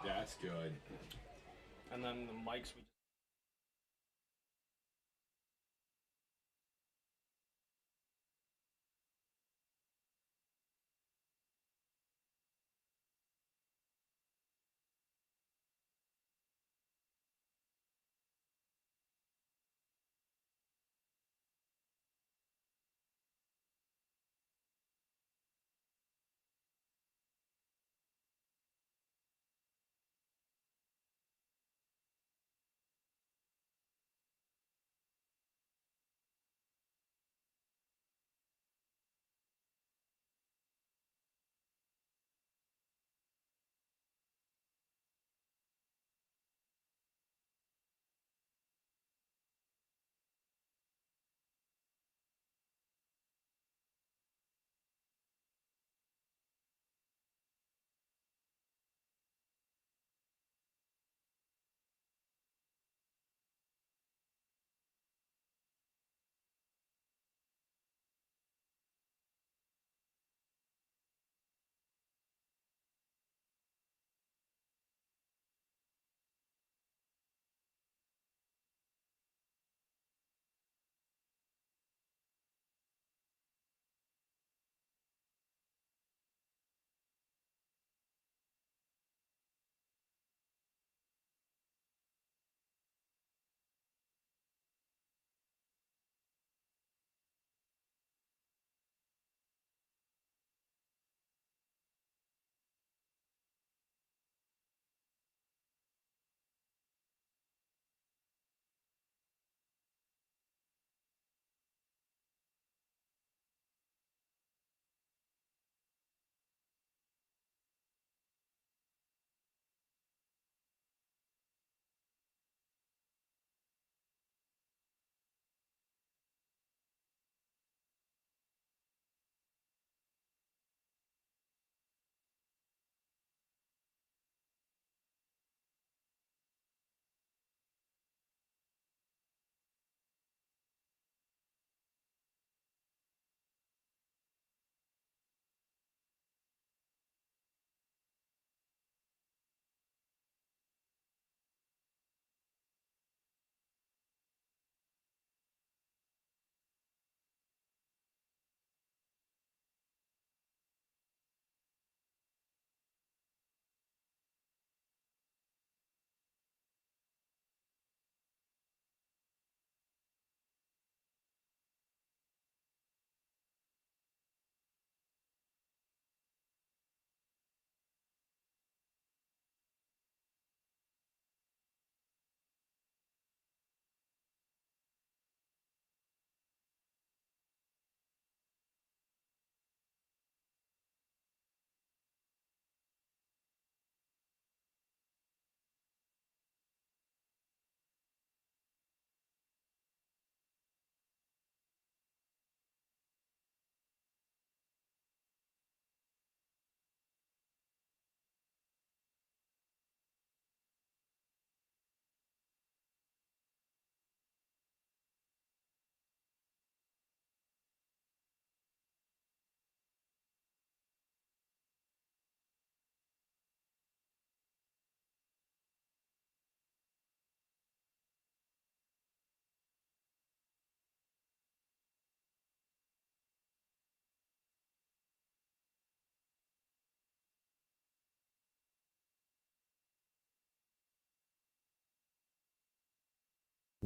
That's good. And then the mics we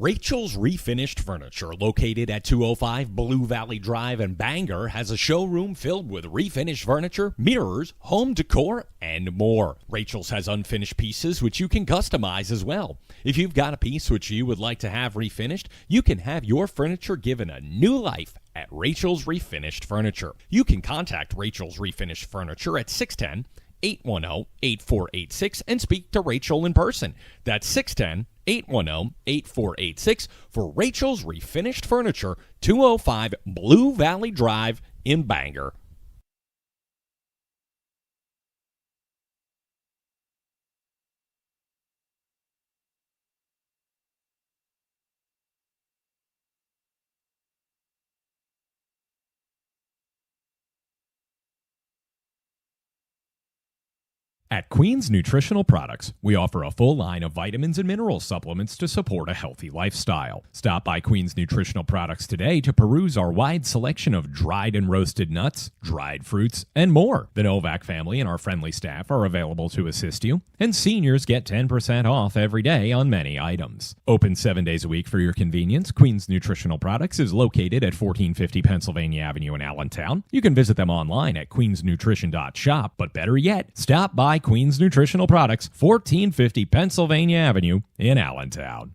Rachel's Refinished Furniture, located at 205 Blue Valley Drive in Bangor, has a showroom filled with refinished furniture, mirrors, home decor, and more. Rachel's has unfinished pieces which you can customize as well. If you've got a piece which you would like to have refinished, you can have your furniture given a new life at Rachel's Refinished Furniture. You can contact Rachel's Refinished Furniture at 610 810 8486 and speak to Rachel in person. That's 610 810 8486 for Rachel's Refinished Furniture, 205 Blue Valley Drive in Bangor. At Queen's Nutritional Products, we offer a full line of vitamins and mineral supplements to support a healthy lifestyle. Stop by Queen's Nutritional Products today to peruse our wide selection of dried and roasted nuts, dried fruits, and more. The Novak family and our friendly staff are available to assist you, and seniors get 10% off every day on many items. Open 7 days a week for your convenience, Queen's Nutritional Products is located at 1450 Pennsylvania Avenue in Allentown. You can visit them online at queensnutrition.shop, but better yet, stop by Queen's Nutritional Products, 1450 Pennsylvania Avenue in Allentown.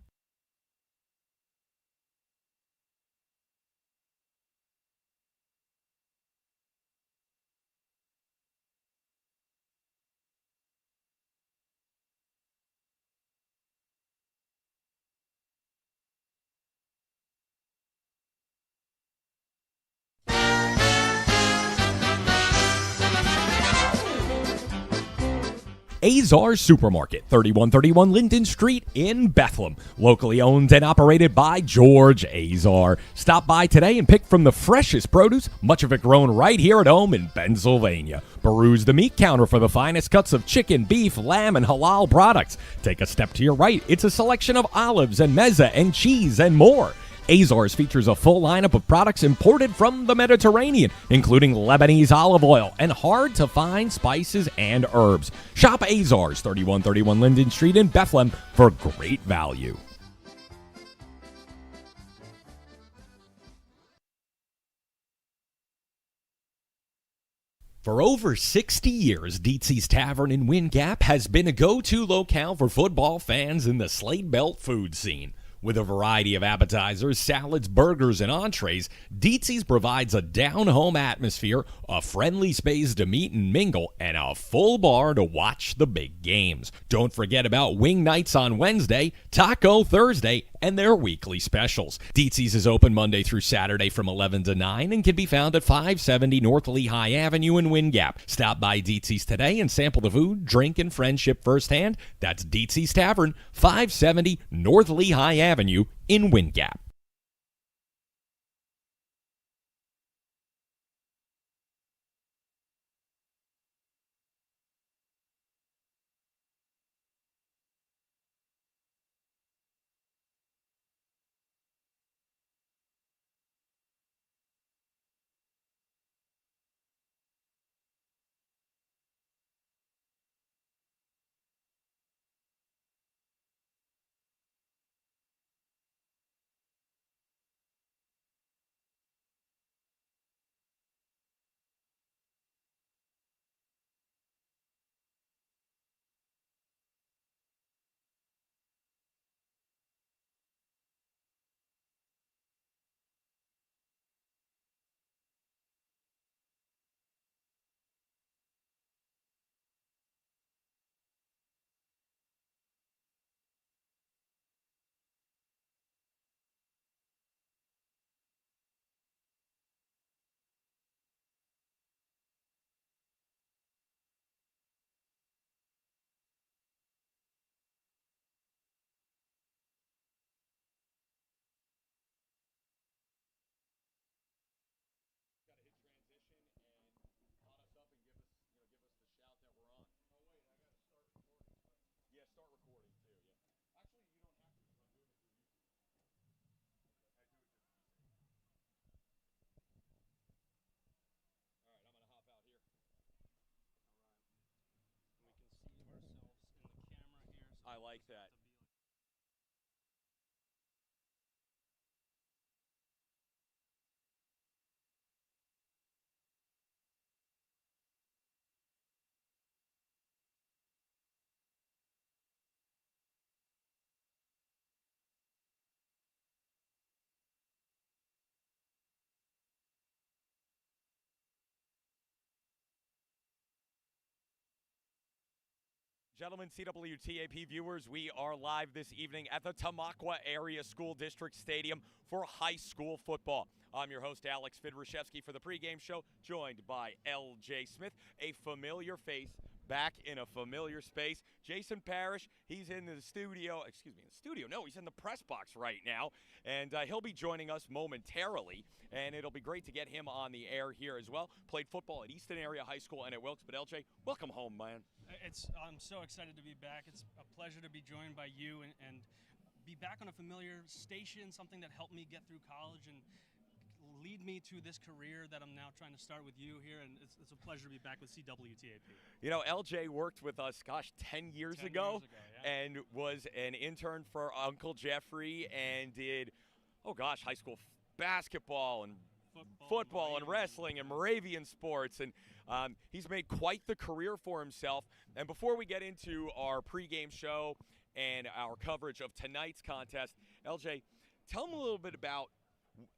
Azar Supermarket, 3131 Linden Street in Bethlehem. Locally owned and operated by George Azar. Stop by today and pick from the freshest produce, much of it grown right here at home in Pennsylvania. Peruse the meat counter for the finest cuts of chicken, beef, lamb, and halal products. Take a step to your right. It's a selection of olives and mezza and cheese and more. Azars features a full lineup of products imported from the Mediterranean, including Lebanese olive oil and hard-to-find spices and herbs. Shop Azars, 3131 Linden Street in Bethlehem, for great value. For over 60 years, Dietz's Tavern in Wind Gap has been a go-to locale for football fans in the Slate Belt food scene. With a variety of appetizers, salads, burgers, and entrees, Dietz's provides a down-home atmosphere, a friendly space to meet and mingle, and a full bar to watch the big games. Don't forget about wing nights on Wednesday, Taco Thursday, and their weekly specials. Dietz's is open Monday through Saturday from 11 to 9 and can be found at 570 North Lehigh Avenue in Wind Gap. Stop by Dietz's today and sample the food, drink, and friendship firsthand. That's Dietz's Tavern, 570 North Lehigh Avenue in Wind Gap. I like that. Gentlemen, CWTAP viewers, we are live this evening at the Tamaqua Area School District Stadium for high school football. I'm your host, Alex Fidrashevsky, for the pregame show, joined by L.J. Smith, a familiar face back in a familiar space. Jason Parrish, he's in the studio. No, he's in the press box right now, and he'll be joining us momentarily, and it'll be great to get him on the air here as well. Played football at Easton Area High School and at Wilkes, but LJ, welcome home, man. I'm so excited to be back. It's a pleasure to be joined by you and be back on a familiar station, something that helped me get through college and lead me to this career that I'm now trying to start with you here. And it's a pleasure to be back with CWTAP. You know, LJ worked with us, 10 years 10 ago, years ago, yeah. and was an intern for Uncle Jeffrey and did, high school basketball and football and wrestling and Moravian sports, and he's made quite the career for himself. And before we get into our pregame show and our coverage of tonight's contest, LJ, tell him a little bit about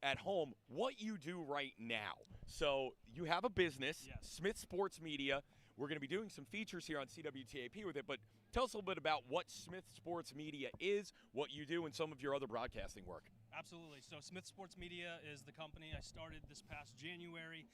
at home what you do right now. So you have a business, Yes. Smith Sports Media. We're going to be doing some features here on CWTAP with it, but tell us a little bit about what Smith Sports Media is, what you do, and some of your other broadcasting work. Absolutely. So Smith Sports Media is the company I started this past January.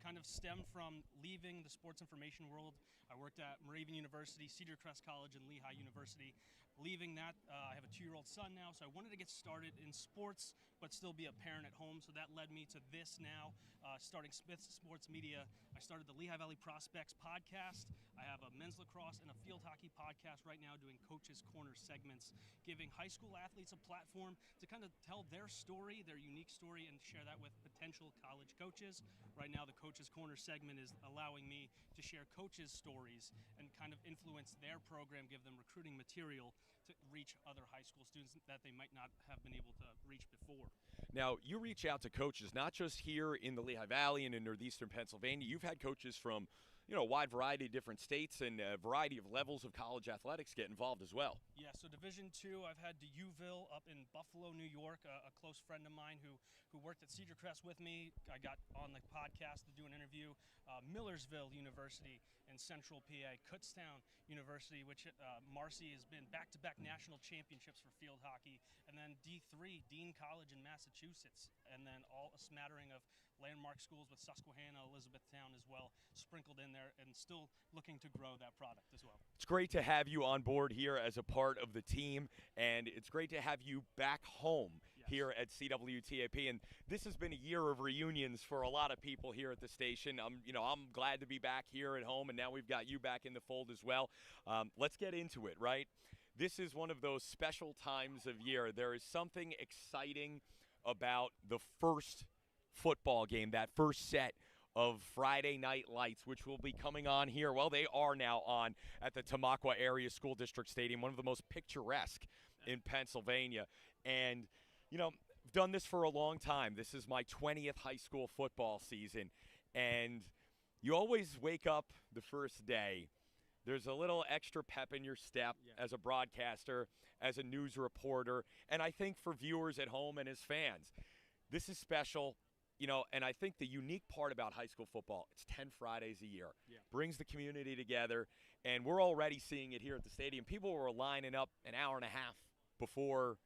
Kind of stemmed from leaving the sports information world. I worked at Moravian University, Cedar Crest College, and Lehigh University. Leaving that, I have a 2-year-old son now, so I wanted to get started in sports, but still be a parent at home. So that led me to this now, starting Smith Sports Media. I started the Lehigh Valley Prospects podcast. I have a men's lacrosse and a field hockey podcast right now doing Coach's Corner segments, giving high school athletes a platform to kind of tell their story, their unique story, and share that with potential college coaches. Right now, the Coach's Corner segment is allowing me to share coaches' stories and kind of influence their program, give them recruiting material to reach other high school students that they might not have been able to reach before. Now, you reach out to coaches, not just here in the Lehigh Valley and in northeastern Pennsylvania. You've had coaches from, a wide variety of different states and a variety of levels of college athletics get involved as well. Yeah, so Division II, I've had DeUville up in Buffalo, New York, a close friend of mine who worked at Cedar Crest with me. I got on the podcast to do an interview. Millersville University in Central PA, Kutztown University, which Marcy has been back-to-back national championships for field hockey, and then D3, Dean College in Massachusetts, and then all a smattering of landmark schools with Susquehanna, Elizabethtown as well, sprinkled in there, and still looking to grow that product as well. It's great to have you on board here as a part of the team, and it's great to have you back home here at CWTAP. And this has been a year of reunions for a lot of people here at the station. I'm glad to be back here at home, and now we've got you back in the fold as well. Let's get into it, right? This is one of those special times of year. There is something exciting about the first football game, that first set of Friday Night Lights, which will be coming on here. Well, they are now on at the Tamaqua Area School District Stadium, one of the most picturesque in Pennsylvania. And, I've done this for a long time. This is my 20th high school football season. And you always wake up the first day. There's a little extra pep in your step as a broadcaster, as a news reporter, and I think for viewers at home and as fans, this is special. And I think the unique part about high school football, it's 10 Fridays a year. Brings the community together, and we're already seeing it here at the stadium. People were lining up an hour and a half before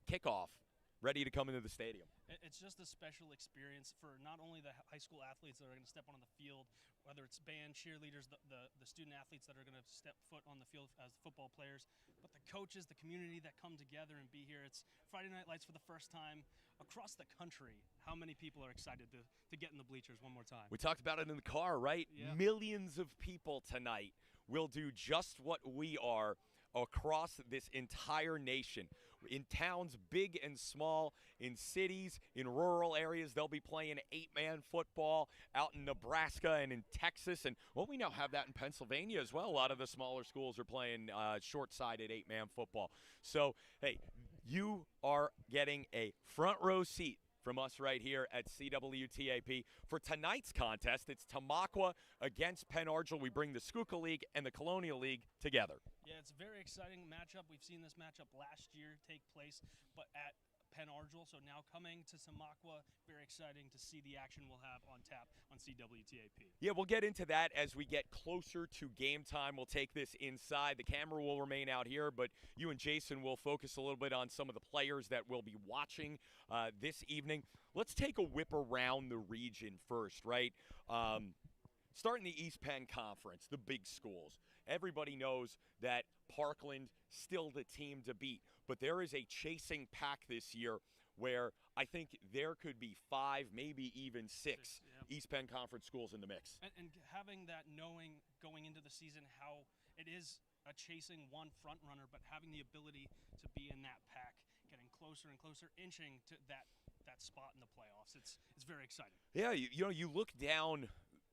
kickoff, ready to come into the stadium. It's just a special experience for not only the high school athletes that are going to step on the field, whether it's band, cheerleaders, the student athletes that are going to step foot on the field as football players, but the coaches, the community that come together and be here. It's Friday Night Lights for the first time across the country. How many people are excited to get in the bleachers one more time? We talked about it in the car, right? Yeah. Millions of people tonight will do just what we are across this entire nation. In towns big and small, in cities, in rural areas, they'll be playing 8-man football out in Nebraska and in Texas. And, we now have that in Pennsylvania as well. A lot of the smaller schools are playing short-sided 8-man football. So, hey, you are getting a front row seat from us right here at CWTAP. For tonight's contest, it's Tamaqua against Penn Argyl. We bring the Schuylkill League and the Colonial League together. Yeah, it's a very exciting matchup. We've seen this matchup last year take place, but at Penn Argyl. So now coming to Tamaqua, very exciting to see the action we'll have on tap on CWTAP. Yeah, we'll get into that as we get closer to game time. We'll take this inside. The camera will remain out here, but you and Jason will focus a little bit on some of the players that we'll be watching this evening. Let's take a whip around the region first, right? Starting the East Penn Conference, the big schools. Everybody knows that Parkland still the team to beat, but there is a chasing pack this year where I think there could be 5, maybe even 6 East Penn Conference schools in the mix. And having that knowing going into the season how it is chasing one front runner, but having the ability to be in that pack, getting closer and closer, inching to that spot in the playoffs. It's very exciting. Yeah, you look down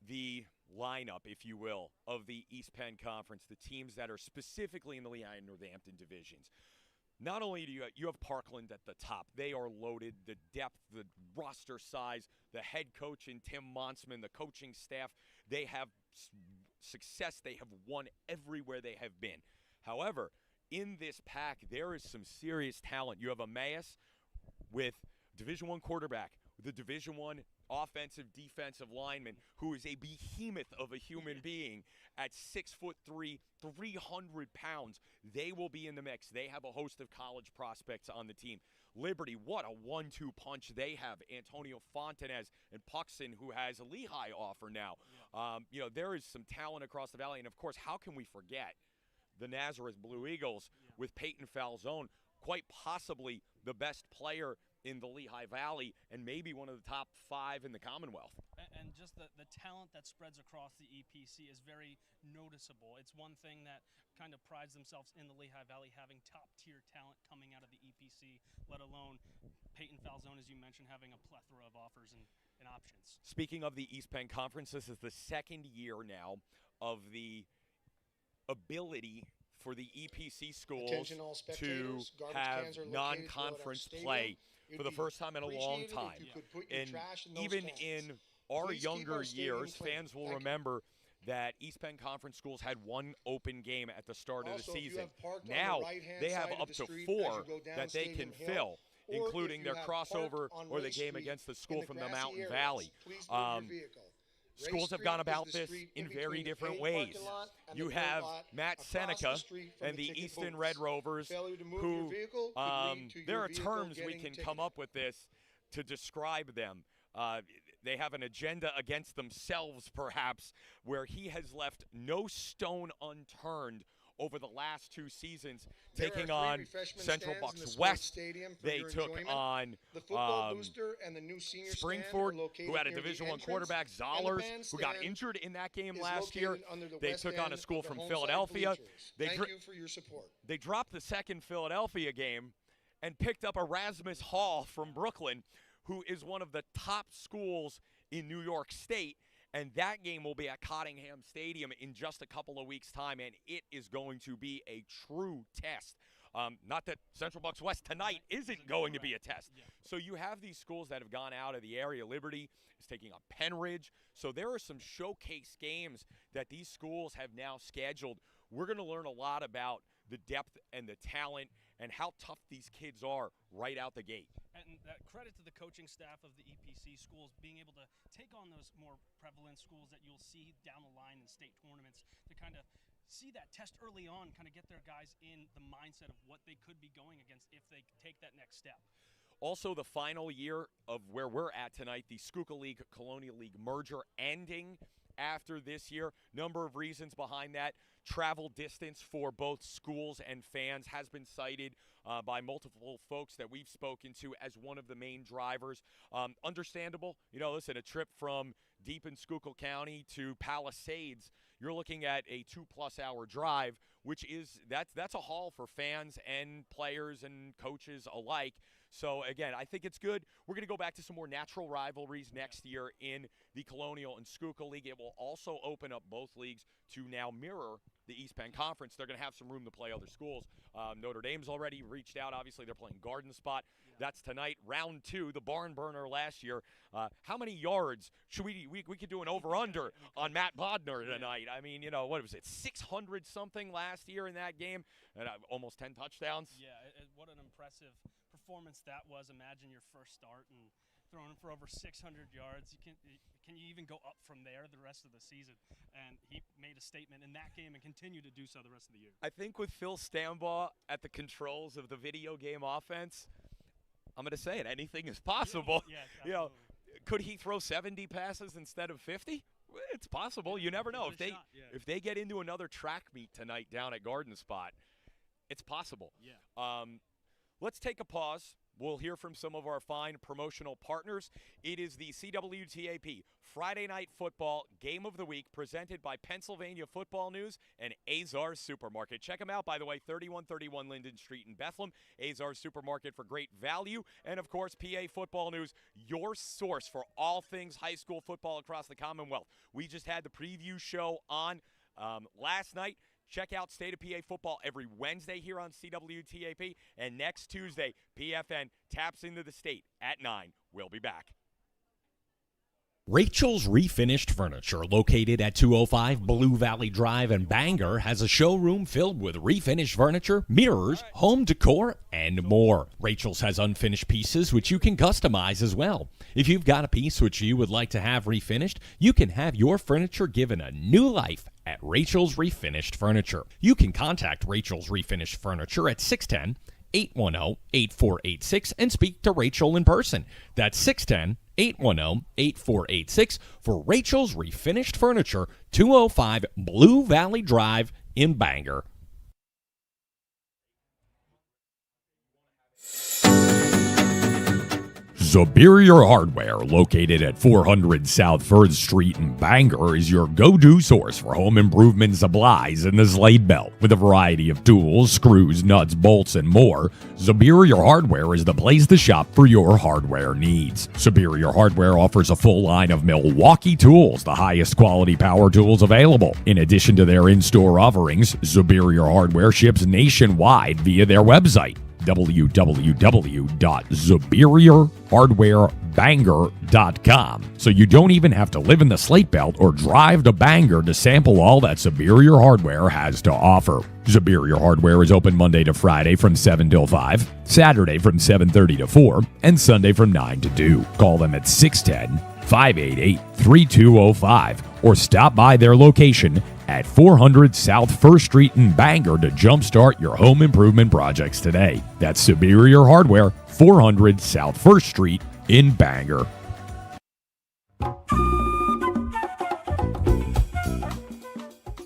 the lineup, if you will, of the East Penn Conference, the teams that are specifically in the Lehigh and Northampton divisions. Not only do you have Parkland at the top, they are loaded, the depth, the roster size, the head coach and Tim Monsman, the coaching staff, they have success. They have won everywhere they have been. However, in this pack, there is some serious talent. You have Emmaus with Division I quarterback, the Division I offensive defensive lineman who is a behemoth of a human being at 6'3", 300 pounds. They will be in the mix. They have a host of college prospects on the team. Liberty, what a 1-2 punch they have. Antonio Fontanez and Puxon, who has a Lehigh offer now. There is some talent across the valley. And, of course, how can we forget the Nazareth Blue Eagles with Peyton Falzone, quite possibly the best player in the Lehigh Valley and maybe one of the top 5 in the Commonwealth. And just the talent that spreads across the EPC is very noticeable. It's one thing that kind of prides themselves in the Lehigh Valley, having top-tier talent coming out of the EPC, let alone Peyton Falzone, as you mentioned, having a plethora of offers and options. Speaking of the East Penn Conference, this is the second year now of the ability for the EPC schools to have non-conference play for the first time in a long time. And even in our younger years, fans will remember that East Penn Conference schools had one open game at the start of the season. Now they have up to 4 that they can fill, including their crossover or the game against the school from the Mountain Valley. Schools have gone about this in very different ways. You have Matt Seneca and the Easton Red Rovers, who there are terms we can come up with this to describe them. They have an agenda against themselves, perhaps, where he has left no stone unturned over the last 2 seasons, taking on Central Bucks West. They took on Springford, who had a Division I quarterback, Zollers, who got injured in that game last year. They took on a school from Philadelphia. They dropped the second Philadelphia game and picked up Erasmus Hall from Brooklyn, who is one of the top schools in New York State. And that game will be at Cottingham Stadium in just a couple of weeks' time, and it is going to be a true test. Not that Central Bucks West tonight isn't going to be a test. So you have these schools that have gone out of the area. Liberty is taking on Penridge. So there are some showcase games that these schools have now scheduled. We're going to learn a lot about the depth and the talent and how tough these kids are right out the gate. And credit to the coaching staff of the EPC schools being able to take on those more prevalent schools that you'll see down the line in state tournaments to kind of see that test early on, kind of get their guys in the mindset of what they could be going against if they take that next step. Also, the final year of where we're at tonight, the Schuylkill League Colonial League merger ending after this year. Number of reasons behind that. Travel distance for both schools and fans has been cited by multiple folks that we've spoken to as one of the main drivers. Understandable. Listen, a trip from deep in Schuylkill County to Palisades, you're looking at a 2+ hour drive, which is that's a haul for fans and players and coaches alike. So, again, I think it's good. We're going to go back to some more natural rivalries next year in the Colonial and Schuylkill League. It will also open up both leagues to now mirror the East Penn Conference. They're going to have some room to play other schools. Notre Dame's already reached out. Obviously, they're playing Garden Spot. That's tonight. Round 2, the barn burner last year. How many yards should we could do an over-under on Matt Bodner tonight? I mean, what was it, 600-something last year in that game? And almost 10 touchdowns. Yeah, what an impressive performance that was. Imagine your first start and throwing for over 600 yards. Can you even go up from there the rest of the season? And he made a statement in that game and continued to do so the rest of the year. I think with Phil Stambaugh at the controls of the video game offense, I'm going to say it, anything is possible. Yeah, could he throw 70 passes instead of 50? It's possible. You never know. If they get into another track meet tonight down at Garden Spot, it's possible. Yeah. Let's take a pause we'll hear from some of our fine promotional partners. It is the CWTAP Friday Night Football Game of the Week presented by Pennsylvania Football News and Azar Supermarket. Check them out, by the way, 3131 Linden Street in Bethlehem. Azar Supermarket for great value. And, of course, PA Football News, your source for all things high school football across the Commonwealth. We just had the preview show on last night. Check out State of PA Football every Wednesday here on CWTAP. And next Tuesday, PFN taps into the state at 9. We'll be back. Rachel's Refinished Furniture, located at 205 Blue Valley Drive in Bangor, has a showroom filled with refinished furniture, mirrors, home decor, and more. Rachel's has unfinished pieces which you can customize as well. If you've got a piece which you would like to have refinished, you can have your furniture given a new life at Rachel's Refinished Furniture. You can contact Rachel's Refinished Furniture at 610-810-8486 and speak to Rachel in person. That's 610-810-8486 for Rachel's Refinished Furniture, 205 Blue Valley Drive in Bangor. Superior Hardware, located at 400 South 3rd Street in Bangor, is your go-to source for home improvement supplies in the Slate Belt. With a variety of tools, screws, nuts, bolts, and more, Superior Hardware is the place to shop for your hardware needs. Superior Hardware offers a full line of Milwaukee tools, the highest quality power tools available. In addition to their in-store offerings, Superior Hardware ships nationwide via their website, www.superiorhardwarebangor.com. So you don't even have to live in the Slate Belt or drive to Bangor to sample all that Superior Hardware has to offer. Superior Hardware is open Monday to Friday from 7 till 5, Saturday from 7:30 to 4, and Sunday from 9 to 2. Call them at 610-588-3205 or stop by their location at 400 South 1st Street in Bangor to jumpstart your home improvement projects today. That's Superior Hardware, 400 South 1st Street in Bangor.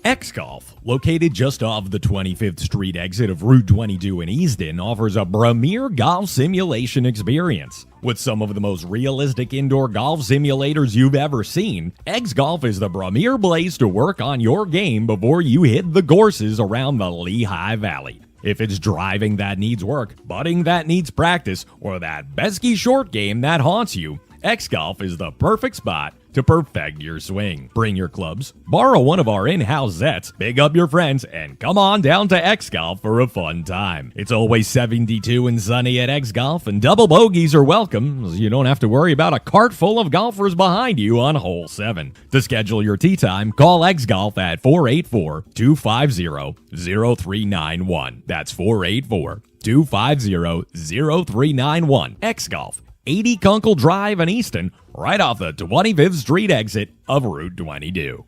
X-Golf, located just off the 25th Street exit of Route 22 in Easton, offers a premier golf simulation experience. With some of the most realistic indoor golf simulators you've ever seen, X-Golf is the premier place to work on your game before you hit the courses around the Lehigh Valley. If it's driving that needs work, putting that needs practice, or that pesky short game that haunts you, X-Golf is the perfect spot to perfect your swing. Bring your clubs, borrow one of our in-house sets, big up your friends, and come on down to X-Golf for a fun time. It's always 72 and sunny at X-Golf, and double bogeys are welcome, so you don't have to worry about a cart full of golfers behind you on hole 7. To schedule your tee time, call X-Golf at 484-250-0391. That's 484-250-0391. X-Golf, 80 Kunkel Drive in Easton, right off the 25th Street exit of Route 22.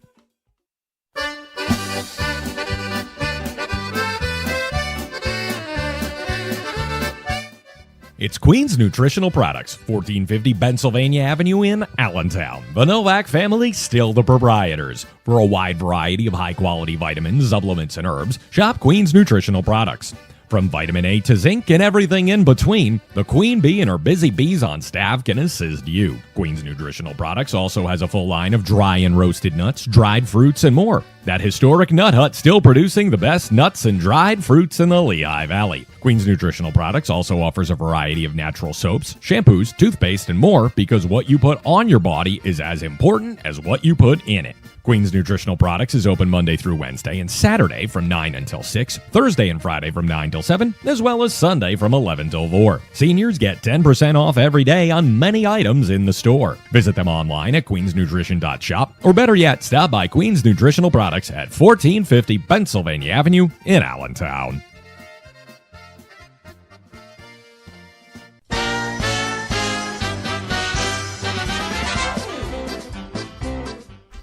It's Queen's Nutritional Products, 1450 Pennsylvania Avenue in Allentown. The Novak family, still the proprietors. For a wide variety of high-quality vitamins, supplements, and herbs, shop Queen's Nutritional Products. From vitamin A to zinc and everything in between, the Queen Bee and her busy bees on staff can assist you. Queen's Nutritional Products also has a full line of dry and roasted nuts, dried fruits, and more. That historic nut hut still producing the best nuts and dried fruits in the Lehigh Valley. Queen's Nutritional Products also offers a variety of natural soaps, shampoos, toothpaste, and more, because what you put on your body is as important as what you put in it. Queen's Nutritional Products is open Monday through Wednesday and Saturday from 9 until 6, Thursday and Friday from 9 till 7, as well as Sunday from 11 till 4. Seniors get 10% off every day on many items in the store. Visit them online at queensnutrition.shop, or better yet, stop by Queen's Nutritional Products at 1450 Pennsylvania Avenue in Allentown.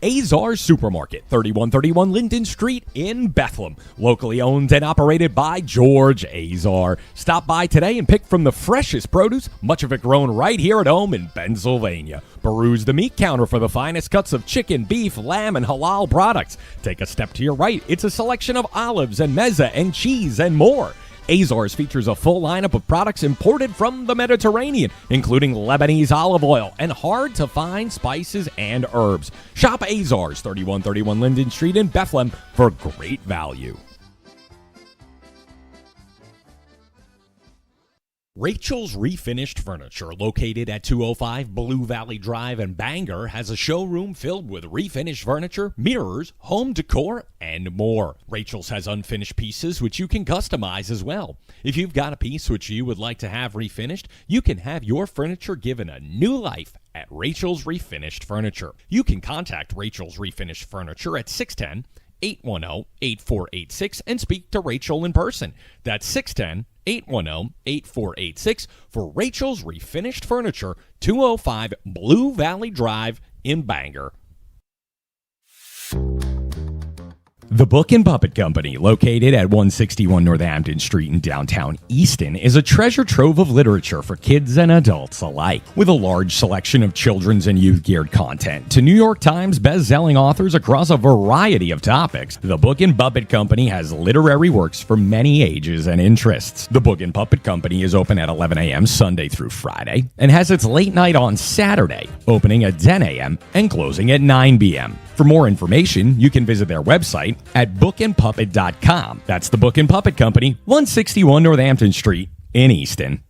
Azar Supermarket, 3131 Linden Street in Bethlehem. Locally owned and operated by George Azar. Stop by today and pick from the freshest produce, much of it grown right here at home in Pennsylvania. Peruse the meat counter for the finest cuts of chicken, beef, lamb, and halal products. Take a step to your right. It's a selection of olives and mezza and cheese and more. Azars features a full lineup of products imported from the Mediterranean, including Lebanese olive oil and hard-to-find spices and herbs. Shop Azars, 3131 Linden Street in Bethlehem, for great value. Rachel's Refinished Furniture, located at 205 Blue Valley Drive in Bangor, has a showroom filled with refinished furniture, mirrors, home decor, and more. Rachel's has unfinished pieces which you can customize as well. If you've got a piece which you would like to have refinished, you can have your furniture given a new life at Rachel's Refinished Furniture. You can contact Rachel's Refinished Furniture at 610-810-8486 and speak to Rachel in person. That's 610-810-8486 for Rachel's Refinished Furniture, 205 Blue Valley Drive in Bangor. The Book and Puppet Company, located at 161 Northampton Street in downtown Easton, is a treasure trove of literature for kids and adults alike. With a large selection of children's and youth-geared content to New York Times best-selling authors across a variety of topics, the Book and Puppet Company has literary works for many ages and interests. The Book and Puppet Company is open at 11 a.m. Sunday through Friday and has its late night on Saturday, opening at 10 a.m. and closing at 9 p.m. For more information, you can visit their website at bookandpuppet.com. That's the Book and Puppet Company, 161 Northampton Street in Easton.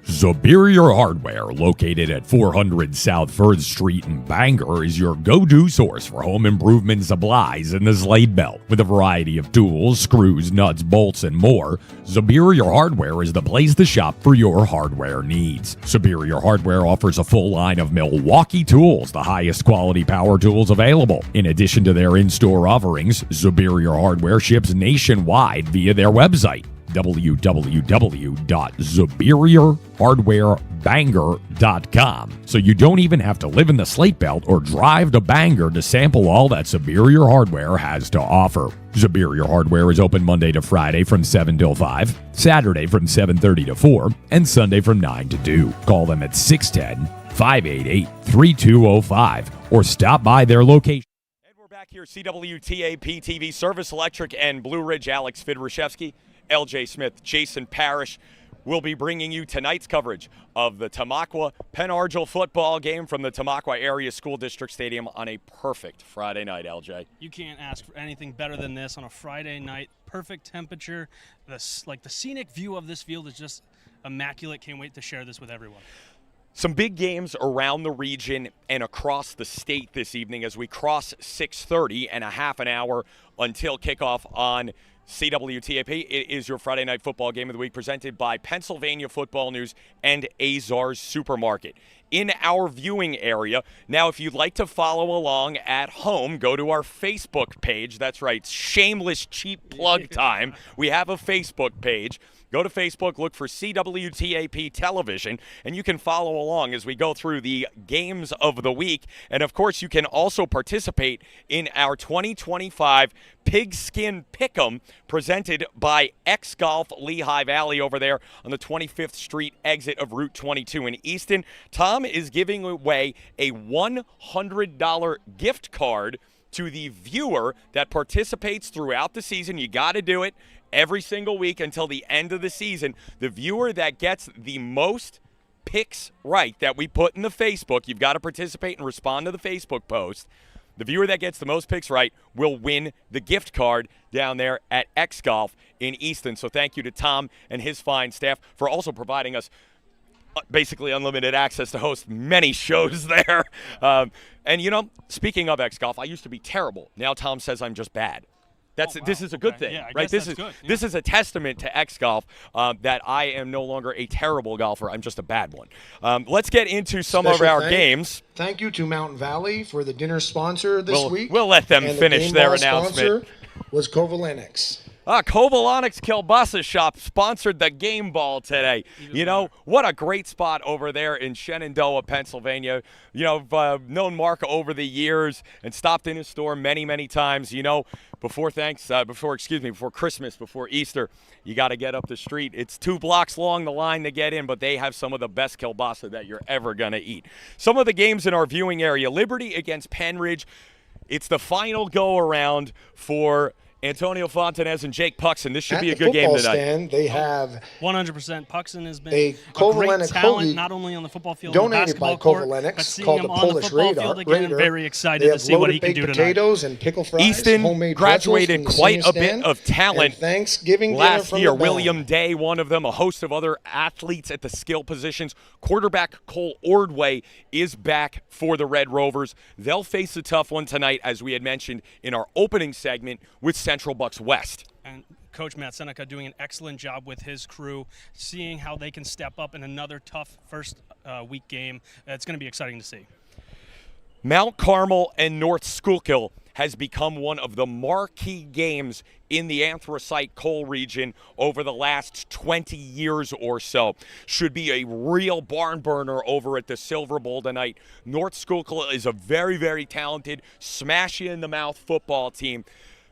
Superior Hardware, located at 400 South 3rd Street in Bangor, is your go-to source for home improvement supplies in the Slate Belt. With a variety of tools, screws, nuts, bolts, and more, Superior Hardware is the place to shop for your hardware needs. Superior Hardware offers a full line of Milwaukee tools, the highest quality power tools available. In addition to their in-store offerings, Superior Hardware ships nationwide via their website, www.superiorhardwarebangor.com. So you don't even have to live in the Slate Belt or drive to Bangor to sample all that Superior Hardware has to offer. Superior Hardware is open Monday to Friday from 7 till 5, Saturday from 7:30 to 4, and Sunday from 9 to 2. Call them at 610-588-3205 or stop by their location. And we're back here, CWTAP TV Service Electric and Blue Ridge. Alex Fidrishevsky, LJ Smith, Jason Parrish will be bringing you tonight's coverage of the Tamaqua Penn Argyl football game from the Tamaqua Area School District Stadium on a perfect Friday night, LJ. You can't ask for anything better than this on a Friday night. Perfect temperature. The scenic view of this field is just immaculate. Can't wait to share this with everyone. Some big games around the region and across the state this evening as we cross 6:30 and a half an hour until kickoff on CWTAP. It is your Friday night football game of the week presented by Pennsylvania Football News and Azars Supermarket. In our viewing area, now if you'd like to follow along at home, go to our Facebook page. That's right, shameless cheap plug time. We have a Facebook page. Go to Facebook, look for CWTAP Television, and you can follow along as we go through the games of the week. And, of course, you can also participate in our 2025 Pigskin Pick'em presented by X Golf Lehigh Valley over there on the 25th Street exit of Route 22 in Easton. Tom is giving away a $100 gift card to the viewer that participates throughout the season. You got to do it every single week until the end of the season. The viewer that gets the most picks right that we put in the Facebook, you've got to participate and respond to the Facebook post. The viewer that gets the most picks right will win the gift card down there at X Golf in Easton. So thank you to Tom and his fine staff for also providing us basically unlimited access to host many shows there. And, you know, speaking of X Golf, I used to be terrible. Now Tom says I'm just bad. This is a good thing, yeah, right? This is good. Yeah. This is a testament to X Golf that I am no longer a terrible golfer. I'm just a bad one. Let's get into some of our games. Thank you to Mountain Valley for the dinner sponsor this week. We'll let them finish their announcement. Sponsor was Kovalenix. Kovalenix Kielbasa Shop sponsored the game ball today. You know, what a great spot over there in Shenandoah, Pennsylvania. You know, I've known Mark over the years and stopped in his store many, many times. You know, before Christmas, before Easter, you got to get up the street. It's 2 blocks long, the line to get in, but they have some of the best kielbasa that you're ever going to eat. Some of the games in our viewing area, Liberty against Penn Ridge. It's the final go-around for Antonio Fontanez and Jake Puxon. This should At be a the good game football tonight. stand, they have 100%. Puxon has been a a great Kovalenic talent, hoagie not only on the football field, and the donated by basketball court, Kovalenic but seeing called him the on the Polish football Raider. field again, I'm very They excited to have see what loaded he can baked do tonight. potatoes and pickle fries, Easton homemade graduated pretzels from the quite senior a bit stand, of talent and Thanksgiving dinner last from year. the band. William Day, one of them, a host of other athletes at the skill positions. Quarterback Cole Ordway is back for the Red Rovers. They'll face a tough one tonight, as we had mentioned in our opening segment, with Central Bucks West. And Coach Matt Seneca doing an excellent job with his crew, seeing how they can step up in another tough first week game. It's going to be exciting to see. Mount Carmel and North Schuylkill has become one of the marquee games in the anthracite coal region over the last 20 years or so. Should be a real barn burner over at the Silver Bowl tonight. North Schuylkill is a very, very talented, smash-you-in-the-mouth football team.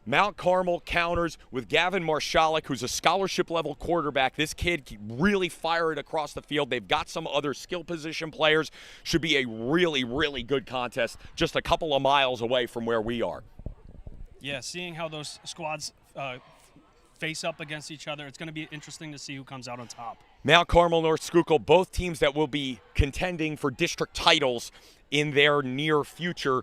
Mount Carmel counters with Gavin Marshalik, who's a scholarship-level quarterback. This kid can really fire it across the field. They've got some other skill position players. Should be a really, really good contest just a couple of miles away from where we are. Yeah, seeing how those squads face up against each other, it's going to be interesting to see who comes out on top. Mount Carmel, North Schuylkill, both teams that will be contending for district titles in their near future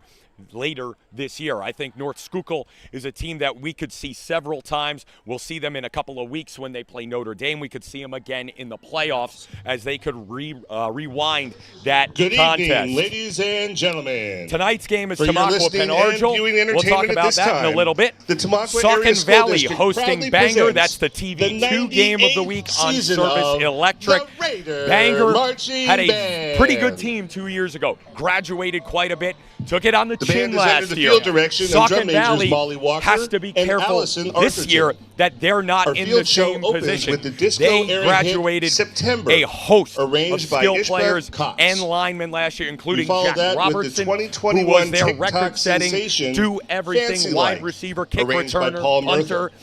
later this year. I think North Schuylkill is a team that we could see several times. We'll see them in a couple of weeks when they play Notre Dame. We could see them again in the playoffs as they could rewind that Good contest. evening, ladies and gentlemen. Tonight's game is For your Tamaqua listening and and Argyl. viewing We'll talk entertainment at about this that in a time, little bit. the Tamaqua Area Saucon School Valley District hosting proudly Bangor. presents That's the the TV2 game of the 98th week on season Service of Electric. the Raider Bangor Marching had a Band. pretty good team 2 years ago. Graduated quite a bit. Took it on the The chin band is under last the year. field direction of Saucon drum majors Valley Molly Walker has to be and careful Allison this Arthurton. year that they're not Our in field the show same opens position. with the disco They era graduated hit September, a host of arranged by skill Ishbak players Cox. and linemen last year, including We follow Jack that with the Robertson, who 2021 was their TikTok record-setting, sensation, do everything, Fancy wide Like, receiver, kick arranged by returner, Paul punter, Murtha.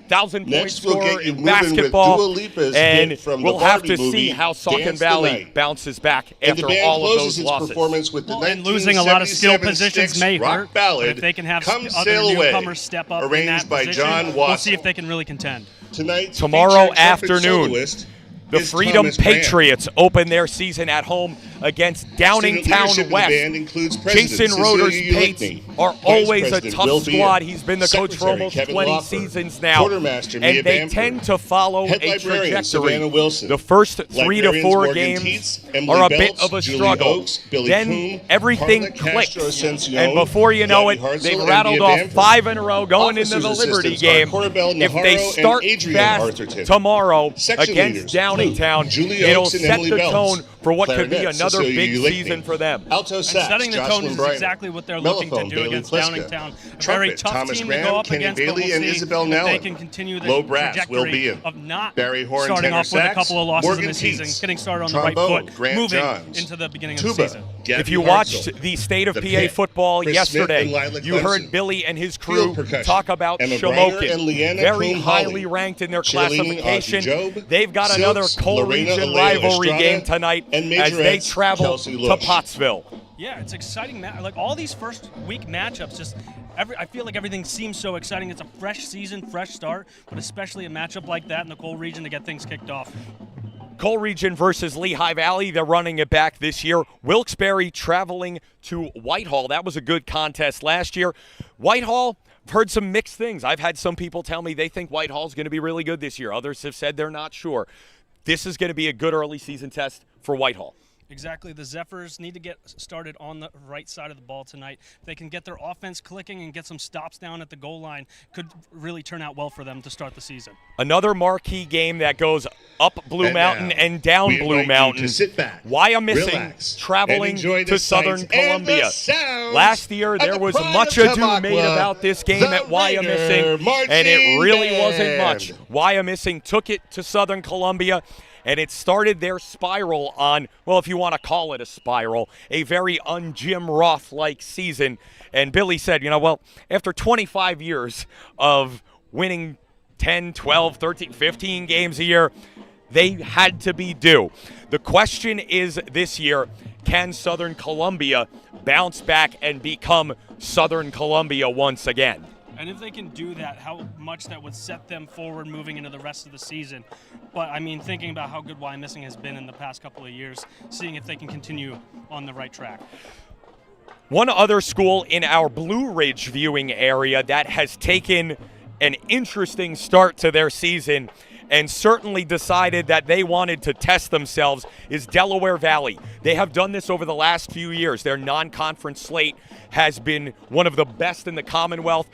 1,000-point Next, we'll scorer get you in moving with basketball, Dua Lipa's and hit from the we'll have Barbie to see movie, how Saucon Dance the Valley Night. bounces back And after the band all of closes those its losses. performance with the And losing a lot of skill 1977 positions Styx may rock hurt, ballad, but if they can have Come other Sail Away, newcomers step up in arranged that by position, John we'll Watson. see if they can really contend. Tonight, Tomorrow featured trumpet afternoon, soloist The is Freedom Thomas Grant. Patriots open their season at home against Student Downingtown leadership of the West. band includes President Jason Cecilia Roder's Ulickney, Pates are Vice always a President tough Will Beer, squad. He's been the coach for Secretary almost Kevin 20 Loffer, seasons now. Quartermaster Mia And they Bamford, tend to follow Head a Librarian trajectory. Savannah Wilson, The first 3 to Librarians 4 Morgan games Tietz, Emily are a Belts, bit of a Julie struggle. Oakes, Billy Then Coon, everything Carla clicks. Castro Ascension, And before you know it, Gabby they've Hartzell, rattled and off Mia Bamford. 5 in a row going into Officers' the Liberty assistants are game. Corbell If they Navarro and start Adrian fast Arthurton. tomorrow Section against leaders, Downingtown, Julie it'll Oakes and set Emily the Belts. tone for what could be Clarinet, another Cecilia big Ulickney. season for them. Alto And sax, setting the tone Jocelyn is Briner. exactly what they're looking to Mellophone, do Bailey against Pliska. Downingtown. A Trumpet, very tough Thomas team Graham, to go up Kenny against, Bailey, but we'll and see Isabel if they Nellen. can continue the Low brass, Will trajectory Bean. of not Barry Horn, starting tenor off with a sax, couple of losses Morgan in the season, Tietz. getting started on the right Trombone, foot, Grant moving Johns. into the beginning of Tuba, the season. Gabby If you Hartzell. watched the State of The PA Pit, football Chris yesterday, Smith and Lila you heard Clemson. Billy and his crew Field percussion, talk about Emma Briner and Shamokin. Leanna Very Coon highly Hawley. ranked in their Cheerleading, classification. Audrey Job, They've got Silks, another Coal Lorena Region Alea rivalry Estrada, game tonight and as they majorettes, travel Kelsey to Lush. Pottsville. Yeah, it's exciting. Like all these first week matchups, just I feel like everything seems so exciting. It's a fresh season, fresh start, but especially a matchup like that in the Coal Region to get things kicked off. Coal Region versus Lehigh Valley. They're running it back this year. Wilkes-Barre traveling to Whitehall. That was a good contest last year. Whitehall, I've heard some mixed things. I've had some people tell me they think Whitehall's going to be really good this year. Others have said they're not sure. This is going to be a good early season test for Whitehall. Exactly. The Zephyrs need to get started on the right side of the ball tonight. If they can get their offense clicking and get some stops down at the goal line, could really turn out well for them to start the season. Another marquee game that goes up Blue And Mountain now, and down we Blue invite you Mountain. to sit back, Wyomissing relax, traveling and enjoy to the Southern sights and the Columbia. sounds Last year, of there the was pride much of ado made Tamaqua, about this game the at Wyomissing, Raider Marching and it really wasn't Band. much. Wyomissing took it to Southern Columbia, and it started their spiral on, well, if you want to call it a spiral, a very un-Jim Roth-like season. And Billy said, well, after 25 years of winning 10, 12, 13, 15 games a year, they had to be due. The question is this year, can Southern Columbia bounce back and become Southern Columbia once again? And if they can do that, how much that would set them forward moving into the rest of the season. But, I mean, thinking about how good Wyomissing has been in the past couple of years, seeing if they can continue on the right track. One other school in our Blue Ridge viewing area that has taken an interesting start to their season and certainly decided that they wanted to test themselves is Delaware Valley. They have done this over the last few years. Their non-conference slate has been one of the best in the Commonwealth.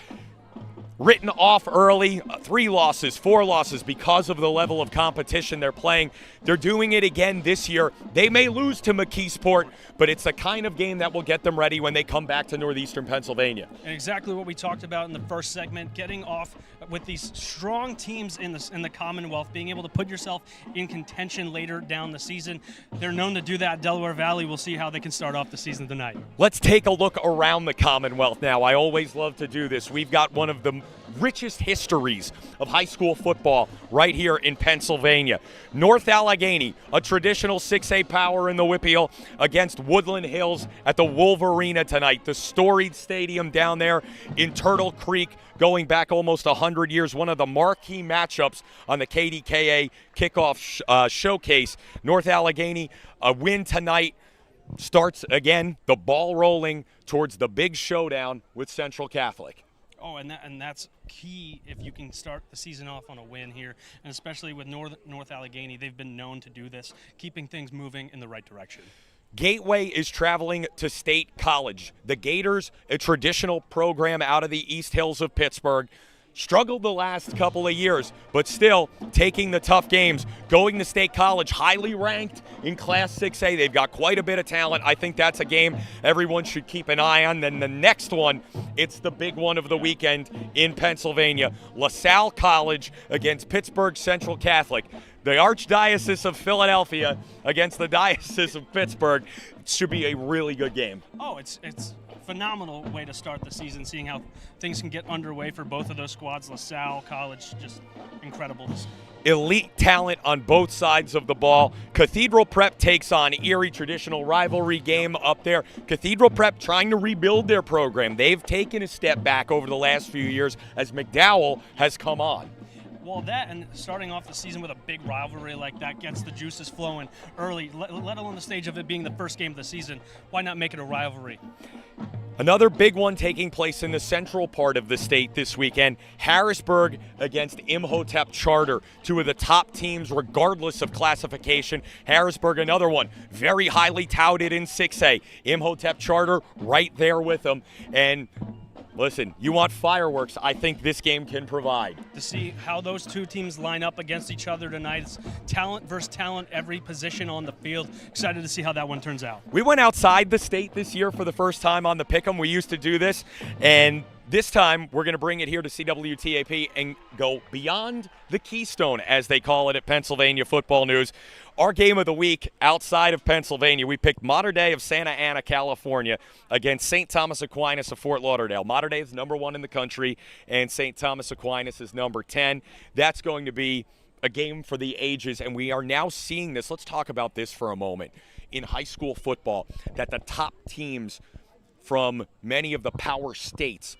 Written off early, 3 losses, 4 losses because of the level of competition they're playing. They're doing it again this year. They may lose to McKeesport, but it's the kind of game that will get them ready when they come back to northeastern Pennsylvania. And exactly what we talked about in the first segment, getting off with these strong teams in the Commonwealth, being able to put yourself in contention later down the season. They're known to do that at Delaware Valley. We'll see how they can start off the season tonight. Let's take a look around the Commonwealth now. I always love to do this. We've got one of the richest histories of high school football right here in Pennsylvania. North Allegheny, a traditional 6A power in the Whippeal, against Woodland Hills at the Wolverina tonight. The storied stadium down there in Turtle Creek, going back almost 100 years, one of the marquee matchups on the KDKA kickoff showcase. North Allegheny, a win tonight, starts again the ball rolling towards the big showdown with Central Catholic. Oh, and that's key if you can start the season off on a win here, and especially with North Allegheny, they've been known to do this, keeping things moving in the right direction. Gateway is traveling to State College. The Gators, a traditional program out of the East Hills of Pittsburgh, struggled the last couple of years, but still taking the tough games, going to State College, highly ranked in Class 6A. They've got quite a bit of talent. I think that's a game everyone should keep an eye on. Then the next one, it's the big one of the weekend in Pennsylvania. LaSalle College against Pittsburgh Central Catholic. The Archdiocese of Philadelphia against the Diocese of Pittsburgh. It should be a really good game. Oh, it's phenomenal way to start the season, seeing how things can get underway for both of those squads. LaSalle College, just incredible. Elite talent on both sides of the ball. Cathedral Prep takes on Erie, traditional rivalry game up there. Cathedral Prep trying to rebuild their program. They've taken a step back over the last few years as McDowell has come on. Well, that and starting off the season with a big rivalry like that gets the juices flowing early, let alone the stage of it being the first game of the season. Why not make it a rivalry? Another big one taking place in the central part of the state this weekend. Harrisburg against Imhotep Charter, 2 of the top teams regardless of classification. Harrisburg, another one, very highly touted in 6A. Imhotep Charter right there with them. And listen, you want fireworks, I think this game can provide. To see how those two teams line up against each other tonight, it's talent versus talent, every position on the field. Excited to see how that one turns out. We went outside the state this year for the first time on the Pick'em. We used to do this, and this time we're going to bring it here to CWTAP and go beyond the Keystone, as they call it at Pennsylvania Football News. Our game of the week outside of Pennsylvania, we picked Mater Dei of Santa Ana, California against St. Thomas Aquinas of Fort Lauderdale. Mater Dei is number 1 in the country, and St. Thomas Aquinas is number 10. That's going to be a game for the ages, and we are now seeing this. Let's talk about this for a moment. In high school football, that the top teams from many of the power states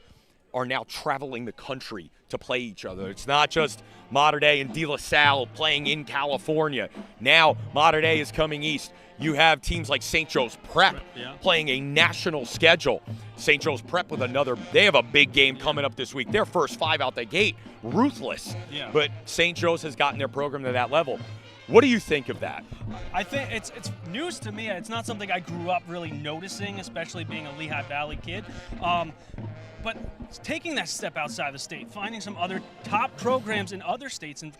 are now traveling the country to play each other. It's not just Mater Dei and De La Salle playing in California. Now Mater Dei is coming east. You have teams like St. Joe's Prep playing a national schedule. St. Joe's Prep with they have a big game coming up this week. Their first 5 out the gate, ruthless. But St. Joe's has gotten their program to that level. What do you think of that? I think it's news to me. It's not something I grew up really noticing, especially being a Lehigh Valley kid. But taking that step outside the state, finding some other top programs in other states and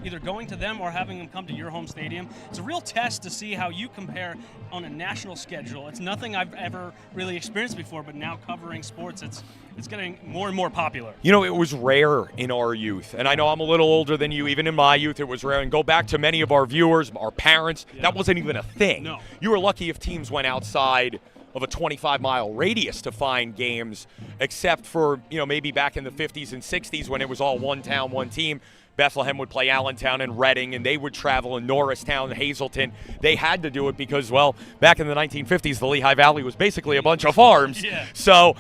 either going to them or having them come to your home stadium, it's a real test to see how you compare on a national schedule. It's nothing I've ever really experienced before, but now covering sports, it's getting more and more popular. You know, it was rare in our youth, and I know I'm a little older than you. Even in my youth, it was rare. And go back to many of our viewers, our parents, that wasn't even a thing. No. You were lucky if teams went outside of a 25-mile radius to find games, except for, maybe back in the 50s and 60s when it was all one town, one team. Bethlehem would play Allentown and Reading, and they would travel in Norristown and Hazleton. They had to do it because, well, back in the 1950s, the Lehigh Valley was basically a bunch of farms. Yeah. So,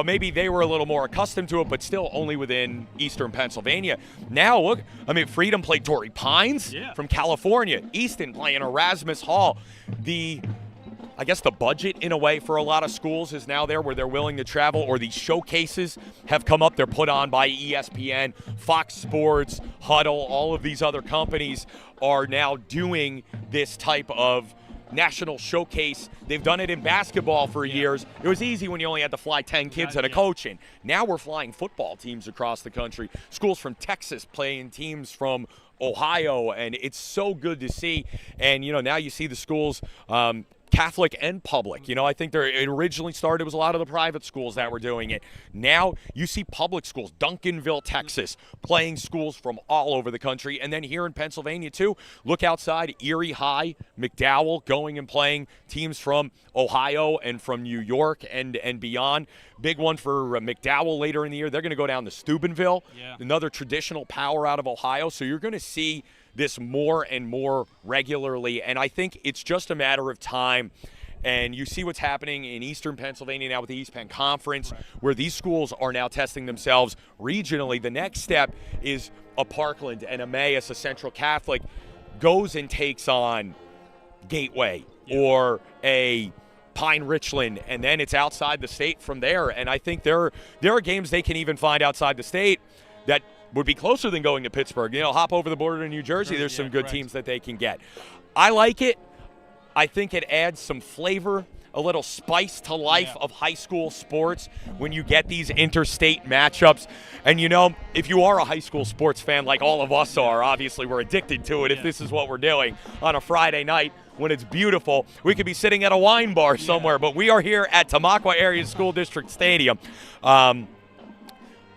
maybe they were a little more accustomed to it, but still only within eastern Pennsylvania. Now, look, Freedom played Torrey Pines from California. Easton playing Erasmus Hall. I guess the budget, in a way, for a lot of schools is now there where they're willing to travel, or these showcases have come up. They're put on by ESPN, Fox Sports, Huddle. All of these other companies are now doing this type of national showcase. They've done it in basketball for years. It was easy when you only had to fly 10 kids and a coach in. Now we're flying football teams across the country. Schools from Texas playing teams from Ohio, and it's so good to see. And, now you see the schools, Catholic and public. I think it originally started, it was a lot of the private schools that were doing it. Now you see public schools, Duncanville, Texas, playing schools from all over the country. And then here in Pennsylvania, too, look outside, Erie High, McDowell going and playing teams from Ohio and from New York and beyond. Big one for McDowell later in the year. They're going to go down to Steubenville, another traditional power out of Ohio. So you're going to see this more and more regularly, and I think it's just a matter of time. And you see what's happening in eastern Pennsylvania now with the East Penn Conference, where these schools are now testing themselves regionally. The next step is a Parkland and Emmaus, a Central Catholic, goes and takes on Gateway or a Pine Richland, and then it's outside the state from there. And I think there are games they can even find outside the state that would be closer than going to Pittsburgh. Hop over the border to New Jersey. There's some good teams that they can get. I like it. I think it adds some flavor, a little spice to life of high school sports when you get these interstate matchups. And, if you are a high school sports fan like all of us are, obviously we're addicted to it if this is what we're doing on a Friday night when it's beautiful. We could be sitting at a wine bar somewhere, but we are here at Tamaqua Area School District Stadium.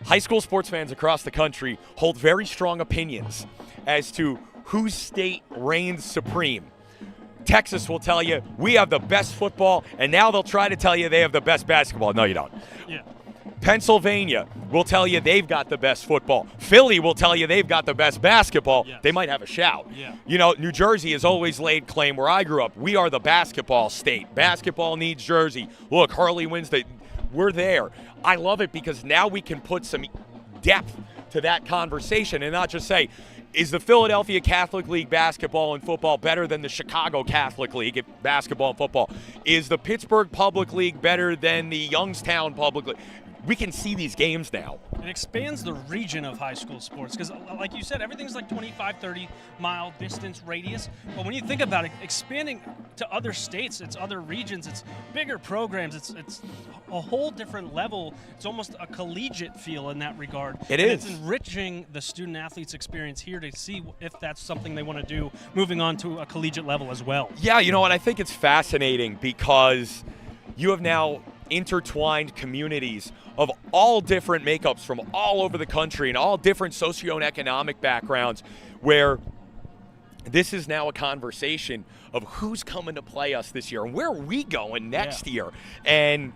High school sports fans across the country hold very strong opinions as to whose state reigns supreme. Texas will tell you, we have the best football, and now they'll try to tell you they have the best basketball. No, you don't. Yeah. Pennsylvania will tell you they've got the best football. Philly will tell you they've got the best basketball. Yes. They might have a shout. Yeah. New Jersey has always laid claim, where I grew up, we are the basketball state. Basketball needs Jersey. Look, Hurley wins we're there. I love it because now we can put some depth to that conversation and not just say, is the Philadelphia Catholic League basketball and football better than the Chicago Catholic League basketball and football? Is the Pittsburgh Public League better than the Youngstown Public League? We can see these games now. It expands the region of high school sports because, like you said, everything's like 25, 30-mile distance radius. But when you think about it, expanding to other states, it's other regions, it's bigger programs, it's a whole different level. It's almost a collegiate feel in that regard. It is. It's enriching the student-athlete's experience here to see if that's something they want to do moving on to a collegiate level as well. Yeah, and I think it's fascinating because you have now intertwined communities of all different makeups from all over the country and all different socioeconomic backgrounds, where this is now a conversation of who's coming to play us this year and where are we going next year. And,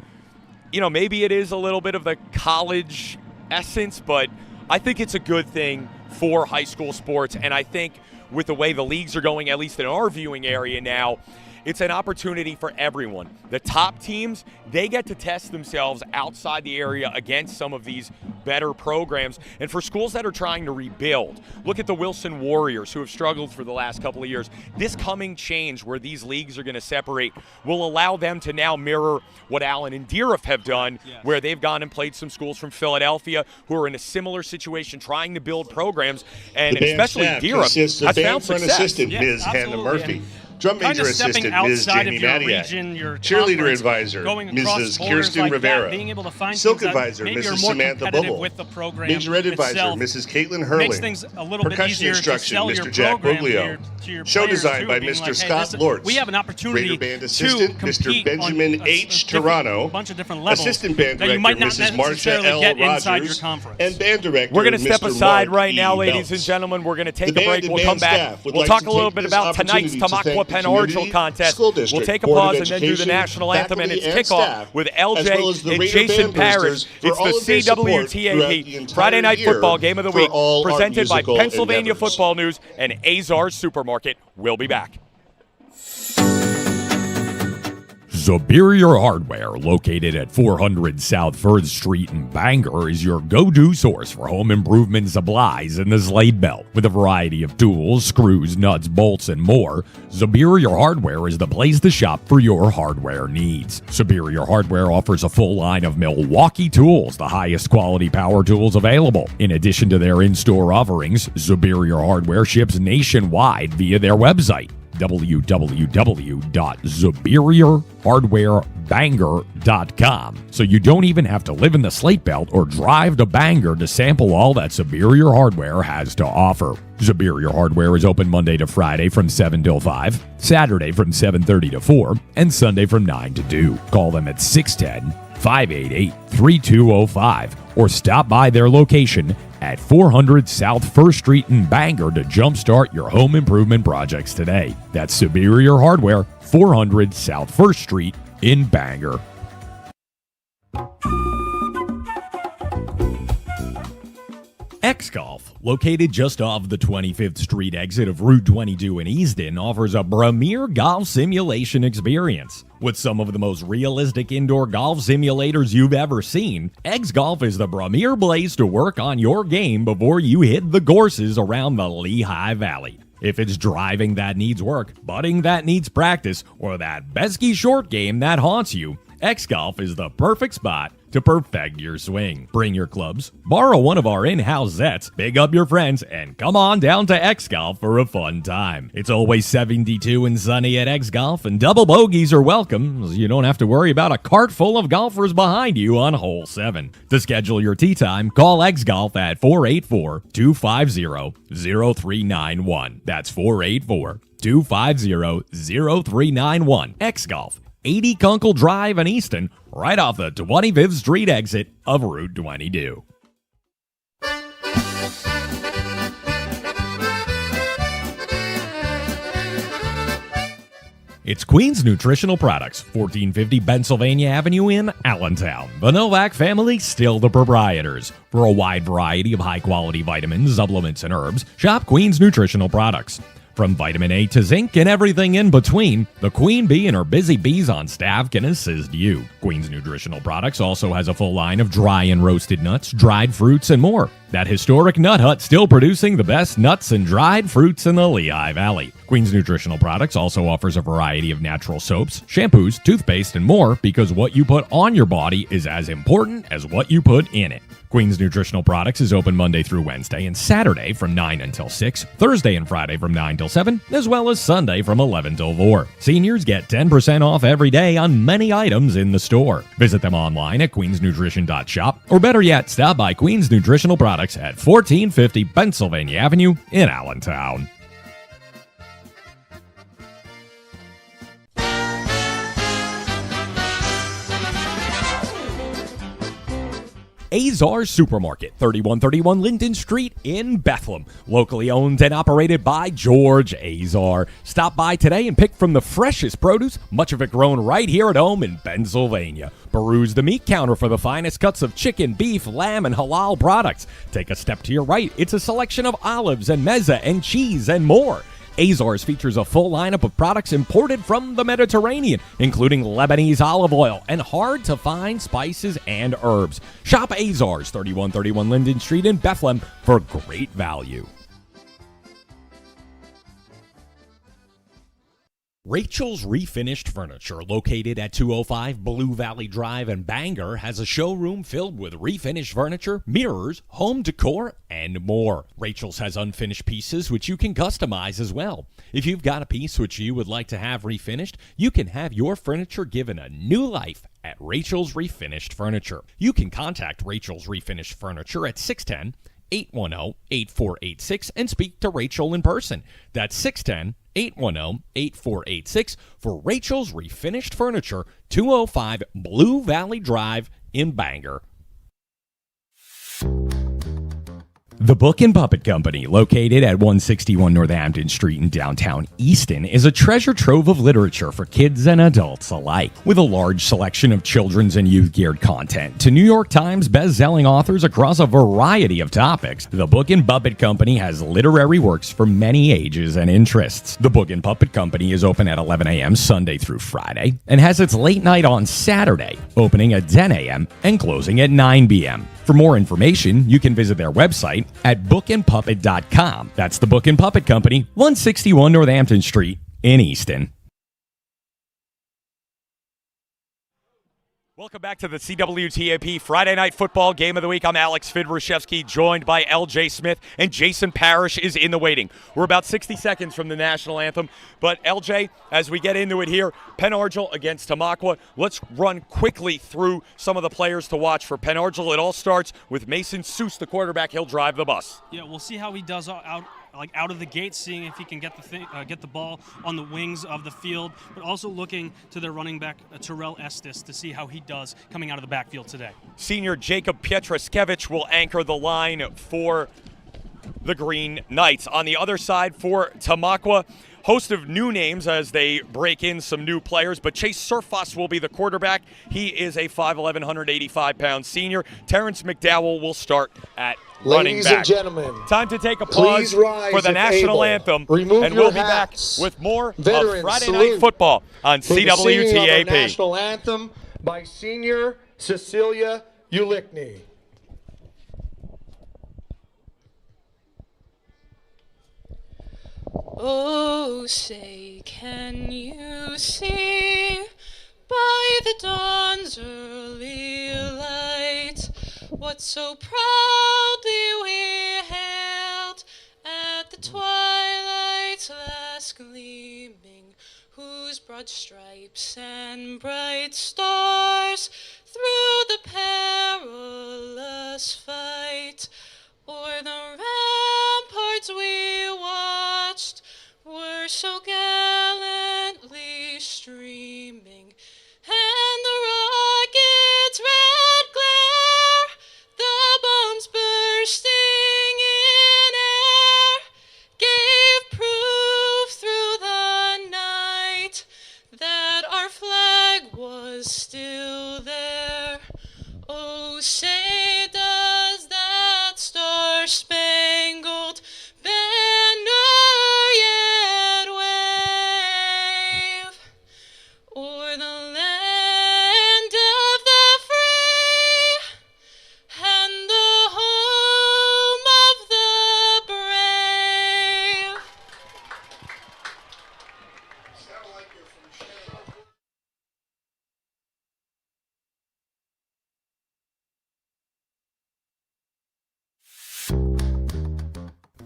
maybe it is a little bit of the college essence, but I think it's a good thing for high school sports. And I think with the way the leagues are going, at least in our viewing area now, it's an opportunity for everyone. The top teams, they get to test themselves outside the area against some of these better programs. And for schools that are trying to rebuild, look at the Wilson Warriors, who have struggled for the last couple of years. This coming change where these leagues are going to separate will allow them to now mirror what Allen and Deerhoff have done, where they've gone and played some schools from Philadelphia who are in a similar situation trying to build programs. And especially Deerhoff has found success. Assistant Ms. Hannah Murphy. Drum major assistant, Ms. Jamie Madiak. Cheerleader advisor, Mrs. Kirsten Rivera. Silk advisor, Mrs. Samantha Bubble. Major ed advisor, Mrs. Caitlin Hurling. Percussion instruction, Mr. Jack Buglio. Show design by Mr. Scott Lortz. We have an opportunity Raider band assistant, Mr. Benjamin H. Toronto. Bunch of different levels assistant band director, Mrs. Marsha L. Rogers. And band director, we're going to step Mr. aside Mark right now, E. ladies and Belts. gentlemen. We're going to take The a break. band We'll come back. staff would We'll like talk to a little take bit this about tonight's opportunity to Tamaqua thank Penn Argyl contest. We'll take a pause and then do the national anthem and its kickoff with LJ and Jason Parrish. It's the CWTAP Friday Night Football Game of the Week, presented by Pennsylvania Football News and Azar's Supermarket. We'll be back. Superior Hardware, located at 400 South 1st Street in Bangor, is your go-to source for home improvement supplies in the Slate Belt. With a variety of tools, screws, nuts, bolts, and more, Superior Hardware is the place to shop for your hardware needs. Superior Hardware offers a full line of Milwaukee tools, the highest quality power tools available. In addition to their in-store offerings, Superior Hardware ships nationwide via their website, www.superiorhardwarebangor.com. So you don't even have to live in the Slate Belt or drive to Bangor to sample all that Superior Hardware has to offer. Superior Hardware is open Monday to Friday from 7 till 5, Saturday from 7:30 to 4, and Sunday from 9 to 2. Call them at 610-588-3205 or stop by their location at 400 South 1st Street in Bangor to jumpstart your home improvement projects today. That's Superior Hardware, 400 South 1st Street in Bangor. X-Golf, located just off the 25th Street exit of Route 22 in Easton, offers a premier golf simulation experience. With some of the most realistic indoor golf simulators you've ever seen, X-Golf is the premier place to work on your game before you hit the courses around the Lehigh Valley. If it's driving that needs work, putting that needs practice, or that pesky short game that haunts you, X-Golf is the perfect spot to perfect your swing. Bring your clubs, borrow one of our in-house sets, big up your friends, and come on down to X-Golf for a fun time. It's always 72 and sunny at X-Golf, and double bogeys are welcome, so you don't have to worry about a cart full of golfers behind you on hole 7. To schedule your tee time, call X-Golf at 484-250-0391. That's 484-250-0391. X-Golf, 80 Kunkel Drive in Easton, right off the 25th Street exit of Route 22. It's Queen's Nutritional Products, 1450 Pennsylvania Avenue in Allentown. The Novak family, still the proprietors. For a wide variety of high-quality vitamins, supplements, and herbs, shop Queen's Nutritional Products. From vitamin A to zinc and everything in between, the Queen Bee and her busy bees on staff can assist you. Queen's Nutritional Products also has a full line of dry and roasted nuts, dried fruits, and more. That historic nut hut still producing the best nuts and dried fruits in the Lehigh Valley. Queen's Nutritional Products also offers a variety of natural soaps, shampoos, toothpaste, and more, because what you put on your body is as important as what you put in it. Queen's Nutritional Products is open Monday through Wednesday and Saturday from 9 until 6, Thursday and Friday from 9 till 7, as well as Sunday from 11 till 4. Seniors get 10% off every day on many items in the store. Visit them online at queensnutrition.shop, or better yet, stop by Queen's Nutritional Products at 1450 Pennsylvania Avenue in Allentown. Azar's Supermarket, 3131 Linden Street in Bethlehem. Locally owned and operated by George Azar. Stop by today and pick from the freshest produce, much of it grown right here at home in Pennsylvania. Peruse the meat counter for the finest cuts of chicken, beef, lamb, and halal products. Take a step to your right. It's a selection of olives and mezza and cheese and more. Azar's features a full lineup of products imported from the Mediterranean, including Lebanese olive oil and hard-to-find spices and herbs. Shop Azar's, 3131 Linden Street in Bethlehem, for great value. Rachel's Refinished Furniture, located at 205 Blue Valley Drive in Bangor, has a showroom filled with refinished furniture, mirrors, home decor, and more. Rachel's has unfinished pieces which you can customize as well. If you've got a piece which you would like to have refinished, you can have your furniture given a new life at Rachel's Refinished Furniture. You can contact Rachel's Refinished Furniture at 610-810-8486 and speak to Rachel in person. That's 610-810-8486 for Rachel's Refinished Furniture, 205 Blue Valley Drive in Bangor. The Book and Puppet Company, located at 161 Northampton Street in downtown Easton, is a treasure trove of literature for kids and adults alike. With a large selection of children's and youth-geared content to New York Times best-selling authors across a variety of topics, the Book and Puppet Company has literary works for many ages and interests. The Book and Puppet Company is open at 11 a.m. Sunday through Friday and has its late night on Saturday, opening at 10 a.m. and closing at 9 p.m. For more information, you can visit their website at bookandpuppet.com. That's the Book and Puppet Company, 161 Northampton Street in Easton. Welcome back to the CWTAP Friday Night Football Game of the Week. I'm Alex Fidrushevsky, joined by LJ Smith, and Jason Parrish is in the waiting. We're about 60 seconds from the national anthem, but LJ, as we get into it here, Penn Argyl against Tamaqua. Let's run quickly through some of the players to watch for Penn Argyl. It all starts with Mason Seuss, the quarterback. He'll drive the bus. Yeah, we'll see how he does out of the gate, seeing if he can get the ball on the wings of the field, but also looking to their running back, Terrell Estes, to see how he does coming out of the backfield today. Senior Jacob Pietraszkiewicz will anchor the line for the Green Knights. On the other side for Tamaqua, host of new names as they break in some new players, but Chase Surfoss will be the quarterback. He is a 5'11", 185-pound senior. Terrence McDowell will start at running Ladies back. and gentlemen, time to take a pause for the national anthem, Remove and we'll be hats. back with more Veterans, of Friday salute Night Football on for the singing of our CWTAP. national anthem by Senior Cecilia Ulickney. Oh, say, can you see by the dawn's early light what so proudly we hailed at the twilight's last gleaming, whose broad stripes and bright stars through the perilous fight o'er the ramparts we watched were so gallantly streaming, and the rocket's red glare, the bombs bursting in air, gave proof through the night that our flag was still there. Oh, say does that star-spangled banner yet wave o'er the land of the free and the home of the brave?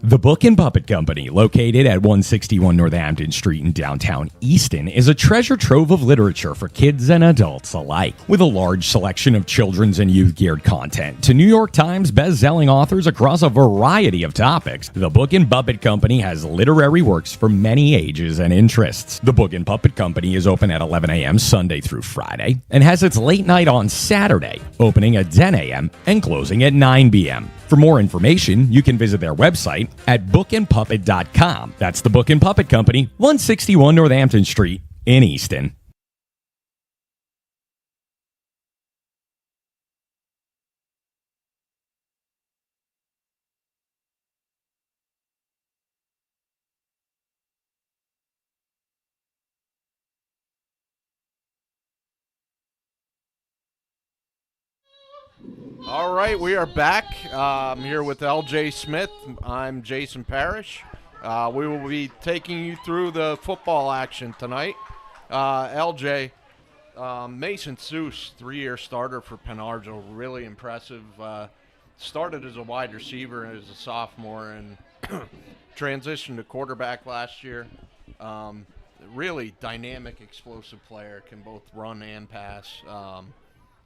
The Book and Puppet Company, located at 161 Northampton Street in downtown Easton, is a treasure trove of literature for kids and adults alike. With a large selection of children's and youth-geared content to New York Times best-selling authors across a variety of topics, the Book and Puppet Company has literary works for many ages and interests. The Book and Puppet Company is open at 11 a.m. Sunday through Friday and has its late night on Saturday, opening at 10 a.m. and closing at 9 p.m. For more information, you can visit their website at bookandpuppet.com. That's the Book and Puppet Company, 161 Northampton Street in Easton. All right, we are back. I'm here with LJ Smith. I'm Jason Parrish. We will be taking you through the football action tonight. LJ, Mason Seuss, 3-year starter for Penn Argyl, really impressive. Started as a wide receiver as a sophomore and transitioned to quarterback last year. Really dynamic, explosive player, can both run and pass.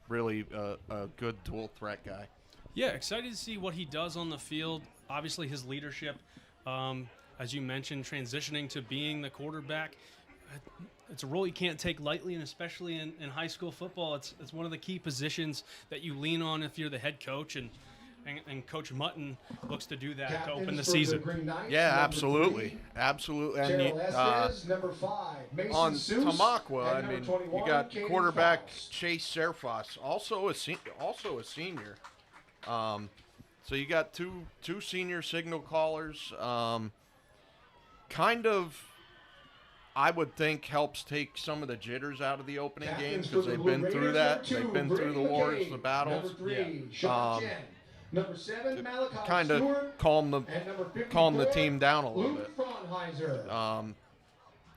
Really a good dual threat guy. Yeah, excited to see what he does on the field. Obviously, his leadership, as you mentioned, transitioning to being the quarterback. It's a role you can't take lightly, and especially in high school football, it's one of the key positions that you lean on if you're the head coach. And and Coach Mutton looks to do that to open the season. Yeah, absolutely. Absolutely. And on Tamaqua, I mean, you got quarterback Chase Serfas, also a senior. So you got two senior signal callers. Kind of, I would think, helps take some of the jitters out of the opening game because they've been through that. They've been through the wars, the battles. Number 7, Malachi kind of calm the team down a little bit.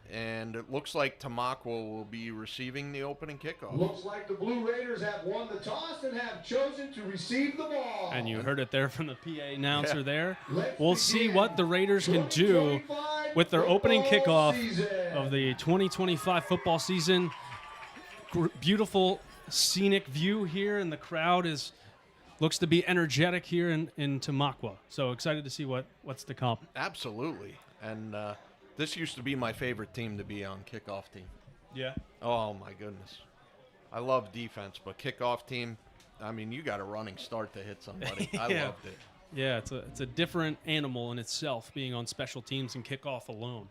And it looks like Tamaqua will be receiving the opening kickoff. Looks like the Blue Raiders have won the toss and have chosen to receive the ball. And you heard it there from the PA announcer there. We'll see what the Raiders can do with their opening kickoff of the 2025 football season. Beautiful scenic view here, and the crowd looks to be energetic here in Tamaqua. So excited to see what's to come. Absolutely. And this used to be my favorite team to be on, kickoff team. Yeah. Oh, my goodness. I love defense, but kickoff team, I mean, you got a running start to hit somebody. Yeah. I loved it. Yeah, it's a different animal in itself, being on special teams and kickoff alone.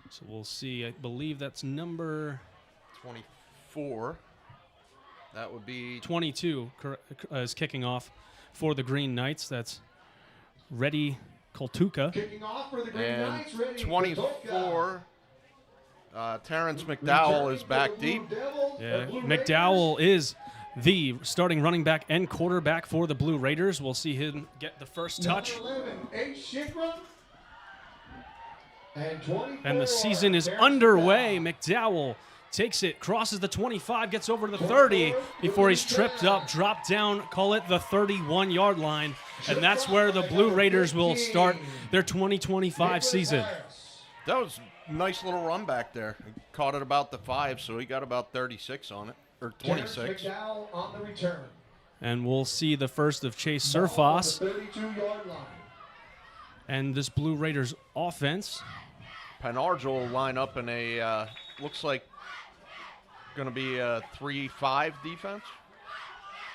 So we'll see. I believe that's number 24. That would be 22 is kicking off for the Green Knights. That's Reddy Koltuka. Kicking off for the Green and Knights, Reddy 24. Terrence McDowell is back deep. Yeah, McDowell is the starting running back and quarterback for the Blue Raiders. We'll see him get the first touch. And the season is underway. McDowell takes it, crosses the 25, gets over to the 30 before he's tripped up, dropped down, call it the 31-yard line. And that's where the Blue Raiders will start their 2025 season. That was a nice little run back there. He caught it about the 5, so he got about 36 on it, or 26. On the return. And we'll see the first of Chase Serfas. 32-yard line. And this Blue Raiders offense. Argyl will line up in a, looks like going to be a 3-5 defense.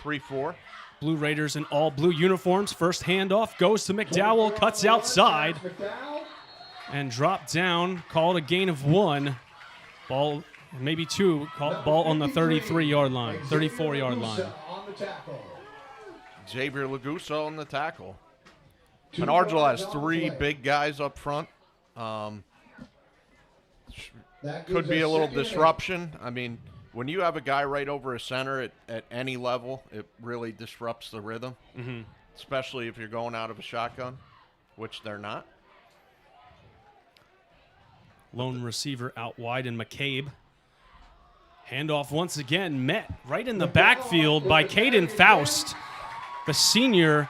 3-4. Blue Raiders in all blue uniforms. First handoff goes to McDowell, cuts outside, and dropped down. Called a gain of 1. Ball, maybe 2. Ball on the 33-yard line, 34-yard line. Xavier Lagusa on the tackle. Argyl has 3 big guys up front. Could be a little disruption. I mean, when you have a guy right over a center at any level, it really disrupts the rhythm, especially if you're going out of a shotgun, which they're not. Lone receiver out wide, and McCabe. Handoff once again, met right in the backfield by Caden Faust, the senior,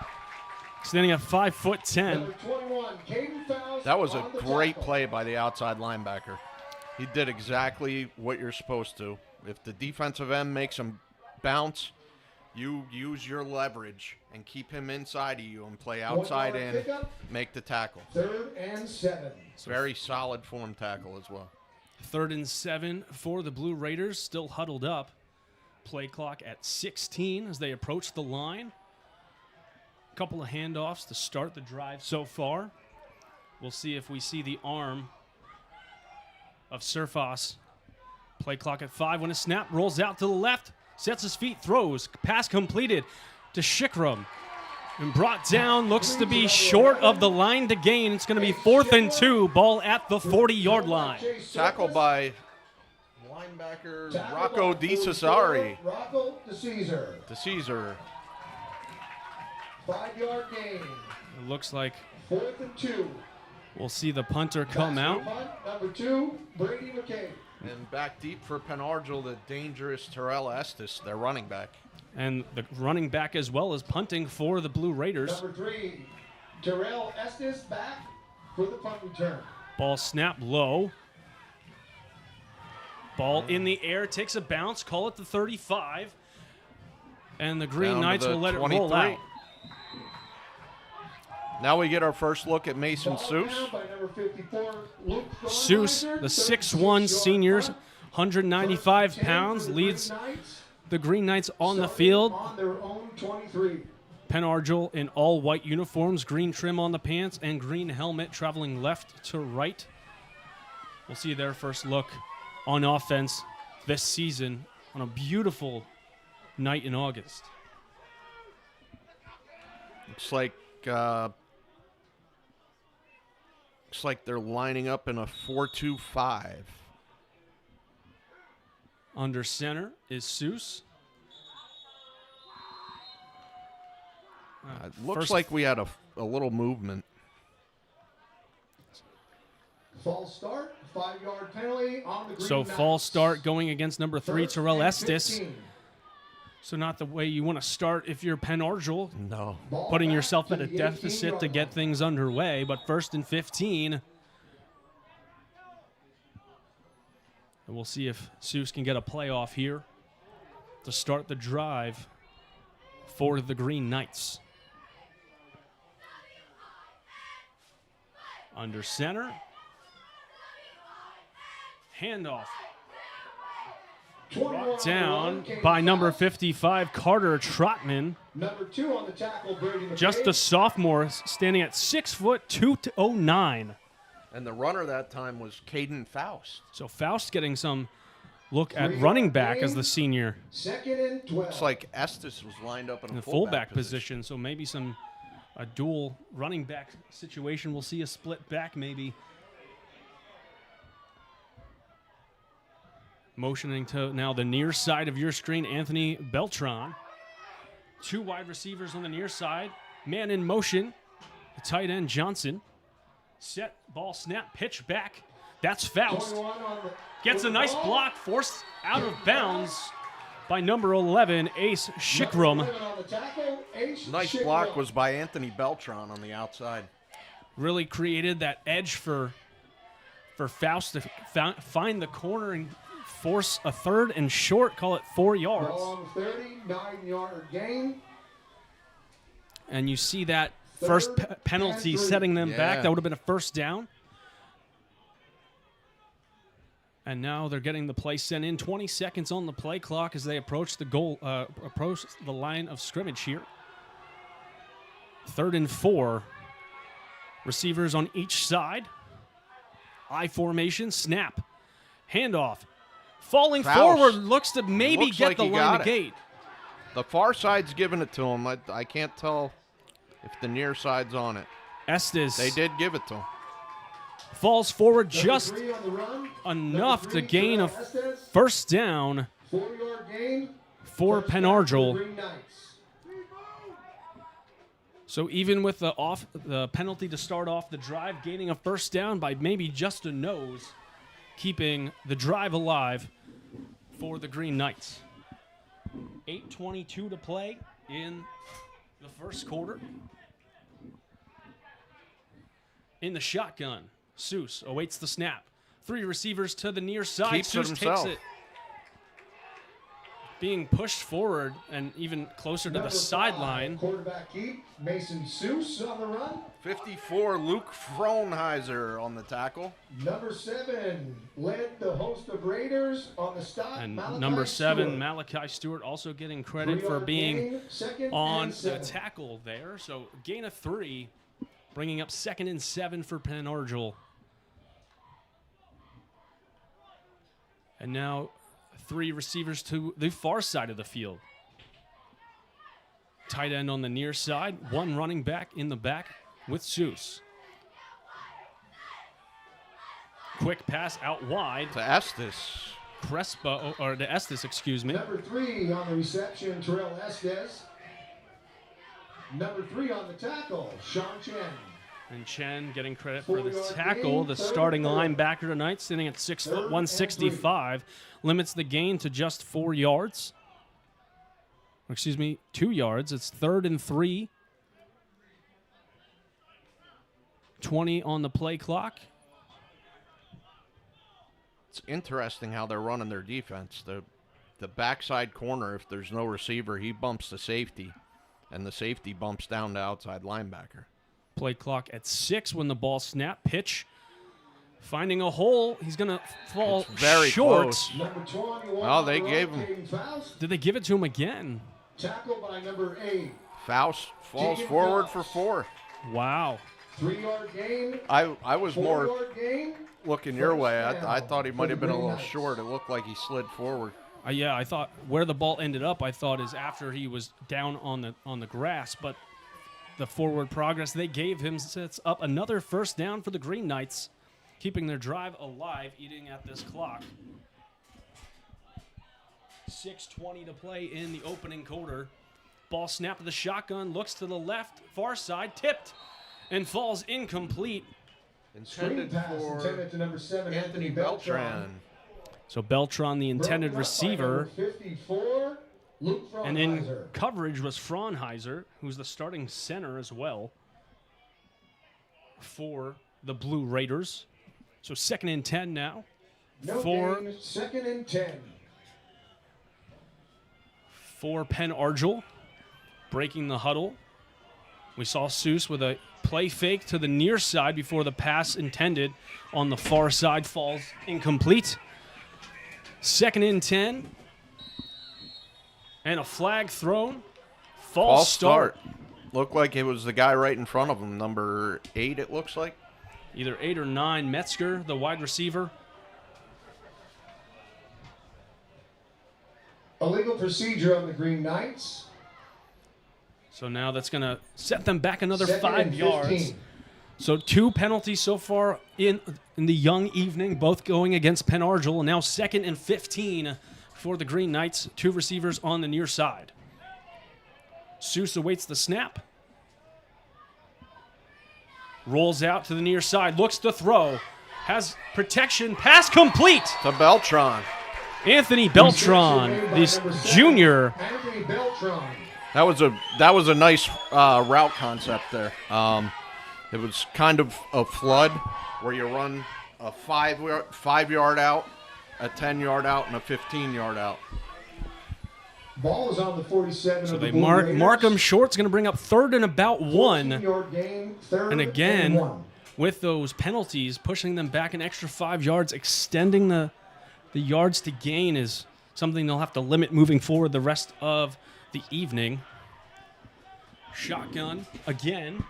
standing at 5'10". That was a great play by the outside linebacker. He did exactly what you're supposed to. If the defensive end makes him bounce, you use your leverage and keep him inside of you and play outside in, make the tackle. 3rd and 7. Very solid form tackle as well. 3rd and 7 for the Blue Raiders, still huddled up. Play clock at 16 as they approach the line. A couple of handoffs to start the drive so far. We'll see if we see the arm of Serfas. Play clock at 5 when a snap rolls out to the left, sets his feet, throws, pass completed to Shikram. And brought down, looks to be short of the line to gain. It's going to be 4th and 2, ball at the 40-yard line. Tackled by linebacker Rocco DeCesare. Rocco DeCesare. DeCesare. 5-yard gain. It looks like 4th and 2. We'll see the punter come out. Number 2, Brady McCabe. And back deep for Argyl, the dangerous Terrell Estes, their running back. And the running back as well as punting for the Blue Raiders. Number 3, Terrell Estes back for the punt return. Ball snapped low. Ball in the air, takes a bounce, call it the 35. And the Green Knights will let 23. It roll out. Now we get our first look at Mason Seuss. Seuss, the 6'1 senior, 195 pounds, leads the Green Knights on the field. On their own 23. Penn Argyl in all white uniforms, green trim on the pants, and green helmet traveling left to right. We'll see their first look on offense this season on a beautiful night in August. Looks like they're lining up in a 4-2-5. Under center is Seuss. It looks like we had a little movement. False start, 5-yard penalty on the Green So Knights. false start going against number 3, First Terrell and Estes. 15. So not the way you want to start if you're Penn Argyl, No. Ball putting back yourself to at a the deficit 18 to get line. things underway. But 1st and 15. And we'll see if Seuss can get a playoff here to start the drive for the Green Knights. Under center. Handoff. 21 Brought on the down run, came by number foul. 55, Carter Trotman. Number 2 on the tackle, Brady McCabe. Just a sophomore, standing at 6 foot 209. And the runner that time was Caden Faust. So Faust getting some look at 3-yard running back gain. as the senior 2nd and 12. Looks like Estes was lined up in in a the fullback position. So maybe a dual running back situation. We'll see a split back maybe. Motioning to now the near side of your screen, Anthony Beltran. 2 wide receivers on the near side. Man in motion. The tight end Johnson. Set, ball snap, pitch back. That's Faust. 21 on the Gets a nice block, forced out of bounds by number 11, Ace Shikrum. Number 11 on the tackle, Ace Nice Shikrum. block was by Anthony Beltran on the outside. Really created that edge for Faust to find the corner and force a 3rd and short, call it 4 yards. Long 39-yard gain. And you see that first penalty and 3. setting them back. Yeah. That would have been a first down. And now they're getting the play sent in. 20 seconds on the play clock as they approach the approach the line of scrimmage here. 3rd and 4. Receivers on each side. I formation, snap, handoff. Falling Faust. forward, looks to maybe Looks get like the he line got to it. gate. The far side's giving it to him. I can't tell if the near side's on it. Estes They did give it to him. falls forward Number just 3 on the run. enough Number to 3, gain a Terrell Estes. first down 4-yard gain. for First Penn down for the Argyl. Green Knights. So even with the penalty to start off the drive, gaining a first down by maybe just a nose, keeping the drive alive for the Green Knights. 8:22 to play in the first quarter. In the shotgun, Seuss awaits the snap. 3 receivers to the near side. Keeps it Seuss himself. takes it. Being pushed forward and even closer to the Number 5, sideline. Quarterback keep. Mason Seuss on the run. 54, Luke Frohnheiser on the tackle. Number 7 led the host of Raiders on the stop. And Malachi number 7, Stewart. Malachi Stewart, also getting credit for 3-yard being gain, 2nd on and the 7. tackle there. So gain of 3, bringing up 2nd and 7 for Penn Argyl. And now 3 receivers to the far side of the field. Tight end on the near side, 1 running back in the back with Seuss. Quick pass out wide. To Estes. Crespo, or to Estes, excuse me. Number 3 on the reception, Terrell Estes. Number 3 on the tackle, Sean Chen. And Chen getting credit for the 4-yard tackle. gain, The 3rd starting and 4. linebacker tonight, sitting at 6 foot 3rd and 165, limits the gain to just 4 yards. Excuse me, 2 yards. It's 3rd and 3. 20 on the play clock. It's interesting how they're running their defense. The backside corner, if there's no receiver, he bumps the safety, and the safety bumps down to outside linebacker. Play clock at 6 when the ball snap. Pitch Finding a hole. He's going to fall very short. Close. Number 21. Oh, they gave him. Did they give it to him again? Tackled by number 8. Faust falls forward for 4. Wow. 3-yard gain. I was more 4-yard gain. looking your way. I thought he might have been a little short. It looked like he slid forward. Yeah, I thought where the ball ended up, I thought is after he was down on the grass, but the forward progress they gave him sets up another first down for the Green Knights, keeping their drive alive, eating at this clock. 6:20 to play in the opening quarter. Ball snapped to the shotgun, looks to the left, far side, tipped, and falls incomplete. Intended for intended to number 7, Anthony Beltran. So Beltran, the intended receiver, 54, Luke and in Fraunheiser. coverage was Fraunheiser, who's the starting center as well for the Blue Raiders. So 2nd and 10 now. No gain, 2nd and 10. For Penn Argyl, breaking the huddle. We saw Seuss with a play fake to the near side before the pass intended on the far side falls incomplete. 2nd and 10. And a flag thrown. False start. Looked like it was the guy right in front of him, number 8 it looks like. Either 8 or 9. Metzger, the wide receiver. Illegal procedure on the Green Knights. So now that's going to set them back another 2nd 5 and yards. 15. So 2 penalties so far in the young evening, both going against Penn Argyl. And now 2nd and 15 for the Green Knights. 2 receivers on the near side. Seuss awaits the snap. Rolls out to the near side. Looks to throw. Has protection. Pass complete. To Beltran. Anthony Beltran, this junior. Anthony Beltran. That was a nice route concept there. It was kind of a flood where you run a 5-yard out, a 10-yard out, and a 15-yard out. Ball is on the 47. So of they the mark him short. It's going to bring up 3rd and about 1. 14-yard gain, 3rd And again, and 1. with those penalties, pushing them back an extra 5 yards, extending the yards to gain is something they'll have to limit moving forward the rest of the evening. Shotgun again.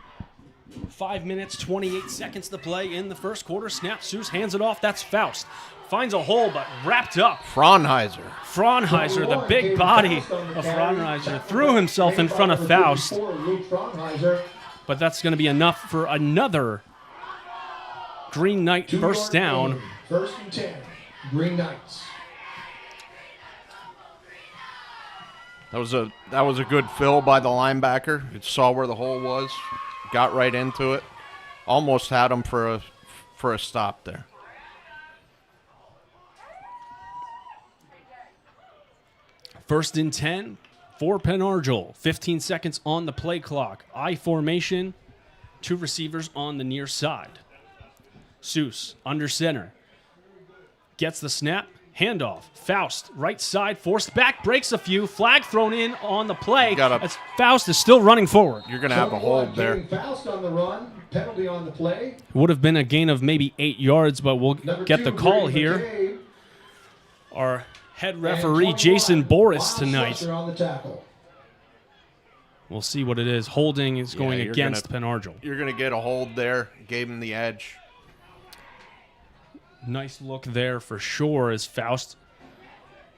5 minutes, 28 seconds to play in the first quarter. Snap, Seuss hands it off. That's Faust. Finds a hole, but wrapped up. Fraunheiser, the big body of Fraunheiser, threw himself in front of Faust. But that's going to be enough for another Green Knight first down. 1st and 10, Green Knights. That was a good fill by the linebacker. It saw where the hole was, got right into it, almost had him for a stop there. First and 10 for Penn Argyl. 15 seconds on the play clock. I formation, 2 receivers on the near side. Seuss under center. Gets the snap. Handoff. Faust, right side, forced back, breaks a few. Flag thrown in on the play. As Faust is still running forward. You're going to have a hold there. Faust on the run, penalty on the play. Would have been a gain of maybe 8 yards, but we'll get the call here. Our head referee, Jason Boris, tonight. On the tackle. We'll see what it is. Holding is going against Penn Argyl. You're going to get a hold there. Gave him the edge. Nice look there for sure as Faust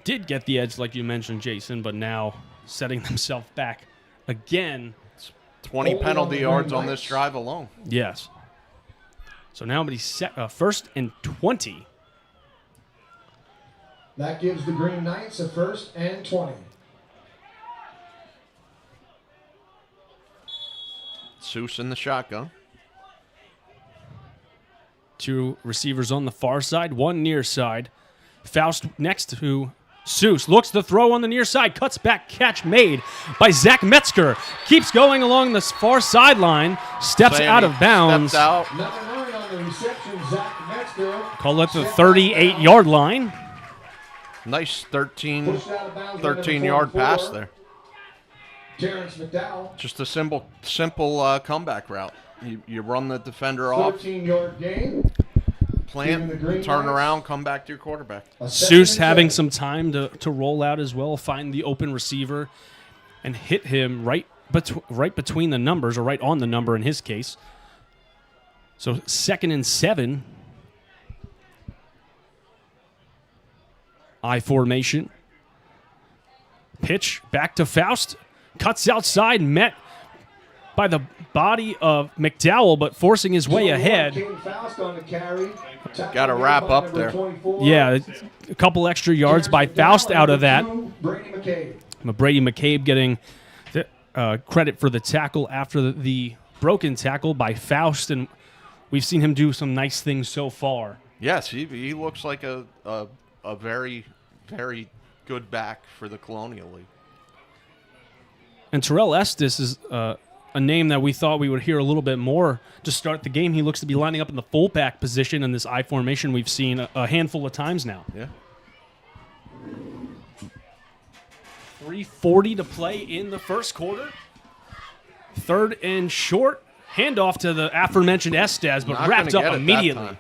did get the edge like you mentioned, Jason, but now setting themselves back again. 20 penalty yards on this drive alone. Yes. So now he's set 1st and 20. That gives the Green Knights a 1st and 20. Seuss in the shotgun. 2 receivers on the far side, 1 near side. Faust next to Seuss. Looks to throw on the near side. Cuts back. Catch made by Zach Metzger. Keeps going along the far sideline. Steps out of bounds. Steps out. Number 9 on the reception, Zach Metzger. Call it the 38-yard line. Nice 13-yard pass there. Terrence McDowell. Just a simple comeback route. You run the defender off. 14-yard gain. plant, turn around, come back to your quarterback. Seuss having some time to roll out as well, find the open receiver, and hit him right between the numbers, or right on the number in his case. So 2nd and 7. I formation. Pitch back to Faust. Cuts outside, met by the body of McDowell, but forcing his way ahead. Got to wrap up there. Yeah, a couple extra yards by Faust out of that. Brady McCabe getting credit for the tackle after the broken tackle by Faust, and we've seen him do some nice things so far. Yes, he looks like a very, very good back for the Colonial League. And Terrell Estes is a name that we thought we would hear a little bit more to start the game. He looks to be lining up in the fullback position in this I formation we've seen a handful of times now. Yeah. 3:40 to play in the first quarter. 3rd and short. Handoff to the aforementioned Estes, but wrapped up immediately.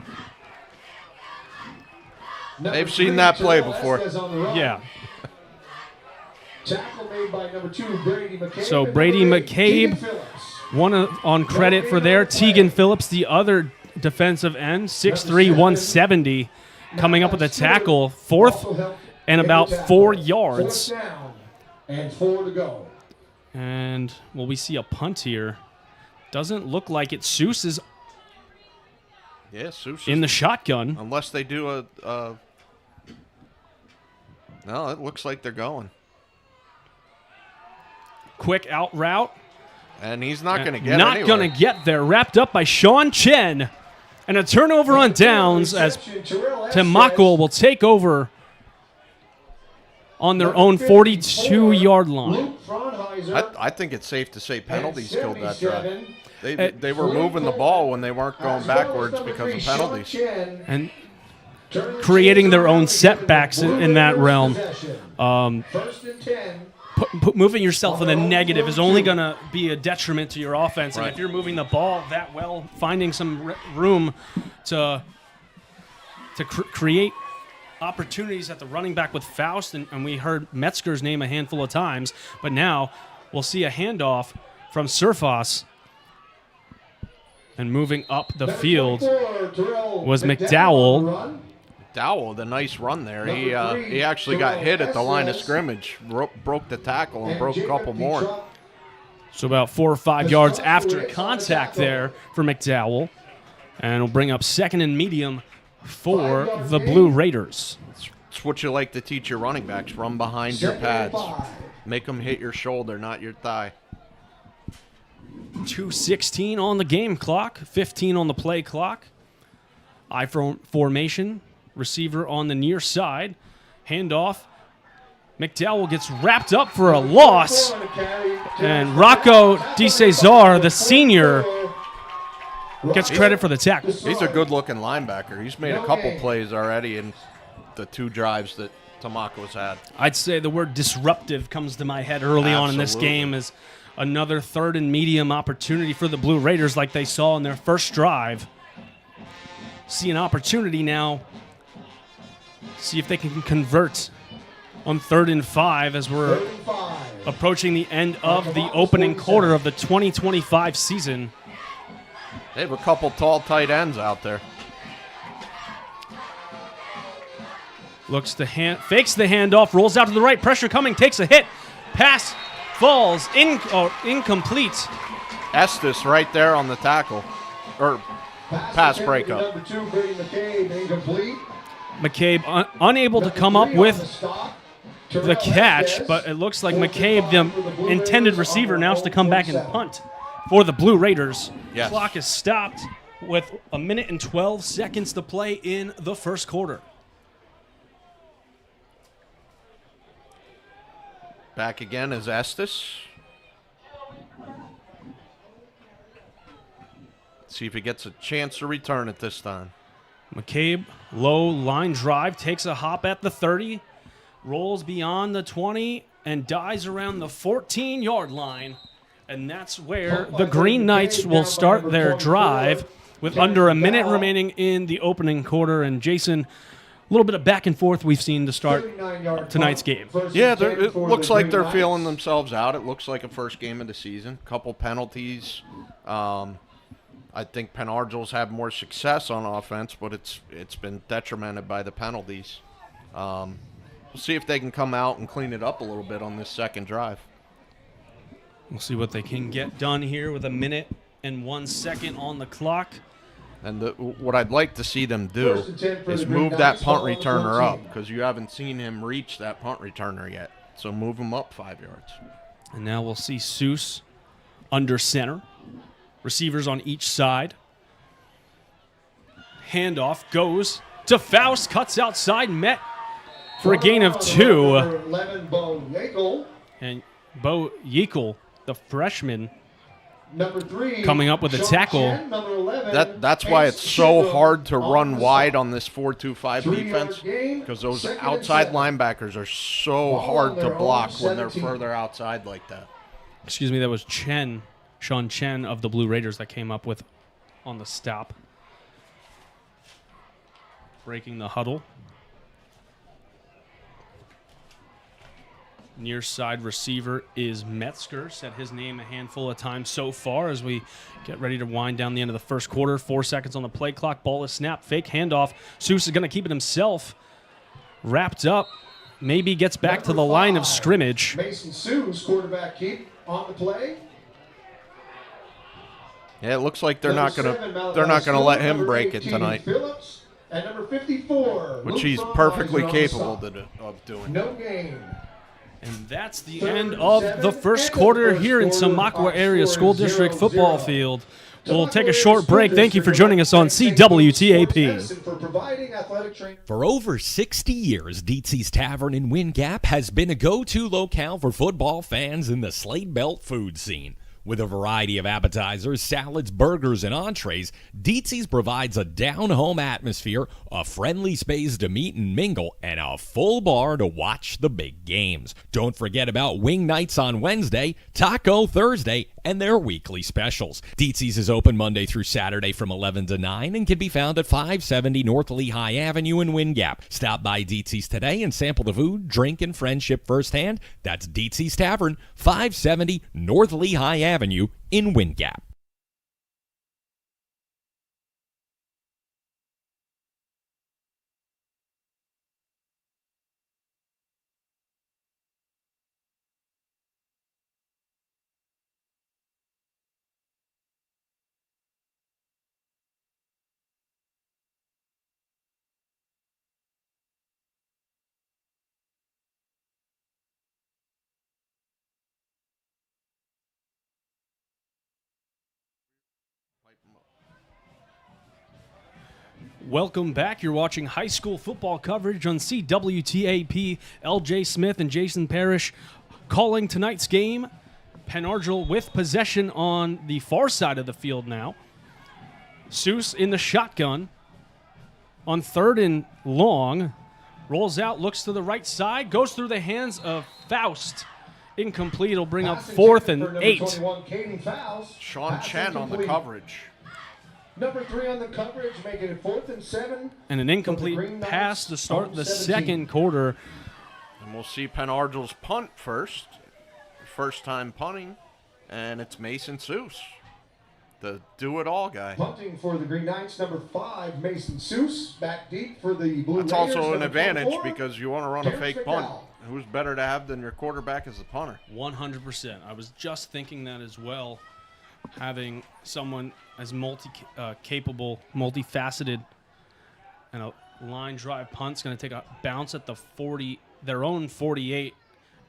They've seen that play before. Yeah. Tackle made by number 2, Brady McCabe. So Brady McCabe, one on credit for there. Tegan Phillips, the other defensive end, 6'3", 170, coming up with a tackle. 4th and about 4 yards. 4th down and 4 to go. And will we see a punt here? Doesn't look like it. Seuss is Seuss in the shotgun. Unless they do no, it looks like they're going. Quick out route. And he's not going to get Not going to get there. Wrapped up by Sean Chen. And a turnover on downs as Tamaqua will take over on their own 42-yard line. I think it's safe to say penalties killed that drive. They were moving the ball when they weren't going backwards because of penalties. And creating their own setbacks in that realm. Moving yourself in the negative is only going to be a detriment to your offense. And if you're moving the ball that well, finding some room to create opportunities at the running back with Faust, and we heard Metzger's name a handful of times, but now we'll see a handoff from Surfos. And moving up the field was McDowell. McDowell, the nice run there. He actually got hit at the line of scrimmage, broke the tackle, and broke a couple more. So about 4 or 5 yards after contact there for McDowell. And we'll bring up 2nd and medium for the Blue Raiders. It's what you like to teach your running backs. Run behind your pads. Make them hit your shoulder, not your thigh. 2:16 on the game clock, 15 on the play clock. I formation, receiver on the near side. Handoff. McDowell gets wrapped up for a loss. And Rocco DeCesar, the senior, gets credit for the tackle. He's a good-looking linebacker. He's made a couple plays already in the 2 drives that Tamaqua's had. I'd say the word disruptive comes to my head early on in this game as another 3rd and medium opportunity for the Blue Raiders like they saw in their first drive. See an opportunity now. See if they can convert on 3rd and 5 as we're approaching the end of the opening quarter of the 2025 season. They have a couple tall tight ends out there. Fakes the handoff, rolls out to the right, pressure coming, takes a hit, pass falls, incomplete. Estes right there on the tackle, or pass breakup. McCabe unable to come up with the catch, but it looks like McCabe, the intended receiver, now has to come back and punt for the Blue Raiders. Yes. Clock is stopped with 1 minute and 12 seconds to play in the first quarter. Back again is Estes. See if he gets a chance to return it this time. McCabe, low line drive, takes a hop at the 30, rolls beyond the 20, and dies around the 14-yard line. And that's where the Green Knights will start their drive with under a minute remaining in the opening quarter. And Jason, a little bit of back and forth we've seen to start tonight's game. Yeah, it looks like they're feeling themselves out. It looks like a first game of the season. Couple penalties. I think Penn Argyl's had more success on offense, but it's been detrimented by the penalties. We'll see if they can come out and clean it up a little bit on this second drive. We'll see what they can get done here with a minute and 1 second on the clock. And what I'd like to see them do is move that punt returner up, because you haven't seen him reach that punt returner yet. So move him up 5 yards. And now we'll see Seuss under center. Receivers on each side. Handoff goes to Faust. Cuts outside. Met for a gain of 2. And Bo Yeakel, the freshman, Number 3, coming up with a tackle. That's why it's so hard to run wide on this 4-2-5 defense, because those outside linebackers are so hard to block when they're further outside like that. Excuse me, that was Sean Chen of the Blue Raiders that came up with on the stop. Breaking the huddle. Near side receiver is Metzger. Said his name a handful of times so far as we get ready to wind down the end of the first quarter. 4 seconds on the play clock. Ball is snapped. Fake handoff. Seuss is going to keep it himself. Wrapped up. Maybe gets back to the line of scrimmage. Mason Seuss, quarterback keep on the play. Yeah, it looks like they're not gonna let him break it tonight, Phillips, and number 54, which he's perfectly capable of doing. No game. And that's the end of the first quarter here in Tamaqua Area School District football field. We'll take a short break. Thank you for joining us on CWTAP. For over 60 years, Dietz's Tavern in Wind Gap has been a go-to locale for football fans in the Slate Belt food scene. With a variety of appetizers, salads, burgers, and entrees, Dietz's provides a down-home atmosphere, a friendly space to meet and mingle, and a full bar to watch the big games. Don't forget about wing nights on Wednesday, taco Thursday, and their weekly specials. Dietz's is open Monday through Saturday from 11 to 9 and can be found at 570 North Lehigh Avenue in Wind Gap. Stop by Dietz's today and sample the food, drink, and friendship firsthand. That's Dietz's Tavern, 570 North Lehigh Avenue in Wind Gap. Welcome back. You're watching high school football coverage on CWTAP. LJ Smith and Jason Parrish calling tonight's game. Penn Argyl with possession on the far side of the field now. Seuss in the shotgun on 3rd and long. Rolls out, looks to the right side, goes through the hands of Faust. Incomplete. It'll bring up 4th and 8. Sean Chen on the coverage. Number 3 on the coverage, making it 4th and 7. And an incomplete pass to start the second quarter. And we'll see Penn Argyl's punt first. First time punting. And it's Mason Seuss, the do-it-all guy. Punting for the Green Knights, number 5, Mason Seuss. Back deep for the Blue Raiders. That's also an advantage 24, because you want to run a fake punt. Who's better to have than your quarterback as the punter? 100%. I was just thinking that as well. Having someone as capable, multifaceted, and a line drive punt's going to take a bounce at their own 48,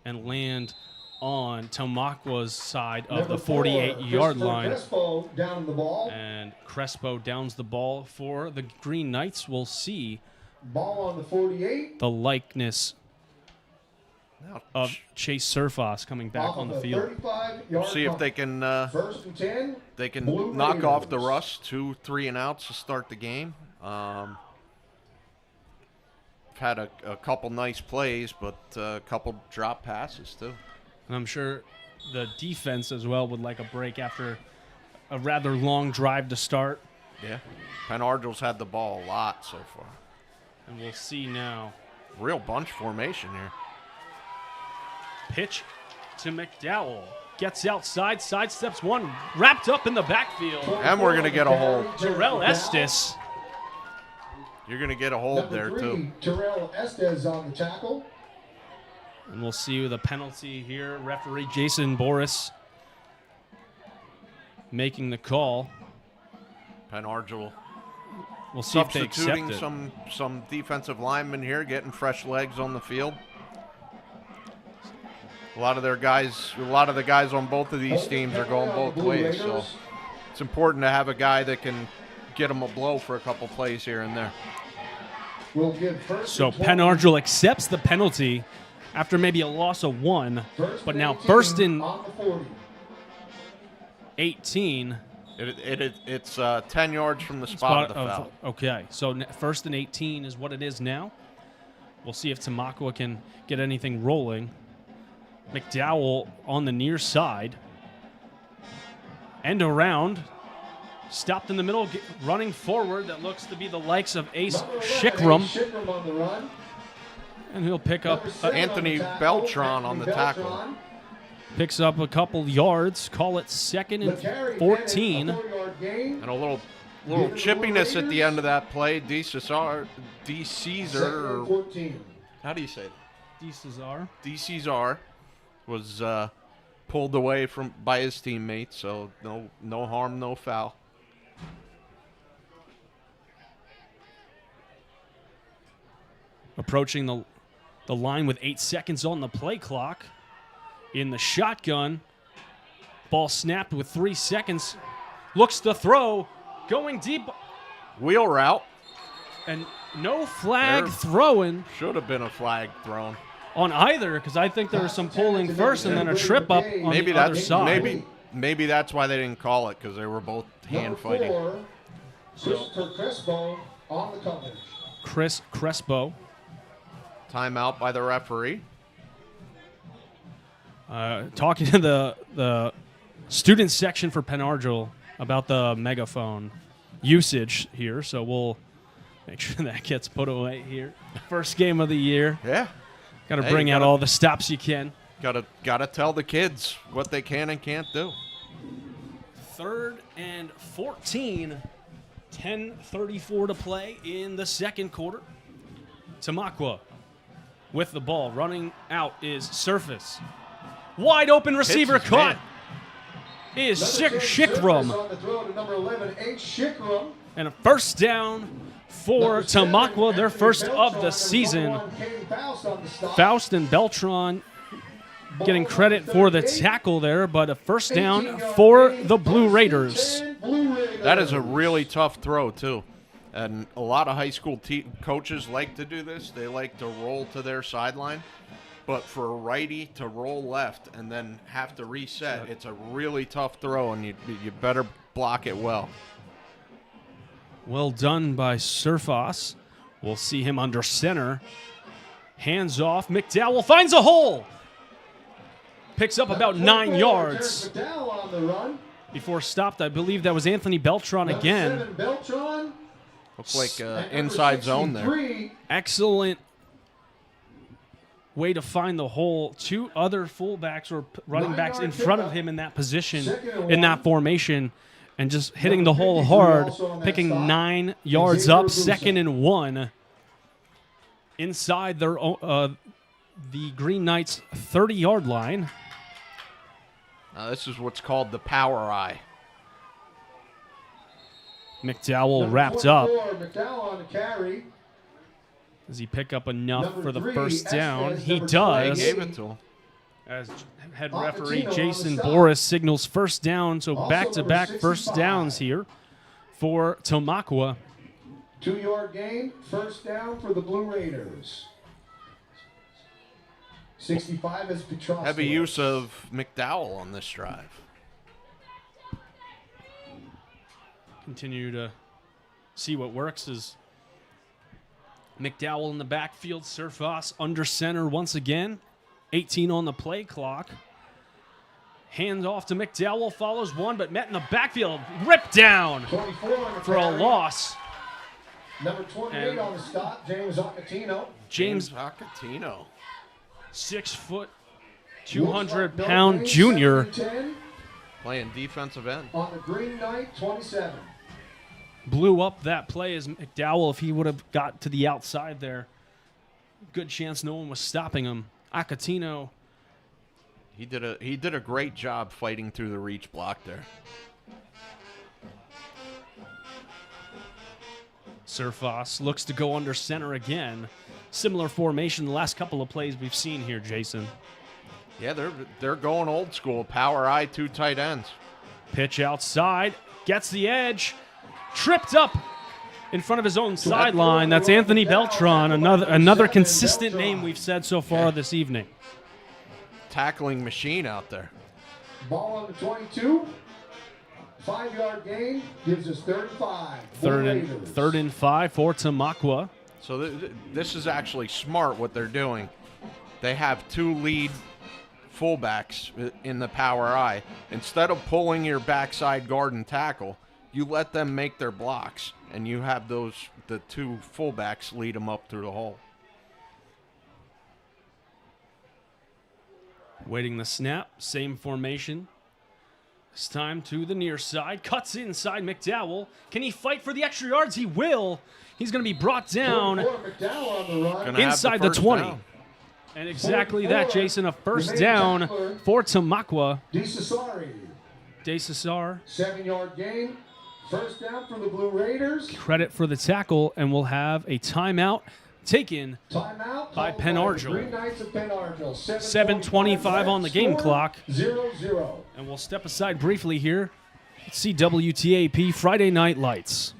and land on Tamaqua's side of the 48-yard line. Crespo down the ball. And Crespo downs the ball for the Green Knights. We'll see ball on the 48. The likeness of Chase Surfos coming back on the field. See if they can First and 10. They can knock off the rust, 2 3 and outs to start the game. Had a couple nice plays, but a couple drop passes too. And I'm sure the defense as well would like a break after a rather long drive to start. Yeah. Penn Argyl's had the ball a lot so far. And we'll see now. Real bunch formation here. Pitch to McDowell. Gets outside, sidesteps one, wrapped up in the backfield. And we're going to get a hold. Terrell Estes. You're going to get a hold there, too. Terrell Estes on the tackle. And we'll see the penalty here. Referee Jason Boris making the call. Penn Argyl. We'll see if they accept it. Substituting some defensive linemen here, getting fresh legs on the field. A lot of the guys on both of these teams are going both ways, so it's important to have a guy that can get them a blow for a couple plays here and there. So Penn Argyl accepts the penalty after maybe a loss of 1, but now first and 18. It's 10 yards from the spot of the foul. Okay, so first and 18 is what it is now. We'll see if Tamaqua can get anything rolling. McDowell on the near side. End around. Stopped in the middle, running forward. That looks to be the likes of Ace Shikram. And he'll pick up Anthony Beltran on the tackle. Picks up a couple yards. Call it 2nd and 14. And a little chippiness at the end of that play. D. Caesar. How do you say that? D. Caesar was pulled away by his teammates, so no harm, no foul. Approaching the line with 8 seconds on the play clock. In the shotgun. Ball snapped with 3 seconds. Looks to throw. Going deep. Wheel route. And no flag throwing. Should have been a flag thrown. On either, because I think there was some pulling first and then a trip up on the other side. Maybe that's why they didn't call it, because they were both hand fighting. Christopher Crespo on the coverage. Chris Crespo. Timeout by the referee. Talking to the student section for Penn Argyl about the megaphone usage here, so we'll make sure that gets put away here. First game of the year. Yeah. Got to bring out all the stops you can. Gotta tell the kids what they can and can't do. 3rd and 14. 10:34 to play in the second quarter. Tamaqua with the ball. Running out is Surface. Wide open receiver caught is Shikram. And a first down for Tamaqua, their first of the season. Faust and Beltran getting credit for the tackle there, but a first down for the Blue Raiders. That is a really tough throw, too. And a lot of high school coaches like to do this. They like to roll to their sideline. But for a righty to roll left and then have to reset, it's a really tough throw, and you better block it well. Well done by Surfas. We'll see him under center. Hands off. McDowell finds a hole. Picks up about 9 yards. Before stopped, I believe that was Anthony Beltran again. Looks like inside zone there. Excellent way to find the hole. 2 other fullbacks or running backs in front of him in that position, in that formation, and just hitting the hole hard, picking 9 yards up, 2nd and 1. Inside their the Green Knights' 30-yard line. This is what's called the power eye. McDowell wrapped up. McDowell on the carry. Does he pick up enough for the first down? He does. They gave it to him. As head referee Jason Boris signals first down, so back-to-back first downs here for Tamaqua. 2-yard gain, first down for the Blue Raiders. 65 is Petrosky. Heavy use of McDowell on this drive. Continue to see what works as McDowell in the backfield, Surfas under center once again. 18 on the play clock. Hand off to McDowell, follows one, but met in the backfield. Ripped down for a loss. Number 28 on the stop, James Acatino. James Acatino. 6 foot, 200-pound junior. Playing defensive end. On the Green Knight, 27. Blew up that play as McDowell, if he would have got to the outside there. Good chance no one was stopping him. Acatino. He did a great job fighting through the reach block there. Surfos looks to go under center again. Similar formation the last couple of plays we've seen here, Jason. Yeah, they're going old school. Power I, 2 tight ends. Pitch outside, gets the edge, tripped up in front of his own sideline. That's Anthony Beltran, another consistent name we've said so far this evening. Tackling machine out there. Ball on the 22. 5-yard gain gives us 35. Third and 5 for Tamaqua. So this is actually smart what they're doing. They have 2 lead fullbacks in the power I. Instead of pulling your backside guard and tackle, you let them make their blocks, and you have the 2 fullbacks lead them up through the hole. Waiting the snap, same formation. This time to the near side, cuts inside McDowell. Can he fight for the extra yards? He will. He's going to be brought down inside the 20. Down. And exactly that, Jason, a first down for Tamaqua. DeCesar. 7-yard gain. First down for the Blue Raiders. Credit for the tackle, and we'll have a timeout taken by Penn Argyl. 7:25 on the game clock. 0-0. And we'll step aside briefly here. CWTAP Friday Night Lights.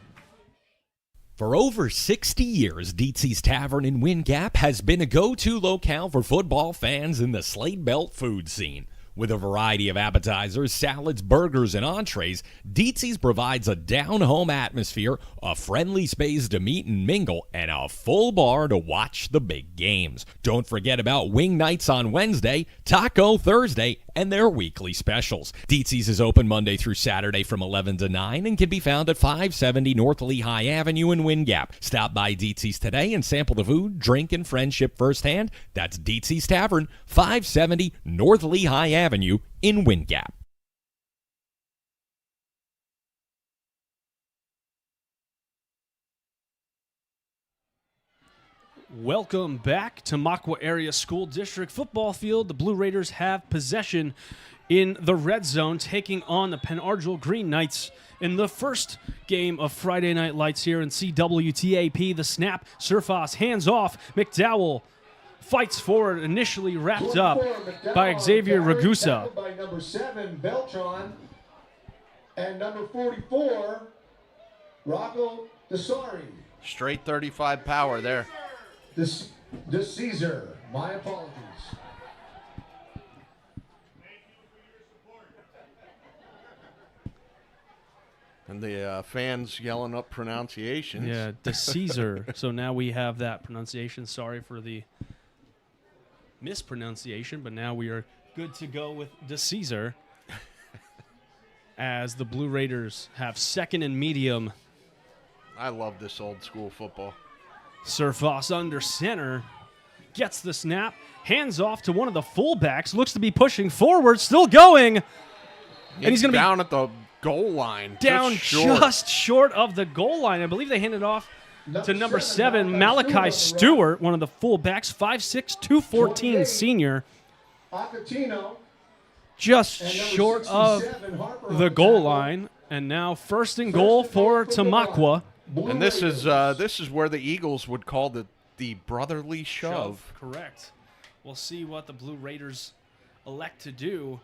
For over 60 years, Dietz's Tavern in Wind Gap has been a go-to locale for football fans in the Slate Belt food scene. With a variety of appetizers, salads, burgers, and entrees, Dietz's provides a down-home atmosphere, a friendly space to meet and mingle, and a full bar to watch the big games. Don't forget about wing nights on Wednesday, taco Thursday, and their weekly specials. Dietz's is open Monday through Saturday from 11 to 9 and can be found at 570 North Lehigh Avenue in Wind Gap. Stop by Dietz's today and sample the food, drink, and friendship firsthand. That's Dietz's Tavern, 570 North Lehigh Avenue in Wind Gap. Welcome back to Tamaqua Area School District football field. The Blue Raiders have possession in the red zone, taking on the Penn Argyl Green Knights in the first game of Friday Night Lights here in CWTAP. The snap, Surfos hands off, McDowell fights forward, initially wrapped up by Xavier Ragusa. By number 7, Beltran, and number 44, Rocco Desari. Straight 35 power there. The Caesar. My apologies. And the fans yelling up pronunciations. Yeah, the Caesar. So now we have that pronunciation. Sorry for the mispronunciation, but now we are good to go with the Caesar as the Blue Raiders have second and medium. I love this old school football. Surfos under center, gets the snap, hands off to one of the fullbacks, looks to be pushing forward, still going, and he's going to be down at the goal line. Down just short of the goal line. I believe they handed off to number 7, Malachi Stewart, one of the fullbacks, 5'6", 214 senior. Just short of the goal line, and now first and goal for Tamaqua. And this is where the Eagles would call the brotherly shove. Correct. We'll see what the Blue Raiders elect to do.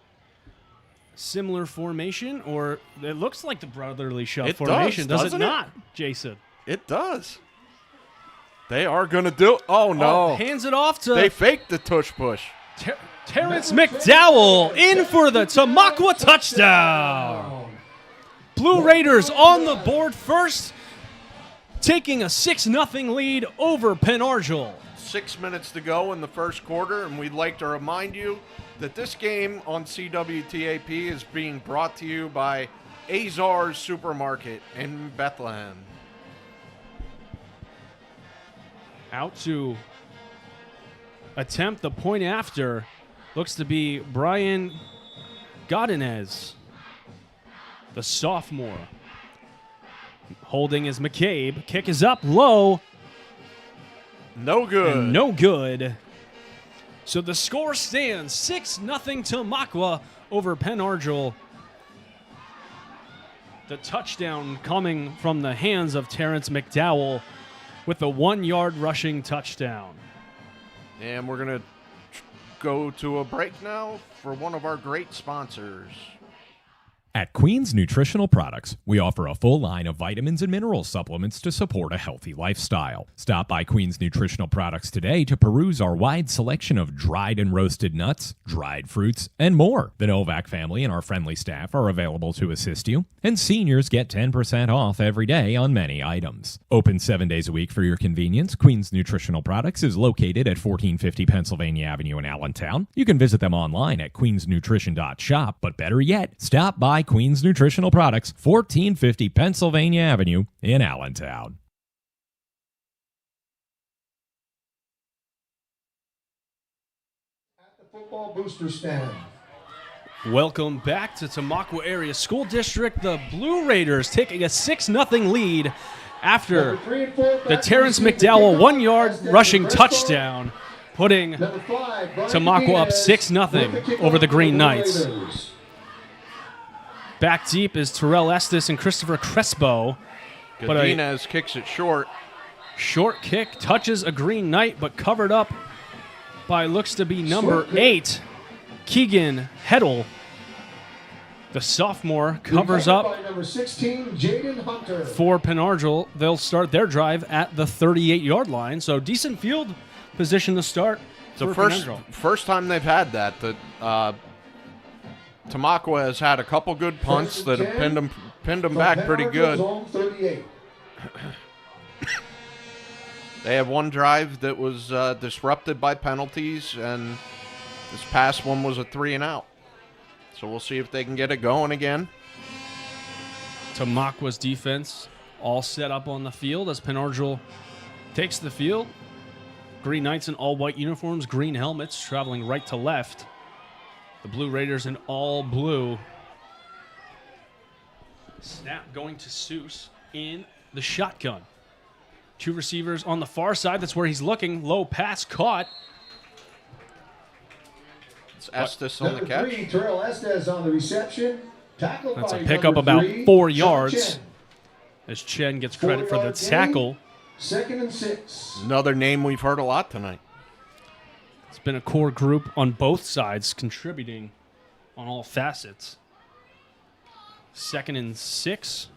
Similar formation, or it looks like the brotherly shove formation, does it not, Jason? It does. They are going to do it. Oh, no. Hands it off to... They faked the tush push. Terrence McDowell in for the Tamaqua touchdown. Blue Raiders on the board first, taking a 6-0 lead over Penn Argyl. 6 minutes to go in the first quarter, and we'd like to remind you that this game on CWTAP is being brought to you by Azar's Supermarket in Bethlehem. Out to attempt the point after looks to be Brian Godinez, the sophomore. Holding is McCabe. Kick is up low. No good. And no good. So the score stands 6-0 Tamaqua over Penn Argyl. The touchdown coming from the hands of Terrence McDowell with a 1-yard rushing touchdown. And we're going to go to a break now for one of our great sponsors. At Queen's Nutritional Products, we offer a full line of vitamins and mineral supplements to support a healthy lifestyle. Stop by Queen's Nutritional Products today to peruse our wide selection of dried and roasted nuts, dried fruits, and more. The Novak family and our friendly staff are available to assist you, and seniors get 10% off every day on many items. Open 7 days a week for your convenience, Queen's Nutritional Products is located at 1450 Pennsylvania Avenue in Allentown. You can visit them online at queensnutrition.shop, but better yet, stop by Queen's Nutritional Products, 1450 Pennsylvania Avenue in Allentown. At the football booster stand. Welcome back to Tamaqua Area School District. The Blue Raiders taking a 6-0 lead after the Terrence McDowell 1-yard rushing touchdown, putting Tamaqua up 6-0 over the Green Knights. Back deep is Terrell Estes and Christopher Crespo. Godinez kicks it short. Short kick touches a Green Knight, but covered up by looks to be number 8, Keegan Heddle. The sophomore covers up number 16, Jaden Hunter. For Penn Argyl. They'll start their drive at the 38-yard line, so decent field position to start. It's the first time they've had that. Tamaqua has had a couple good punts that have pinned them back pretty good. They have one drive that was disrupted by penalties, and this past one was a 3-and-out. So we'll see if they can get it going again. Tamaqua's defense all set up on the field as Penn Argyl takes the field. Green Knights in all white uniforms, green helmets, traveling right to left. The Blue Raiders in all blue. Snap going to Seuss in the shotgun. 2 receivers on the far side. That's where he's looking. Low pass caught. It's Estes on the catch. 3, Terrell Estes on the reception. That's a pickup about 4 yards. As Chen gets credit for the tackle. 2nd and 6. Another name we've heard a lot tonight. It's been a core group on both sides, contributing on all facets. 2nd and 6.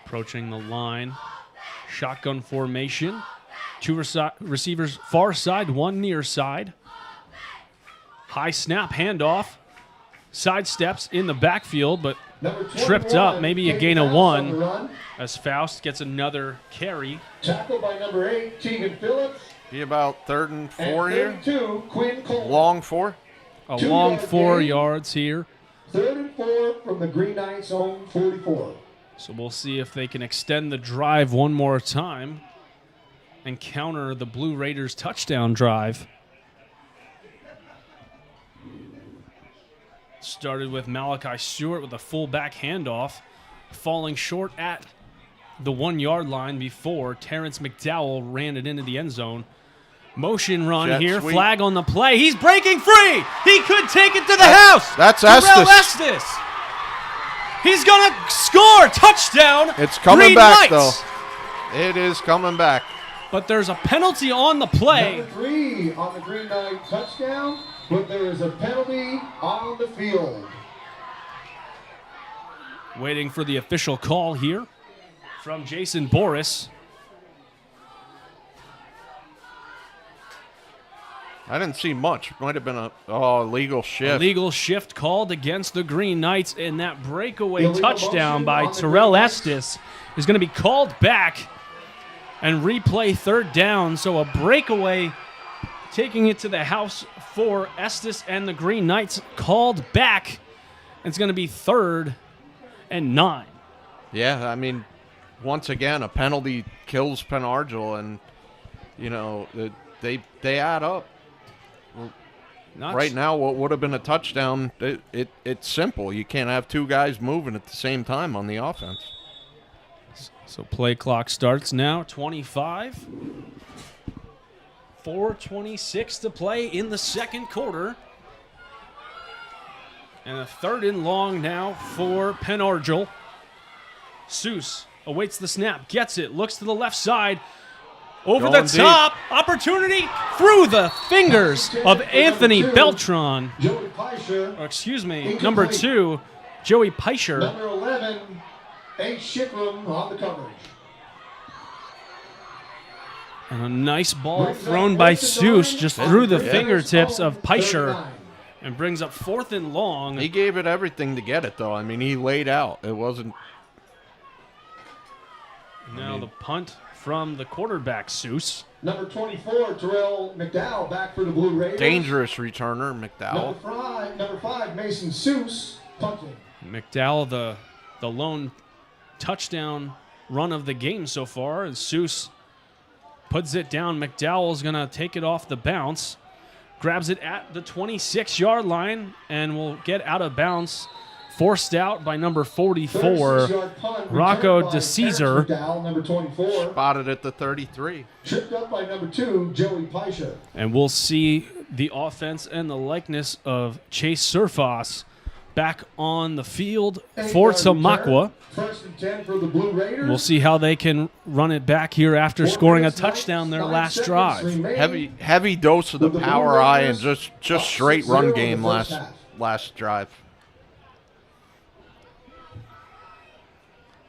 Approaching the line. Shotgun formation. 2 receivers far side, 1 near side. High snap handoff. Sidesteps in the backfield, but tripped up. Maybe a gain of 1 as Faust gets another carry. Tackle by number 8, Tegan Phillips. Be about 3rd and 4 here. 2, Quinn Cole. Long 4. A long 4 yards here. 3rd and 4 from the Green Knights' own 44. So we'll see if they can extend the drive one more time and counter the Blue Raiders' touchdown drive. Started with Malachi Stewart with a fullback handoff, falling short at the 1-yard line before Terrence McDowell ran it into the end zone. Motion run Jet here, sweep. flag on the play. He's breaking free. He could take it to the house. That's Terrell Estes. He's going to score. Touchdown. It's coming Green back, Knights. though. It is coming back. But there's a penalty on the play. Number 3 on the Green Knight touchdown, but there is a penalty on the field. Waiting for the official call here from Jason Boris. I didn't see much. Might have been a illegal shift. Illegal shift called against the Green Knights, and that breakaway touchdown by Terrell Estes is going to be called back and replay third down. So a breakaway taking it to the house for Estes and the Green Knights called back. It's going to be 3rd and 9. Yeah, I mean, once again, a penalty kills Penn Argyl, and, you know, they add up. Right now, what would have been a touchdown, it's simple. You can't have two guys moving at the same time on the offense. So play clock starts now, 25. 4:26 to play in the second quarter. And a 3rd and long now for Penn Argyl. Seuss awaits the snap, gets it, looks to the left side. Over the top, opportunity through the fingers of Anthony Beltran. Joey Peischer. Or excuse me, number 2, Joey Peischer. Number 11, A. Shikram on the coverage. And a nice ball thrown by Seuss just through the fingertips of Peischer and brings up 4th and long. He gave it everything to get it, though. I mean, he laid out. It wasn't. Now the punt from the quarterback, Seuss. Number 24, Terrell McDowell back for the Blue Raiders. Dangerous returner, McDowell. Number five, Mason Seuss, punting. McDowell, the lone touchdown run of the game so far, and Seuss puts it down. McDowell's going to take it off the bounce, grabs it at the 26-yard line, and will get out of bounds. Forced out by number 44, Rocco DeCesar. Number 24. Spotted at the 33. Tripped up by number 2, Joey Peischer. And we'll see the offense and the likeness of Chase Surfas back on the field for Tamaqua. 1st and 10 for the Blue Raiders. We'll see how they can run it back here after scoring a touchdown their last drive. Heavy dose of the power eye and just straight run game last drive.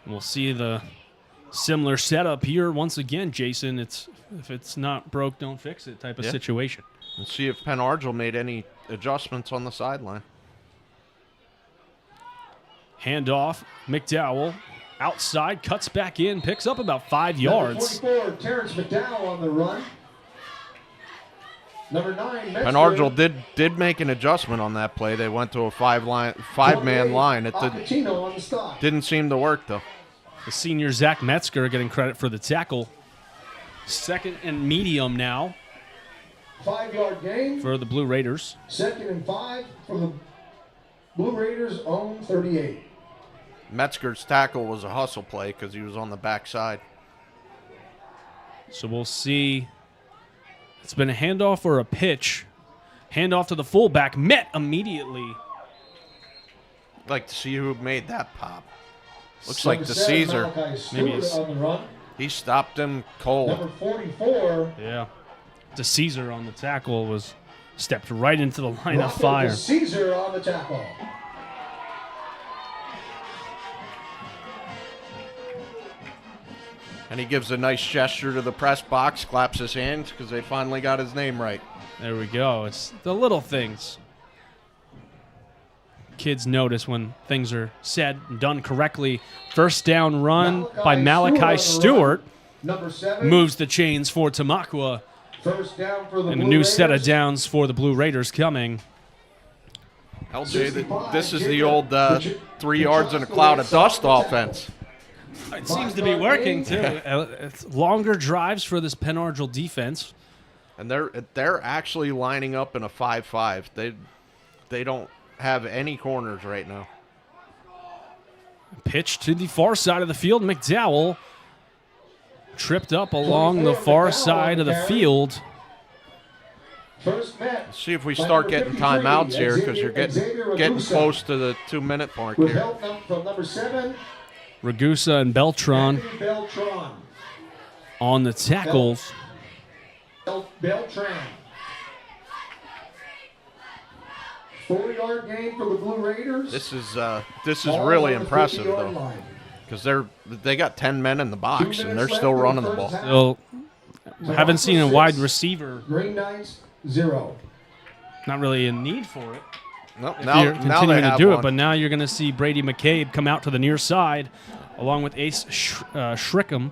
We'll see the similar setup here once again, Jason. If it's not broke, don't fix it type of situation. We'll see if Penn Argyl made any adjustments on the sideline. Handoff, McDowell outside, cuts back in, picks up about 5 yards. Number 24, Terrence McDowell on the run. Number 9, Penn Argyl did make an adjustment on that play. They went to a five-man line. It didn't seem to work, though. The senior Zach Metzger getting credit for the tackle. 2nd and medium now. 5-yard gain for the Blue Raiders. 2nd and 5 for the Blue Raiders' own 38. Metzger's tackle was a hustle play because he was on the backside. So we'll see. It's been a handoff or a pitch. Handoff to the fullback. Met immediately. I'd like to see who made that pop. Looks like DeCesar. Maybe he stopped him cold. Number 44. Yeah. DeCesar on the tackle stepped right into the line of fire. DeCesar on the tackle. And he gives a nice gesture to the press box, claps his hands because they finally got his name right. There we go. It's the little things. Kids notice when things are said and done correctly. First down run by Malachi Stewart. Number 7. Moves the chains for Tamaqua. First down for the and Blue a new Raiders. set of downs for the Blue Raiders coming. LJ, this is the old 3 yards in a cloud of dust offense. It seems to be working, too. It's longer drives for this Penn Argyl defense. And they're actually lining up in a 5-5. They don't have any corners right now. Pitch to the far side of the field. McDowell tripped up along the far side of the field. First met. Let's see if we start getting timeouts here because you're getting close to the 2-minute mark With here. help from number 7. Ragusa and Beltran on the tackles. Beltran. 4-yard gain for the Blue Raiders. This is really impressive though, because they got 10 men in the box and they're still running the ball. Still haven't seen a wide receiver 0. Not really a need for it. Nope. If Now, you're now continuing they to have do one. it, but now you're going to see Brady McCabe come out to the near side along with Ace Shrickham.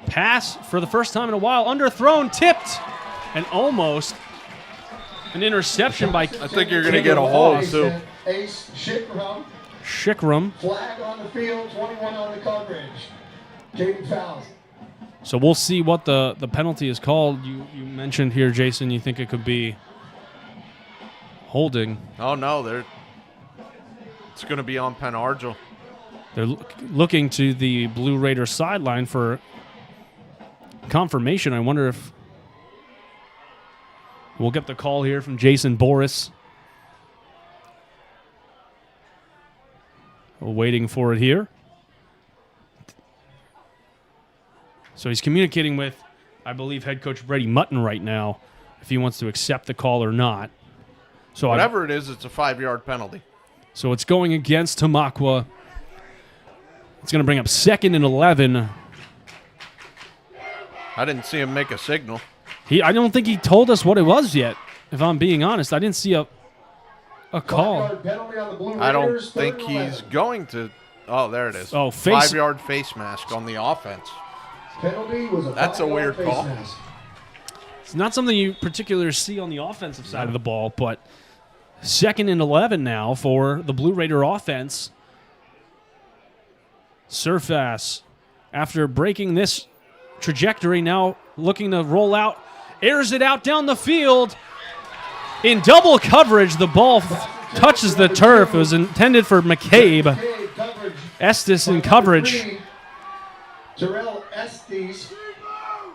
Pass for the first time in a while, underthrown, tipped, and almost an interception by. I think you're going to get a hold too. Ace Shikram. Shikram. Flag on the field, 21 on the coverage. Caden fouls. So we'll see what the penalty is called. You mentioned here, Jason, you think it could be holding. Oh, no. It's going to be on Penn Argyl. They're looking to the Blue Raider sideline for confirmation. I wonder if we'll get the call here from Jason Boris. Waiting for it here. So he's communicating with, I believe, head coach Brady Mutton right now, if he wants to accept the call or not. So whatever it is, it's a 5-yard penalty. So it's going against Tamaqua. It's going to bring up 2nd and 11. I didn't see him make a signal. I don't think he told us what it was yet, if I'm being honest. I didn't see a call. I don't think he's going to. Oh, there it is. Oh, 5-yard face mask on the offense. Penalty was That's a weird call. Mask. It's not something you particularly see on the offensive side of the ball, but 2nd and 11 now for the Blue Raider offense. Surface, after breaking this trajectory, now looking to roll out, airs it out down the field. In double coverage, the ball touches the turf. It was intended for McCabe. Estes in coverage. Terrell Estes.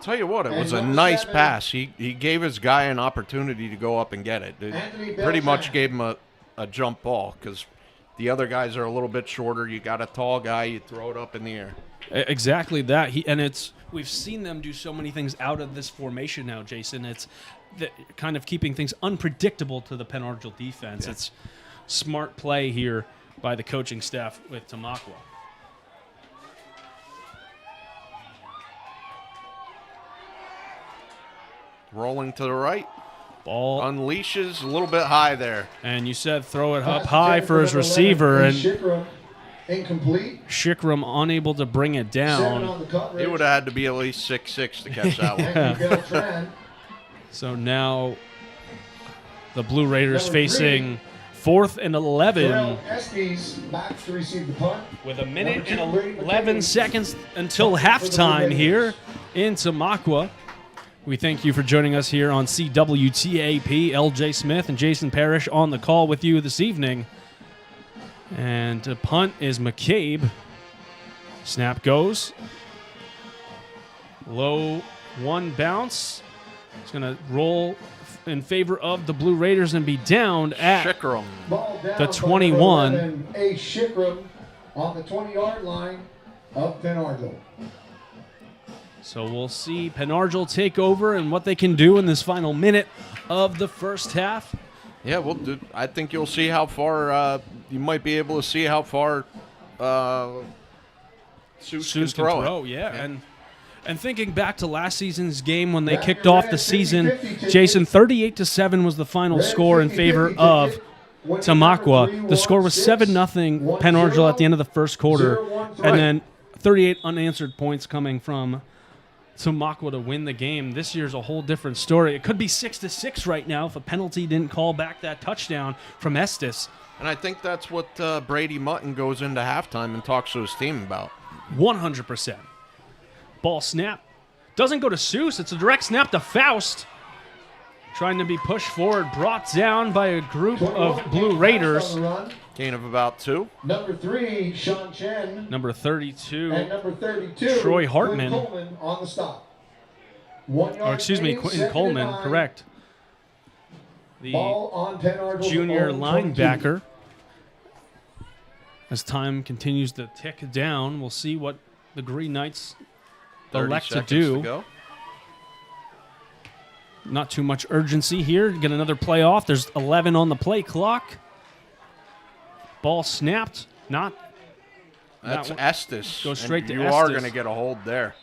Tell you what, it was a nice pass. He gave his guy an opportunity to go up and get it. It pretty much gave him a jump ball because the other guys are a little bit shorter. You got a tall guy, you throw it up in the air. Exactly that. We've seen them do so many things out of this formation now, Jason. It's kind of keeping things unpredictable to the Penn Argyl defense. Yeah. It's smart play here by the coaching staff with Tamaqua. Rolling to the right. Ball unleashes a little bit high there. And you said throw it up high for his receiver. And incomplete. Shikram unable to bring it down. It would have had to be at least 6'6" to catch that one. So now the Blue Raiders facing 4th and 11 back to receive the punt. with 1 minute and 11 seconds until halftime here in Tamaqua. We thank you for joining us here on CWTAP. LJ Smith and Jason Parrish on the call with you this evening. And the punt is McCabe. Snap goes. Low one bounce. It's going to roll in favor of the Blue Raiders and be downed at Shikram. The 21. A Shikram on the 20-yard line of Penn Argyl. So we'll see Penn Argyl take over and what they can do in this final minute of the first half. Yeah, well, I think you'll see how far you might be able to see how far Seuss can throw it. Yeah. And thinking back to last season's game when they kicked off the season, Jason, 38-7 was the final score in favor of Tamaqua. The score was 7-0 Penn Argyl at the end of the first quarter, and then 38 unanswered points coming from Tamaqua to win the game. This year's a whole different story. It could be 6-6 right now if a penalty didn't call back that touchdown from Estes. And I think that's what Brady Mutton goes into halftime and talks to his team about. 100%. Ball snap. Doesn't go to Seuss. It's a direct snap to Faust. Trying to be pushed forward. Brought down by a group of Blue Raiders. Gain of about 2. Number 3, Sean Chen. Number 32. And number 32, Troy Hartman. Quinn Coleman on the stop. Quentin Coleman, correct. The ball on Penn Argyl junior linebacker. As time continues to tick down, we'll see what the Green Knights elect to do. To Not too much urgency here. Get another play off. There's 11 on the play clock. Ball snapped. That's Estes. Goes straight to you Estes. are going to get a hold there.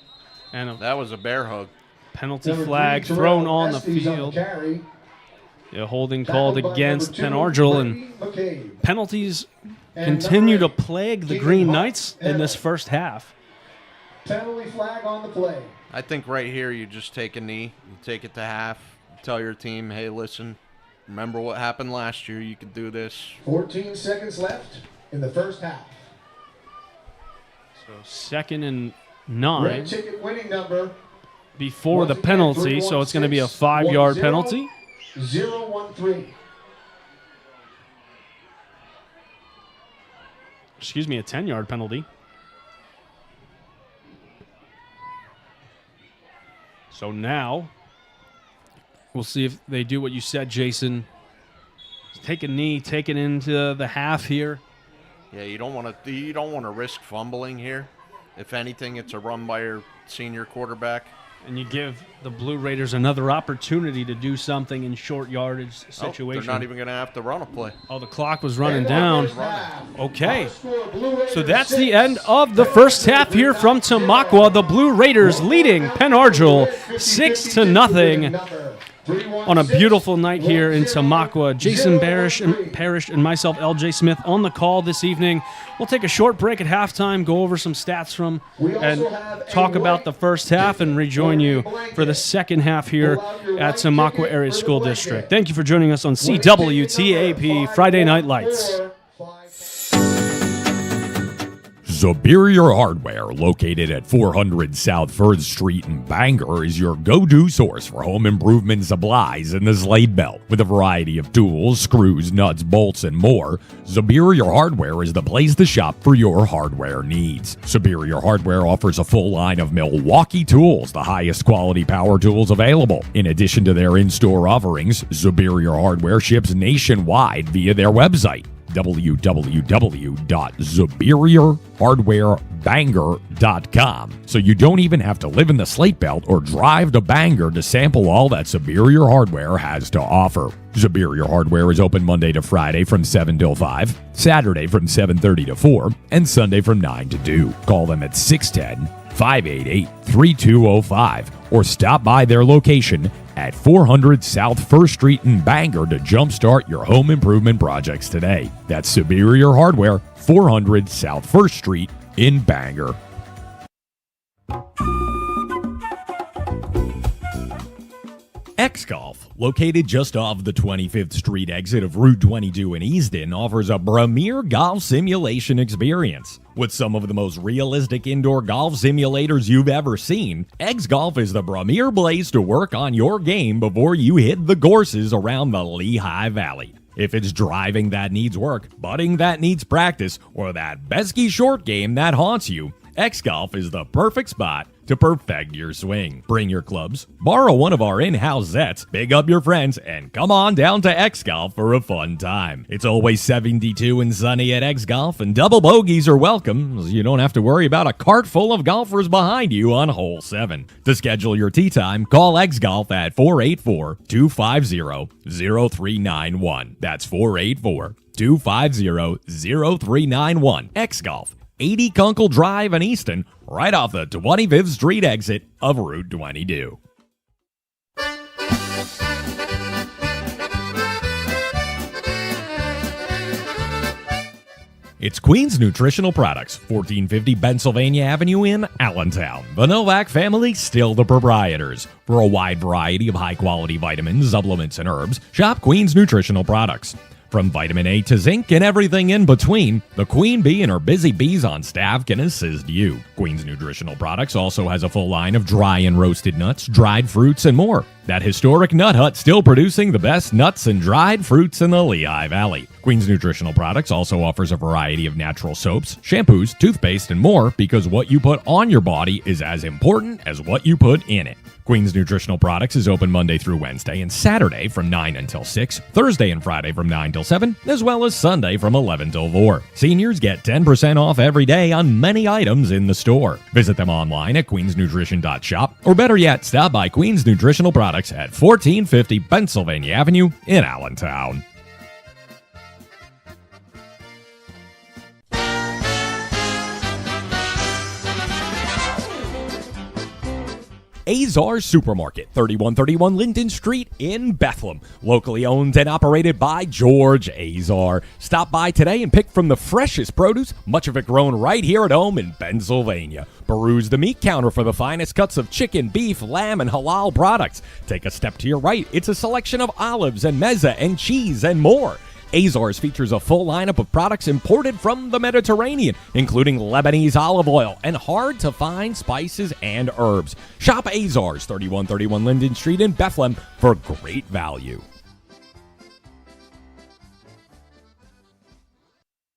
And that was a bear hug. Penalty flag thrown on the field. A holding called against Penn Argyl, and penalties continue to plague the Green Knights in this first half. Penalty flag on the play. I think right here you just take a knee, you take it to half, tell your team, hey, listen, remember what happened last year, you can do this. 14 seconds left in the first half. So 2nd and 9. Red ticket winning number. Before the penalty, so it's going to be a 5-yard penalty. 0-1-3. Excuse me, a 10-yard penalty. So now we'll see if they do what you said, Jason. Take a knee, take it into the half here. Yeah, you don't want to risk fumbling here. If anything, it's a run by your senior quarterback. And you give the Blue Raiders another opportunity to do something in short yardage situation. They're not even going to have to run a play. Oh, the clock was running down. Okay. So that's the end of the first half here from Tamaqua. The Blue Raiders leading Penn Argyl 6-0 on a beautiful night here in Tamaqua. Jason Parrish and myself, LJ Smith, on the call this evening. We'll take a short break at halftime, go over some stats from and talk about the first half, and rejoin you for the second half here at Tamaqua Area School District. Thank you for joining us on CWTAP Friday Night Lights. Superior Hardware, located at 400 South 3rd Street in Bangor, is your go-to source for home improvement supplies in the Slate Belt. With a variety of tools, screws, nuts, bolts, and more, Superior Hardware is the place to shop for your hardware needs. Superior Hardware offers a full line of Milwaukee tools, the highest quality power tools available. In addition to their in-store offerings, Superior Hardware ships nationwide via their website, www.superiorhardwarebangor.com. So you don't even have to live in the Slate Belt or drive to Bangor to sample all that Superior Hardware has to offer. Superior Hardware is open Monday to Friday from 7 till 5, Saturday from 7:30 to 4, and Sunday from 9 to 2. Call them at 610-588-3205 or stop by their location at 400 South 1st Street in Bangor to jumpstart your home improvement projects today. That's Superior Hardware, 400 South 1st Street in Bangor. X-Golf, located just off the 25th Street exit of Route 22 in Easton, offers a premier golf simulation experience. With some of the most realistic indoor golf simulators you've ever seen, X-Golf is the premier place to work on your game before you hit the courses around the Lehigh Valley. If it's driving that needs work, putting that needs practice, or that pesky short game that haunts you, X-Golf is the perfect spot to perfect your swing. Bring your clubs, borrow one of our in-house sets, big up your friends, and come on down to X-Golf for a fun time. It's always 72 and sunny at X-Golf, and double bogeys are welcome, so you don't have to worry about a cart full of golfers behind you on hole 7. To schedule your tee time, call X-Golf at 484-250-0391. That's 484-250-0391. X-Golf, 80 Kunkel Drive in Easton, right off the 25th Street exit of Route 22. It's Queen's Nutritional Products, 1450 Pennsylvania Avenue in Allentown. The Novak family, still the proprietors. For a wide variety of high-quality vitamins, supplements, and herbs, shop Queen's Nutritional Products. From vitamin A to zinc and everything in between, the Queen Bee and her busy bees on staff can assist you. Queen's Nutritional Products also has a full line of dry and roasted nuts, dried fruits, and more. That historic nut hut still producing the best nuts and dried fruits in the Lehigh Valley. Queen's Nutritional Products also offers a variety of natural soaps, shampoos, toothpaste, and more, because what you put on your body is as important as what you put in it. Queen's Nutritional Products is open Monday through Wednesday and Saturday from 9 until 6, Thursday and Friday from 9 till 7, as well as Sunday from 11 till 4. Seniors get 10% off every day on many items in the store. Visit them online at queensnutrition.shop, or better yet, stop by Queen's Nutritional Products at 1450 Pennsylvania Avenue in Allentown. Azar Supermarket, 3131 Linden Street in Bethlehem. Locally owned and operated by George Azar. Stop by today and pick from the freshest produce, much of it grown right here at home in Pennsylvania. Peruse the meat counter for the finest cuts of chicken, beef, lamb, and halal products. Take a step to your right. It's a selection of olives and mezza and cheese and more. Azar's features a full lineup of products imported from the Mediterranean, including Lebanese olive oil and hard-to-find spices and herbs. Shop Azar's, 3131 Linden Street in Bethlehem, for great value.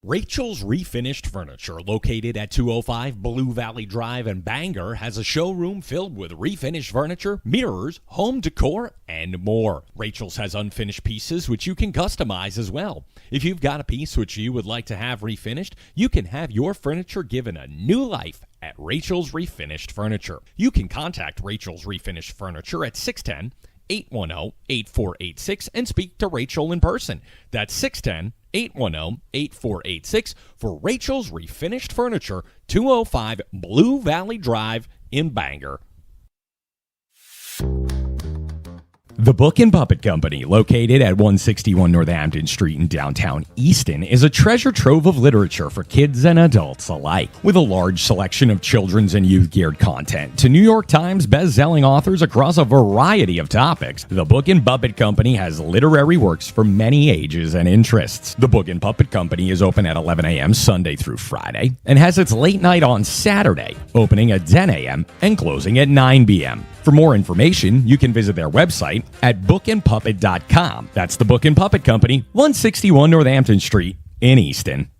Rachel's Refinished Furniture, located at 205 Blue Valley Drive in Bangor, has a showroom filled with refinished furniture, mirrors, home decor, and more. Rachel's has unfinished pieces which you can customize as well. If you've got a piece which you would like to have refinished, you can have your furniture given a new life at Rachel's Refinished Furniture. You can contact Rachel's Refinished Furniture at 610-810-8486 and speak to Rachel in person. That's 610-810-8486 for Rachel's Refinished Furniture, 205 Blue Valley Drive in Bangor. The Book and Puppet Company, located at 161 Northampton Street in downtown Easton, is a treasure trove of literature for kids and adults alike. With a large selection of children's and youth-geared content to New York Times best-selling authors across a variety of topics, the Book and Puppet Company has literary works for many ages and interests. The Book and Puppet Company is open at 11 a.m. Sunday through Friday and has its late night on Saturday, opening at 10 a.m. and closing at 9 p.m. For more information, you can visit their website at bookandpuppet.com. That's the Book and Puppet Company, 161 Northampton Street in Easton.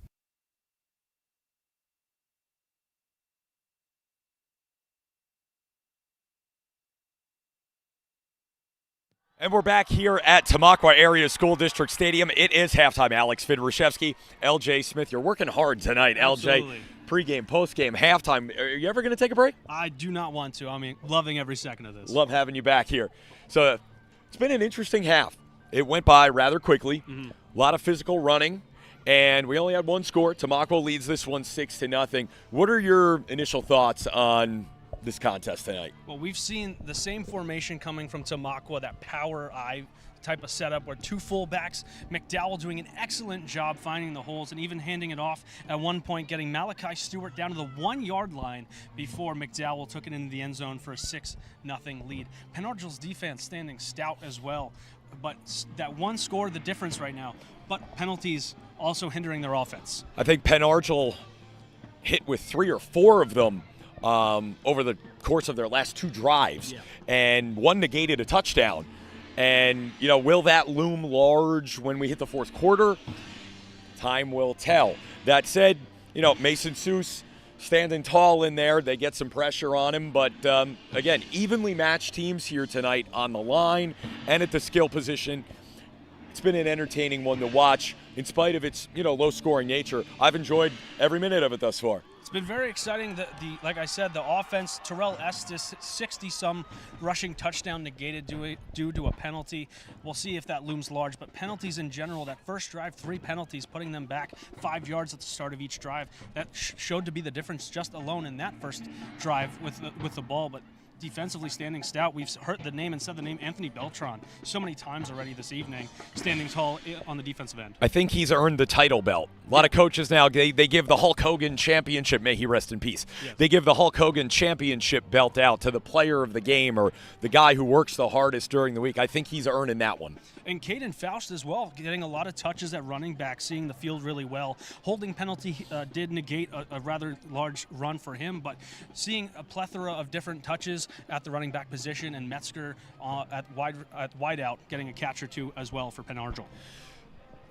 And we're back here at Tamaqua Area School District Stadium. It is halftime. Alex Fidrishevsky, LJ Smith. You're working hard tonight, Absolutely. LJ. Pre-game, post-game, halftime. Are you ever going to take a break? I do not want to. I mean, loving every second of this. Love having you back here. So it's been an interesting half. It went by rather quickly. A lot of physical running, and we only had one score. Tamaqua leads this one 6-0. What are your initial thoughts on this contest tonight? Well, we've seen the same formation coming from Tamaqua, that power eye type of setup where two fullbacks, McDowell doing an excellent job finding the holes and even handing it off at one point, getting Malachi Stewart down to the 1-yard line before McDowell took it into the end zone for a 6-0 lead. Penn Argyl's defense standing stout as well, but that one score, the difference right now, but penalties also hindering their offense. I think Penn Argyl hit with 3 or 4 of them over the course of their last 2 drives, and one negated a touchdown. And, you know, will that loom large when we hit the fourth quarter? Time will tell. That said, you know, Mason Seuss standing tall in there. They get some pressure on him. But, again, evenly matched teams here tonight on the line and at the skill position. It's been an entertaining one to watch. In spite of its, you know, low-scoring nature, I've enjoyed every minute of it thus far. It's been very exciting. Like I said, the offense, Terrell Estes, 60-some rushing touchdown negated due to a penalty. We'll see if that looms large. But penalties in general, that first drive, 3 penalties, putting them back 5 yards at the start of each drive. That showed to be the difference just alone in that first drive with the ball. But defensively standing stout. We've heard the name and said the name Anthony Beltran so many times already this evening, standing tall on the defensive end. I think he's earned the title belt. A lot of coaches now, they give the Hulk Hogan championship, may he rest in peace. Yes. They give the Hulk Hogan championship belt out to the player of the game or the guy who works the hardest during the week. I think he's earning that one. And Caden Faust as well, getting a lot of touches at running back, seeing the field really well. Holding penalty did negate a rather large run for him, but seeing a plethora of different touches at the running back position, and Metzger at wide out getting a catch or two as well for Penn Argyl.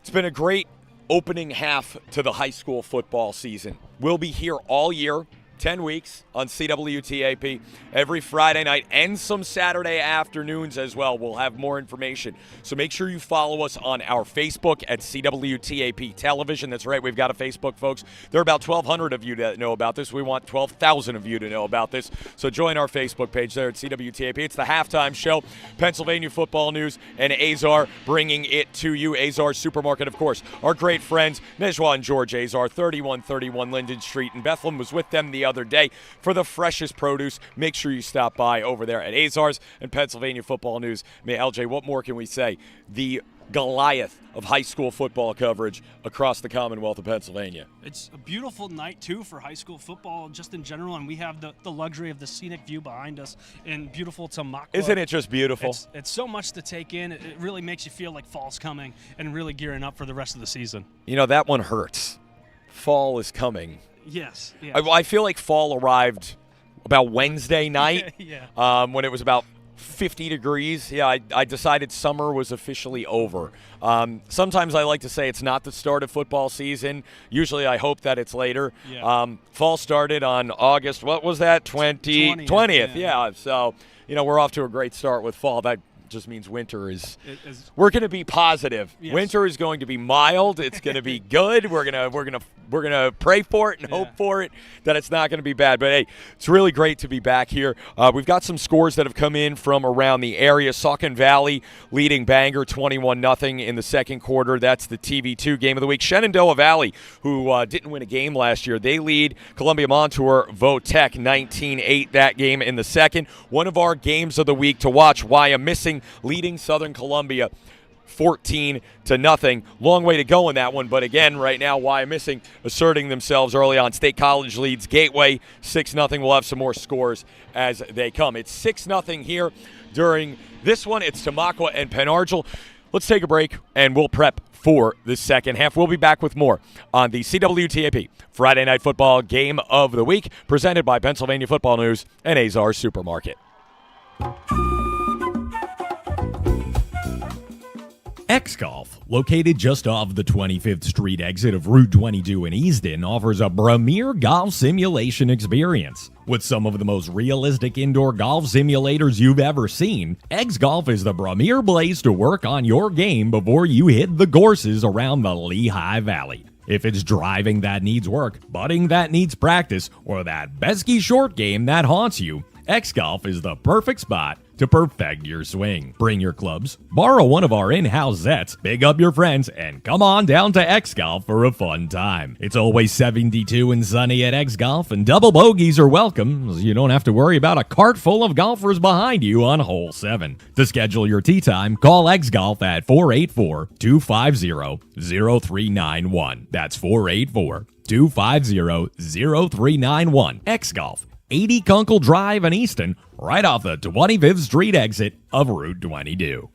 It's been a great opening half to the high school football season. We'll be here all year, 10 weeks on CWTAP every Friday night and some Saturday afternoons as well. We'll have more information. So make sure you follow us on our Facebook at CWTAP Television. That's right, we've got a Facebook, folks. There are about 1,200 of you that know about this. We want 12,000 of you to know about this. So join our Facebook page there at CWTAP. It's the halftime show, Pennsylvania football news, and Azar bringing it to you. Azar Supermarket, of course. Our great friends, Nejwa and George Azar, 3131 Linden Street in Bethlehem, was with them the other day. For the freshest produce, make sure you stop by over there at Azars and Pennsylvania Football News. LJ, what more can we say? The Goliath of high school football coverage across the Commonwealth of Pennsylvania. It's a beautiful night, too, for high school football just in general, and we have the luxury of the scenic view behind us in beautiful Tamaqua. Isn't it just beautiful? It's so much to take in. It really makes you feel like fall's coming and really gearing up for the rest of the season. You know, that one hurts. Fall is coming. Yes. I feel like fall arrived about Wednesday night when it was about 50 degrees. Yeah, I decided summer was officially over. Sometimes I like to say it's not the start of football season. Usually I hope that it's later. Yeah. Fall started on August, what was that, 20th. Yeah, so, we're off to a great start with fall. That just means winter is we're going to be positive. Yes. Winter is going to be mild. It's going to be good. We're going to pray for it and hope for it that it's not going to be bad. But hey, it's really great to be back here. We've got some scores that have come in from around the area. Saucon Valley leading Bangor 21-0 in the second quarter. That's the TV2 game of the week. Shenandoah Valley, who didn't win a game last year, they lead Columbia Montour Votech 19-8 that game in the second. One of our games of the week to watch. Wyomissing leading Southern Columbia 14-0. Long way to go in that one, but again, right now, Wyomissing asserting themselves early on. State College leads Gateway 6-0. We'll have some more scores as they come. It's 6-0 here during this one. It's Tamaqua and Penn Argyl. Let's take a break, and we'll prep for the second half. We'll be back with more on the CWTAP Friday Night Football Game of the Week, presented by Pennsylvania Football News and Azar Supermarket. X-Golf, located just off the 25th Street exit of Route 22 in Easton, offers a premier golf simulation experience. With some of the most realistic indoor golf simulators you've ever seen, X-Golf is the premier place to work on your game before you hit the courses around the Lehigh Valley. If it's driving that needs work, putting that needs practice, or that pesky short game that haunts you, X-Golf is the perfect spot to perfect your swing. Bring your clubs, borrow one of our in-house sets, big up your friends, and come on down to X-Golf for a fun time. It's always 72 and sunny at X-Golf, and double bogeys are welcome, so you don't have to worry about a cart full of golfers behind you on hole 7. To schedule your tee time, call X-Golf at 484-250-0391. That's 484-250-0391. X-Golf. 80 Kunkel Drive in Easton, right off the 25th Street exit of Route 22.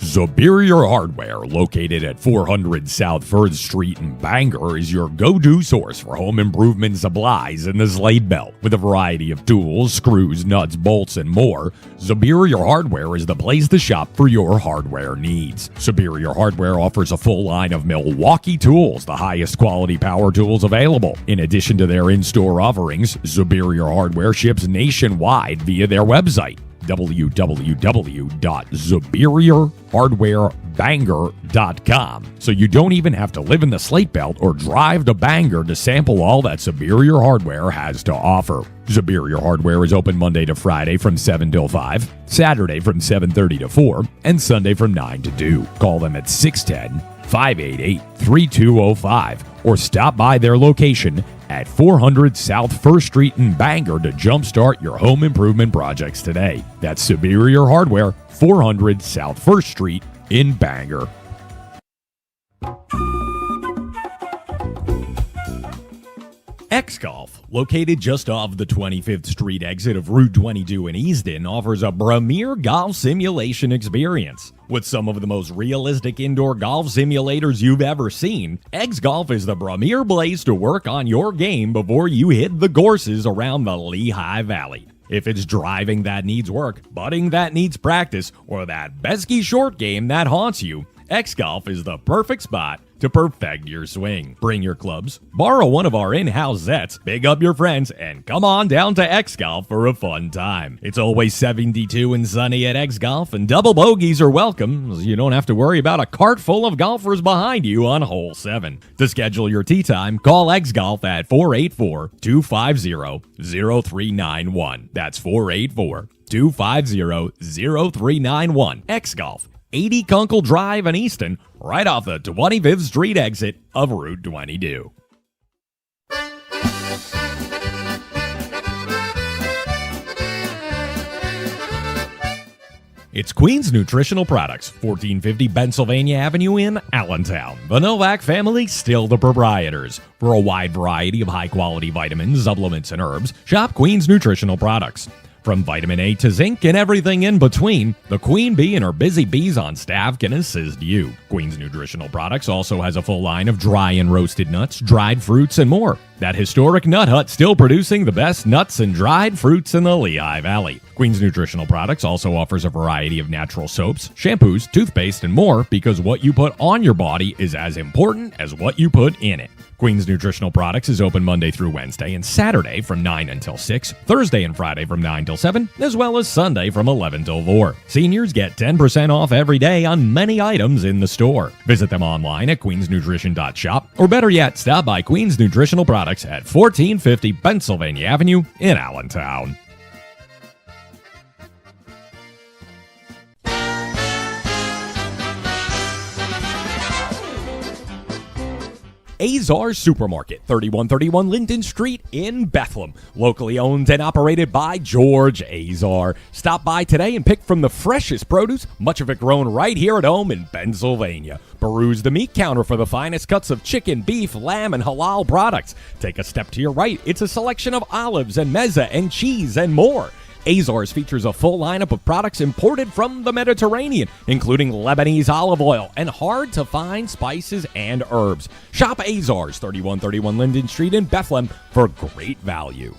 Superior Hardware, located at 400 South 3rd Street in Bangor, is your go-to source for home improvement supplies in the Slate Belt. With a variety of tools, screws, nuts, bolts, and more, Superior Hardware is the place to shop for your hardware needs. Superior Hardware offers a full line of Milwaukee tools, the highest quality power tools available. In addition to their in-store offerings, Superior Hardware ships nationwide via their website, www.superiorhardwarebangor.com. So you don't even have to live in the Slate Belt or drive to Bangor to sample all that Superior Hardware has to offer. Superior Hardware is open Monday to Friday from 7 till 5, Saturday from 7:30 to 4, and Sunday from 9 to 2. Call them at 610-588-3205 or stop by their location at 400 South 1st Street in Bangor to jumpstart your home improvement projects today. That's Superior Hardware, 400 South 1st Street in Bangor. X-Golf, located just off the 25th Street exit of Route 22 in Easton, offers a premier golf simulation experience. With some of the most realistic indoor golf simulators you've ever seen, X-Golf is the premier place to work on your game before you hit the courses around the Lehigh Valley. If it's driving that needs work, putting that needs practice, or that pesky short game that haunts you, X-Golf is the perfect spot to perfect your swing. Bring your clubs, borrow one of our in-house sets, big up your friends, and come on down to X-Golf for a fun time. It's always 72 and sunny at X-Golf, and double bogeys are welcome, so you don't have to worry about a cart full of golfers behind you on hole 7. To schedule your tee time, call X-Golf at 484-250-0391. That's 484-250-0391. X-Golf. 80 Kunkel Drive in Easton, right off the 25th Street exit of Route 22. It's Queen's Nutritional Products, 1450 Pennsylvania Avenue in Allentown. The Novak family, still the proprietors. For a wide variety of high-quality vitamins, supplements, and herbs, shop Queen's Nutritional Products. From vitamin A to zinc and everything in between, the Queen Bee and her busy bees on staff can assist you. Queen's Nutritional Products also has a full line of dry and roasted nuts, dried fruits, and more. That historic nut hut still producing the best nuts and dried fruits in the Lehigh Valley. Queen's Nutritional Products also offers a variety of natural soaps, shampoos, toothpaste, and more because what you put on your body is as important as what you put in it. Queen's Nutritional Products is open Monday through Wednesday and Saturday from 9 until 6, Thursday and Friday from 9 till 7, as well as Sunday from 11 till 4. Seniors get 10% off every day on many items in the store. Visit them online at queensnutrition.shop, or better yet, stop by Queen's Nutritional Products at 1450 Pennsylvania Avenue in Allentown. Azar Supermarket, 3131 Linden Street in Bethlehem. Locally owned and operated by George Azar. Stop by today and pick from the freshest produce, much of it grown right here at home in Pennsylvania. Peruse the meat counter for the finest cuts of chicken, beef, lamb, and halal products. Take a step to your right. It's a selection of olives and mezza and cheese and more. Azars features a full lineup of products imported from the Mediterranean, including Lebanese olive oil and hard-to-find spices and herbs. Shop Azars, 3131 Linden Street in Bethlehem, for great value.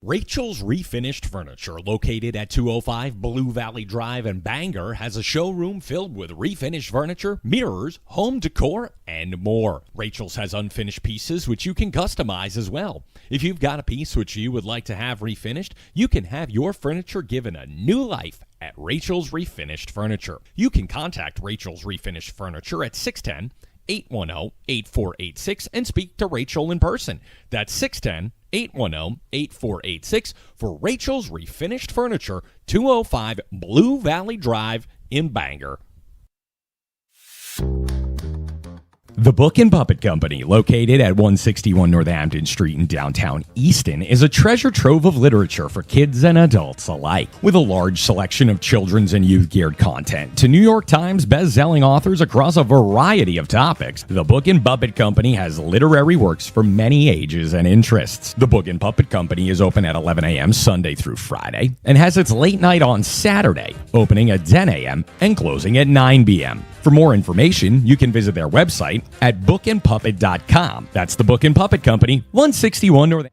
Rachel's Refinished Furniture, located at 205 Blue Valley Drive in Bangor, has a showroom filled with refinished furniture, mirrors, home decor, and more. Rachel's has unfinished pieces which you can customize as well. If you've got a piece which you would like to have refinished, you can have your furniture given a new life at Rachel's Refinished Furniture. You can contact Rachel's Refinished Furniture at 610-810-8486 and speak to Rachel in person. That's 610-810-8486 for Rachel's Refinished Furniture, 205 Blue Valley Drive in Bangor. The Book and Puppet Company, located at 161 Northampton Street in downtown Easton, is a treasure trove of literature for kids and adults alike. With a large selection of children's and youth-geared content to New York Times best-selling authors across a variety of topics, the Book and Puppet Company has literary works for many ages and interests. The Book and Puppet Company is open at 11 a.m. Sunday through Friday and has its late night on Saturday, opening at 10 a.m. and closing at 9 p.m. For more information, you can visit their website at bookandpuppet.com. That's the Book and Puppet Company, 161 North.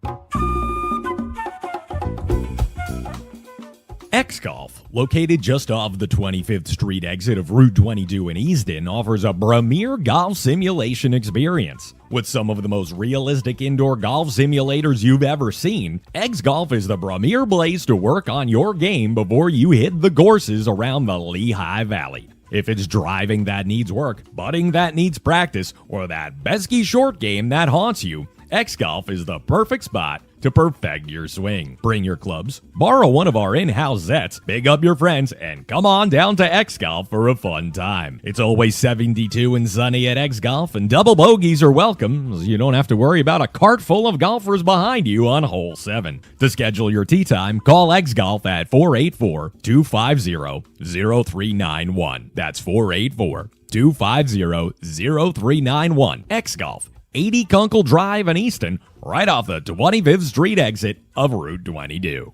X-Golf, located just off the 25th Street exit of Route 22 in Easton, offers a premier golf simulation experience. With some of the most realistic indoor golf simulators you've ever seen, X-Golf is the premier place to work on your game before you hit the courses around the Lehigh Valley. If it's driving that needs work, putting that needs practice, or that pesky short game that haunts you, X-Golf is the perfect spot to perfect your swing. Bring your clubs, borrow one of our in-house sets, big up your friends, and come on down to X-Golf for a fun time. It's always 72 and sunny at X-Golf, and double bogeys are welcome, so you don't have to worry about a cart full of golfers behind you on hole 7. To schedule your tee time, call X-Golf at 484-250-0391. That's 484-250-0391. X-Golf, 80 Kunkel Drive in Easton, right off the 25th Street exit of Route 22.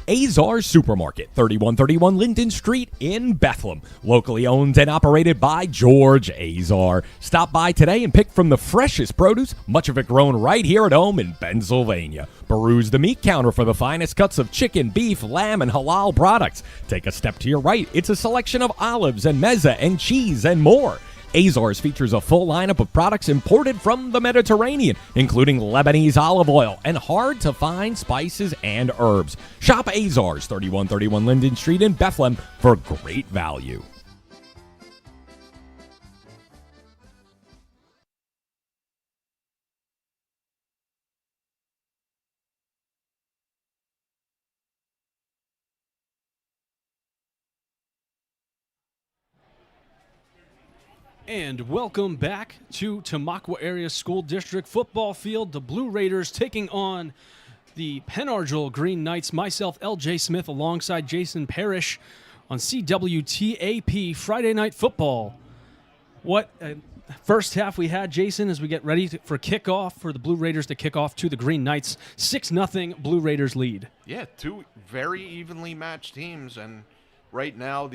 Azar Supermarket, 3131 Linden Street in Bethlehem. Locally owned and operated by George Azar. Stop by today and pick from the freshest produce, much of it grown right here at home in Pennsylvania. Peruse the meat counter for the finest cuts of chicken, beef, lamb, and halal products. Take a step to your right. It's a selection of olives and mezza and cheese and more. Azars features a full lineup of products imported from the Mediterranean, including Lebanese olive oil and hard-to-find spices and herbs. Shop Azars, 3131 Linden Street in Bethlehem, for great value. And welcome back to Tamaqua Area School District football field. The Blue Raiders taking on the Penn Argyl Green Knights. Myself, LJ Smith, alongside Jason Parrish on CWTAP Friday Night Football. What first half we had, Jason, as we get ready for kickoff for the Blue Raiders to kick off to the Green Knights. 6-0 Blue Raiders lead. Yeah, two very evenly matched teams, and right now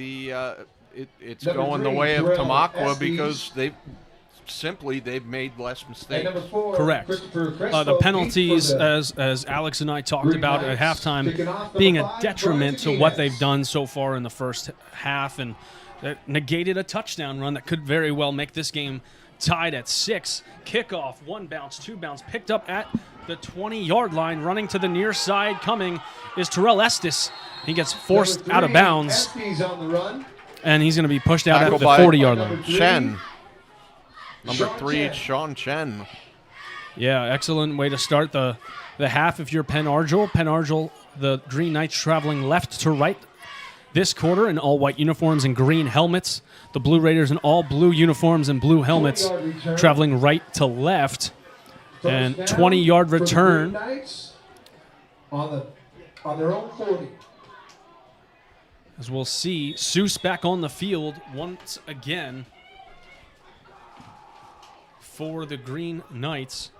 it's going the way of Tamaqua because they've made less mistakes. Correct. The penalties, as Alex and I talked about at halftime, being a detriment to what they've done so far in the first half, and that negated a touchdown run that could very well make this game tied at 6. Kickoff, 1 bounce, 2 bounce, picked up at the 20-yard line. Running to the near side, coming is Terrell Estes. He gets forced out of bounds, and he's going to be pushed out at the 40-yard line. Chen. Number 3, Sean Chen. Yeah, excellent way to start the half if you're Penn Argyl. Penn Argyl, the Green Knights traveling left to right this quarter in all white uniforms and green helmets. The Blue Raiders in all blue uniforms and blue helmets traveling right to left. And 20-yard return. On their own 40. As we'll see, Seuss back on the field once again for the Green Knights.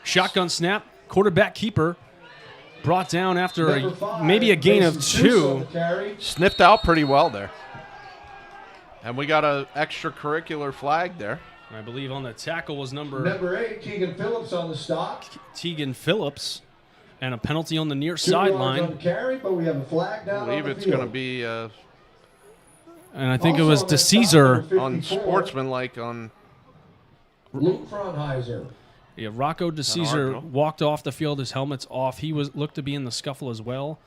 Shotgun snap, quarterback keeper. Brought down after maybe a gain of 2. Sniffed out pretty well there. And we got an extracurricular flag there. I believe on the tackle was number 8, Tegan Phillips on the stop. Tegan Phillips. And a penalty on the near sideline. But we have a flag down. I believe it's going to be... and I think it was DeCesar. Unsportsmanlike on... Luke Fronheiser. Yeah, Rocco DeCesar walked off the field. His helmet's off. He looked to be in the scuffle as well.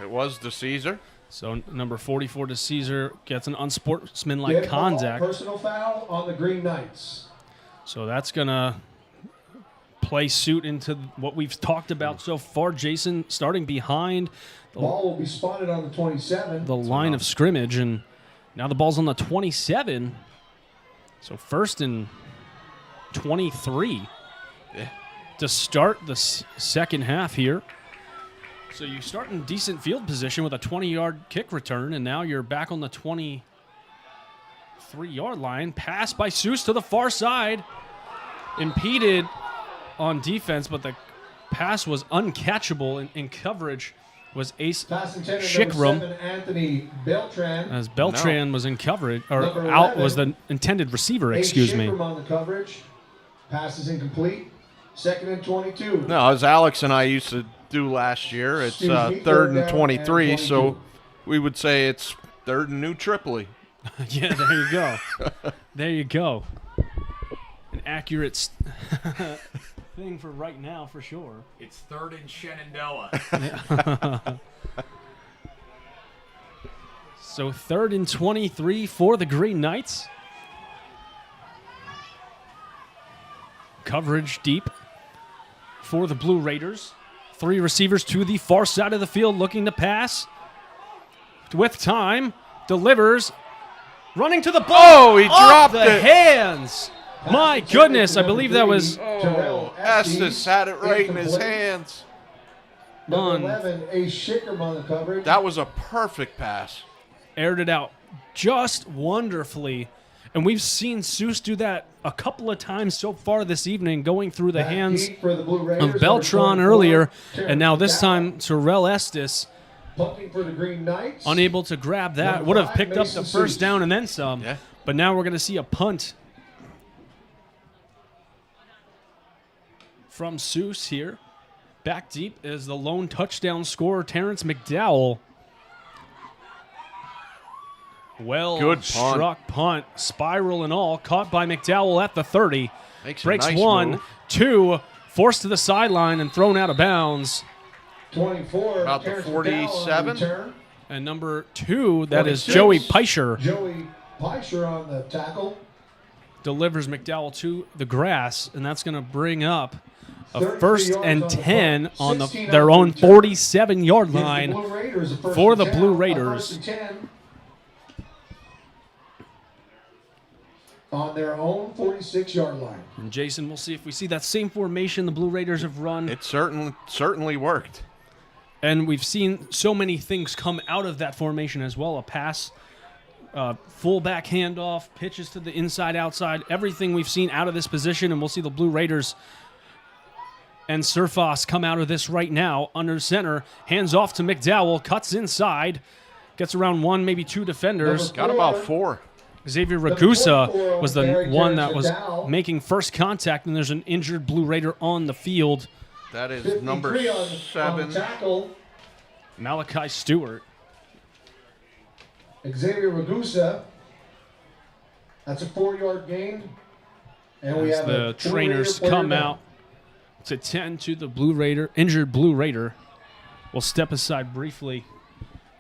It was DeCesar. So number 44 DeCesar gets an unsportsmanlike contact. Personal foul on the Green Knights. So that's going to play suit into what we've talked about so far, Jason, starting behind. Ball will be spotted on the 27. The line of scrimmage, and now the ball's on the 27. So first and 23 to start the second half here. So you start in decent field position with a 20-yard kick return, and now you're back on the 23-yard line. Pass by Seuss to the far side. Impeded on defense, but the pass was uncatchable in coverage. Was Ace Shikram, Anthony Beltran. as Beltran was in coverage, or out was the intended receiver, excuse me. On the coverage. Pass is incomplete. 2nd and 22. No, as Alex and I used to do last year, it's 3rd and 23, so we would say it's 3rd and New Tripoli. Yeah, there you go. There you go. An accurate thing for right now, for sure. It's 3rd and Shenandoah. So 3rd and 23 for the Green Knights. Coverage deep for the Blue Raiders. 3 receivers to the far side of the field looking to pass. With time, delivers. Running to the ball. Oh, he dropped the hands. My goodness, I believe that was... Oh, Estes had it right in his hands. Number 11, Ace Shikram on the coverage. That was a perfect pass. Aired it out just wonderfully. And we've seen Seuss do that a couple of times so far this evening, going through the hands of Beltran earlier. And now this time, Terrell Estes, punting for the Green Knights, unable to grab that. Would have picked up the first down and then some. Yeah. But now we're going to see a punt from Seuss here. Back deep is the lone touchdown scorer, Terrence McDowell. Good struck punt, spiral and all, caught by McDowell at the 30. Breaks nice 1, move. 2, forced to the sideline and thrown out of bounds. 24, about the 47. And number 2, that is Joey Peischer. Joey Peischer on the tackle. Delivers McDowell to the grass, and that's going to bring up A 1st and 10 on their own 47-yard line for the Blue Raiders. On their own 46-yard line. And Jason, we'll see if we see that same formation the Blue Raiders have run. It certainly worked. And we've seen so many things come out of that formation as well. A pass, fullback handoff, pitches to the inside, outside, everything we've seen out of this position. And we'll see the Blue Raiders and Surfas come out of this right now. Under center, hands off to McDowell, cuts inside, gets around one, maybe two defenders. Got about four. Xavier Ragusa was the one that was making first contact, and there's an injured Blue Raider on the field. That is number 7. Malachi Stewart. Xavier Ragusa. That's a 4-yard gain. And we have the trainers come out to tend to the injured Blue Raider. We'll step aside briefly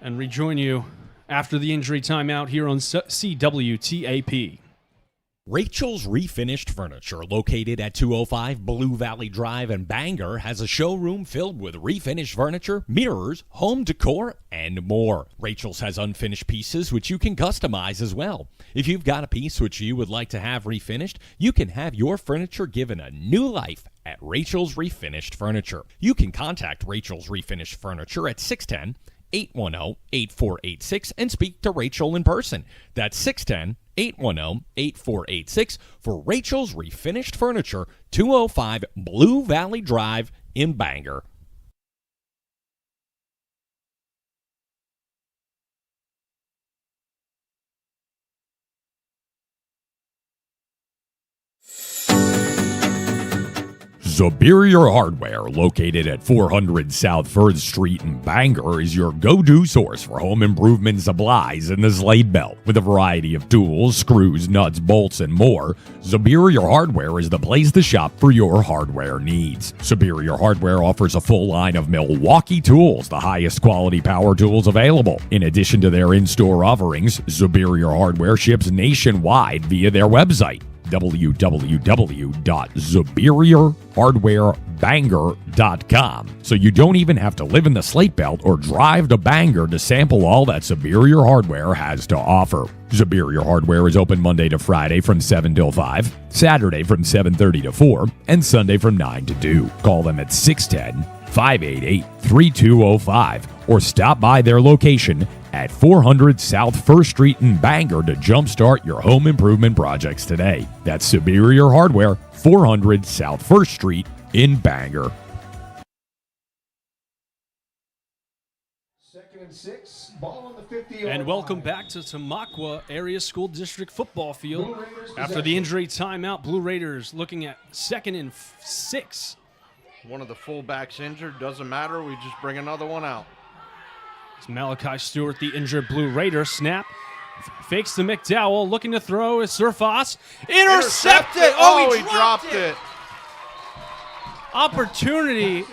and rejoin you after the injury timeout here on CWTAP. Rachel's Refinished Furniture, located at 205 Blue Valley Drive in Bangor, has a showroom filled with refinished furniture, mirrors, home decor, and more. Rachel's has unfinished pieces which you can customize as well. If you've got a piece which you would like to have refinished, you can have your furniture given a new life at Rachel's Refinished Furniture. You can contact Rachel's Refinished Furniture at 610-810-8486 and speak to Rachel in person. That's 610-810-8486 for Rachel's Refinished Furniture, 205 Blue Valley Drive in Bangor. Superior Hardware, located at 400 South 3rd Street in Bangor, is your go-to source for home improvement supplies in the Slate Belt. With a variety of tools, screws, nuts, bolts, and more, Superior Hardware is the place to shop for your hardware needs. Superior Hardware offers a full line of Milwaukee tools, the highest quality power tools available. In addition to their in-store offerings, Superior Hardware ships nationwide via their website, www.superiorhardwarebangor.com. So you don't even have to live in the Slate Belt or drive to Bangor to sample all that Superior Hardware has to offer. Superior Hardware is open Monday to Friday from 7 till 5, Saturday from 7:30 to 4, and Sunday from 9 to 2. Call them at 610-588-3205 or stop by their location at 400 South 1st Street in Bangor to jumpstart your home improvement projects today. That's Superior Hardware, 400 South 1st Street in Bangor. 2nd and 6, ball on the 50-yard And welcome line. back to Tamaqua Area School District Football Field. After the injury timeout, Blue Raiders looking at 2nd and 6. One of the fullbacks injured. Doesn't matter. We just bring another one out. It's Malachi Stewart, the injured Blue Raider. Snap. Fakes to McDowell. Looking to throw is Surfas. Intercepted! Oh, he dropped it. Opportunity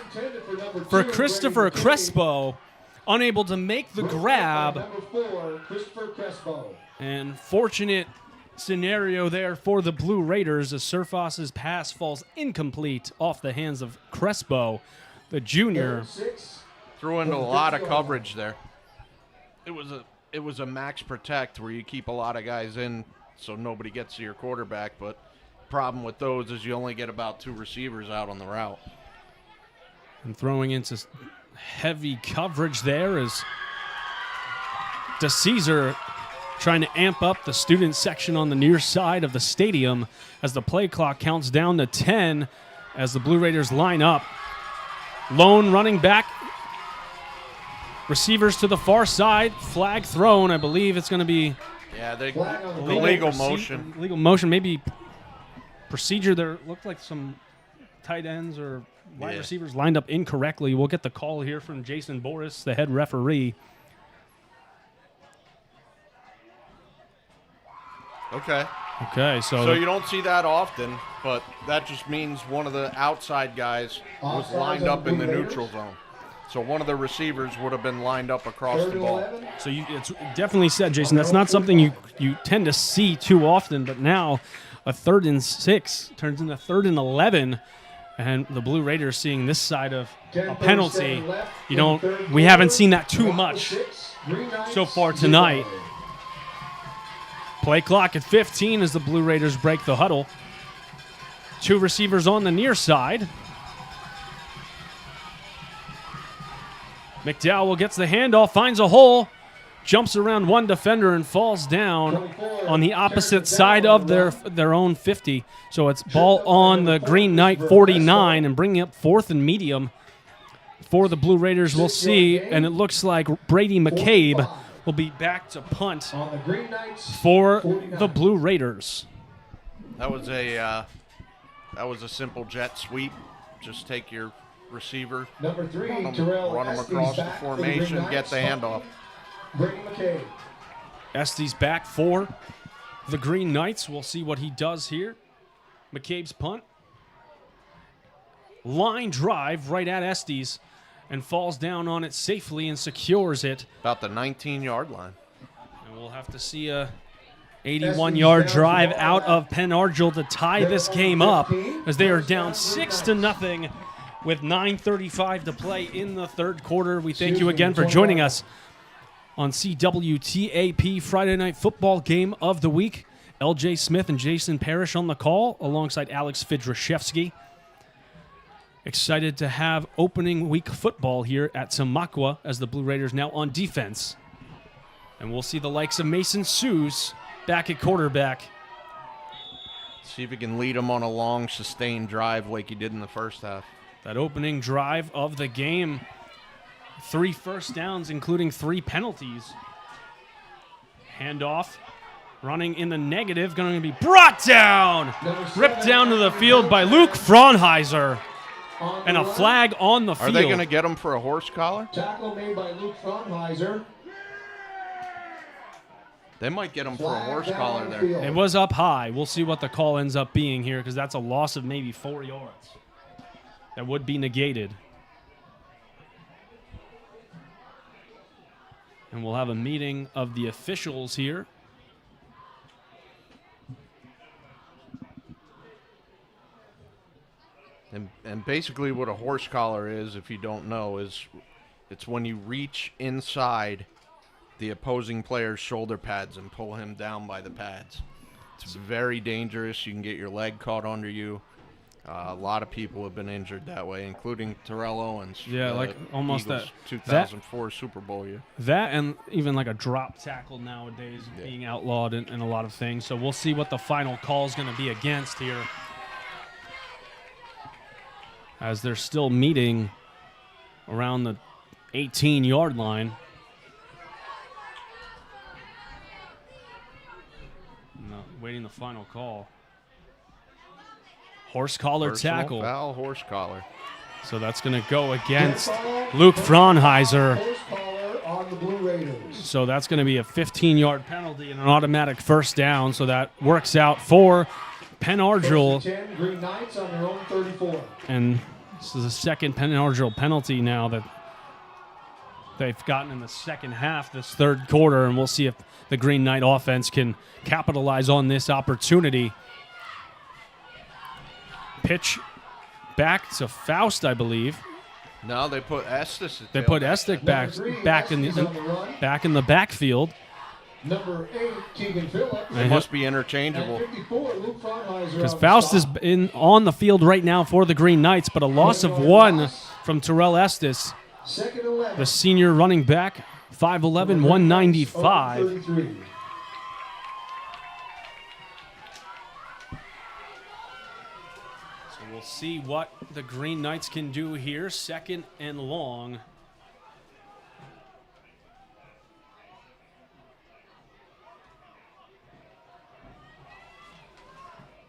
for Christopher Crespo. Unable to make the grab. Number 4, Christopher Crespo. And fortunate scenario there for the Blue Raiders as Surfas's pass falls incomplete off the hands of Crespo, the junior. 6. Threw into a lot of coverage there. It was a max protect where you keep a lot of guys in so nobody gets to your quarterback, but problem with those is you only get about 2 receivers out on the route. And throwing into heavy coverage there is DeCesar trying to amp up the student section on the near side of the stadium as the play clock counts down to 10 as the Blue Raiders line up. Lone running back. Receivers to the far side. Flag thrown. I believe it's going to be legal motion. Legal motion. Maybe procedure. There looked like some tight ends or wide receivers lined up incorrectly. We'll get the call here from Jason Boris, the head referee. Okay, so you don't see that often, but that just means one of the outside guys was lined up in the neutral zone. So one of the receivers would have been lined up across the ball. So it's definitely said, Jason, that's not something you tend to see too often, but now a 3rd and 6 turns into 3rd and 11 And the Blue Raiders seeing this side of a penalty. We haven't seen that too much so far tonight. Play clock at 15 as the Blue Raiders break the huddle. 2 receivers on the near side. McDowell gets the handoff, finds a hole, jumps around one defender and falls down on the opposite side of their own 50. So it's ball on the Green Knight 49 and bringing up 4th and medium for the Blue Raiders. We'll see, and it looks like Brady McCabe will be back to punt for the Blue Raiders. That was a simple jet sweep. Just take your receiver, Number 3, run them across the formation, get the handoff. Brady McCabe. Estes back for the Green Knights. We'll see what he does here. McCabe's punt. Line drive right at Estes and falls down on it safely and secures it. About the 19-yard line. And we'll have to see a 81-yard drive out of Penn Argyl to tie this game up as they are down 6-0 with 9:35 to play in the third quarter. We thank you again for joining us on CWTAP Friday Night Football Game of the Week. LJ Smith and Jason Parrish on the call alongside Alex Fidrashevsky. Excited to have opening week football here at Tamaqua as the Blue Raiders now on defense. And we'll see the likes of Mason Seuss back at quarterback. See if he can lead them on a long, sustained drive like he did in the first half. That opening drive of the game. 3 first downs, including 3 penalties. Handoff. Running in the negative. Going to be brought down. Ripped down to the field by Luke Fraunheiser. And a flag on the field. Are they going to get him for a horse collar? Tackle made by Luke Fraunheiser. They might get him for a horse collar there. It was up high. We'll see what the call ends up being here because that's a loss of maybe 4 yards. That would be negated. And we'll have a meeting of the officials here. And basically what a horse collar is, if you don't know, is it's when you reach inside the opposing player's shoulder pads and pull him down by the pads. It's very dangerous. You can get your leg caught under you. A lot of people have been injured that way, including Terrell Owens. Yeah, like almost Eagles that 2004 Super Bowl year. That and even like a drop tackle nowadays being outlawed in a lot of things. So we'll see what the final call is going to be against here. As they're still meeting around the 18-yard line. No, waiting the final call. Horse collar Personal tackle. Foul, horse collar. So that's going to go against Luke Fraunheiser. Horse collar on the Blue Raiders. So that's going to be a 15-yard penalty and an automatic first down. So that works out for Penn Argyl. 10 Green Knights on their own 34. And this is the second Penn Argyl penalty now that they've gotten in the second half, this third quarter, and we'll see if the Green Knight offense can capitalize on this opportunity. Pitch back to Faust, I believe. No, they put Estes. They put Estes back in the backfield. Number 8, Keegan Phillips. They must be interchangeable. 54, Luke Fraunheiser. Because Faust is on the field right now for the Green Knights, but a loss of 1 from Terrell Estes, the senior running back, 5'11", 195. So we'll see what the Green Knights can do here. 2nd and long.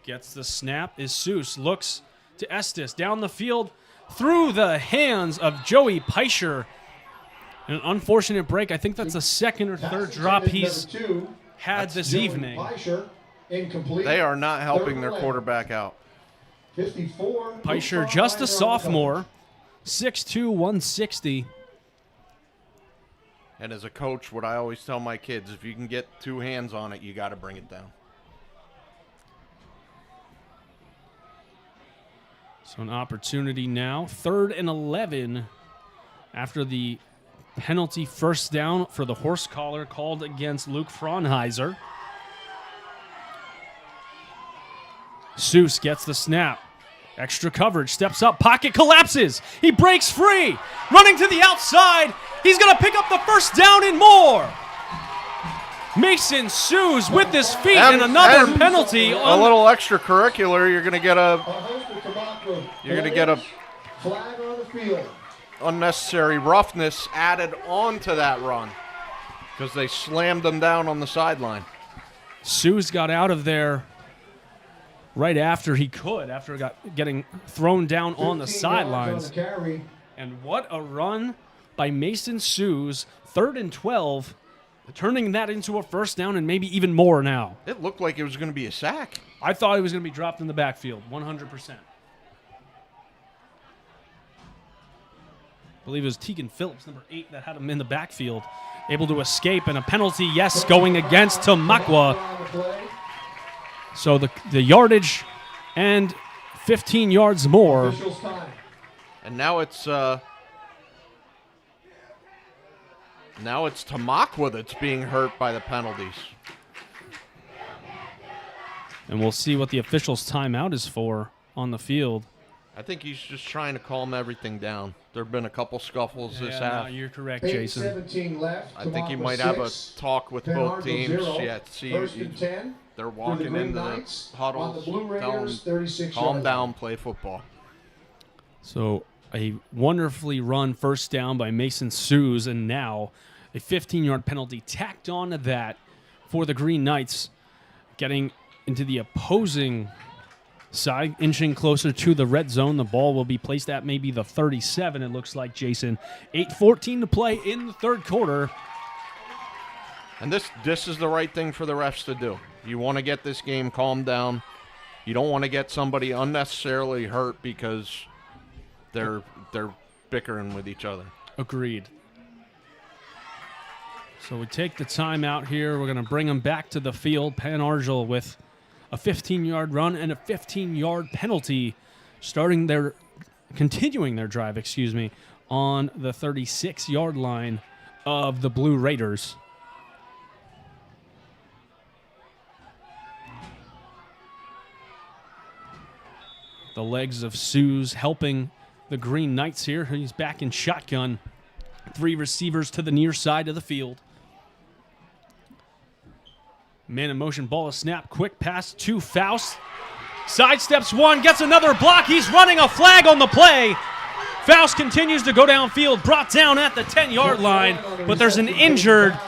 Gets the snap is Seuss. Looks to Estes down the field through the hands of Joey Peischer. An unfortunate break. I think that's the second or third drop he's had this evening. They are not helping their quarterback out. 54. Peischer, just a sophomore, 6'2", 160. And as a coach, what I always tell my kids, if you can get 2 hands on it, you got to bring it down. So an opportunity now. 3rd and 11 after the penalty first down for the horse collar called against Luke Fraunheiser. Seuss gets the snap. Extra coverage, steps up, pocket collapses. He breaks free, running to the outside. He's going to pick up the first down and more. Mason Seuss with his feet and another penalty. A little extracurricular. You're going to get a flag on the field. Unnecessary roughness added on to that run because they slammed them down on the sideline. Seuss got out of there right after he could, after getting thrown down on the sidelines. And what a run by Mason Seuss. 3rd and 12, turning that into a first down and maybe even more now. It looked like it was going to be a sack. I thought he was going to be dropped in the backfield, 100%. I believe it was Tegan Phillips, number 8, that had him in the backfield, able to escape, and a penalty, yes, going against Tamaqua. So the yardage and 15 yards more. And now it's Tamaqua that's being hurt by the penalties. And we'll see what the officials' timeout is for on the field. I think he's just trying to calm everything down. There have been a couple scuffles this half. No, you're correct, Jason. Left, I think he might have a talk with both teams. They're walking into the huddles, telling them, calm down, play football. So a wonderfully run first down by Mason Seuss, and now a 15-yard penalty tacked on to that for the Green Knights, getting into the opposing side, inching closer to the red zone. The ball will be placed at maybe the 37, it looks like, Jason. 8:14 to play in the third quarter. And this is the right thing for the refs to do. You want to get this game calmed down. You don't want to get somebody unnecessarily hurt because they're bickering with each other. Agreed. So we take the timeout here. We're going to bring them back to the field. Pan Argyl with a 15-yard run and a 15-yard penalty, continuing their drive, on the 36-yard line of the Blue Raiders. The legs of Seuss helping the Green Knights here. He's back in shotgun. 3 receivers to the near side of the field. Man in motion, ball is snapped. Quick pass to Faust. Sidesteps one, gets another block. He's running a flag on the play. Faust continues to go downfield, brought down at the 10-yard line, but there's an injured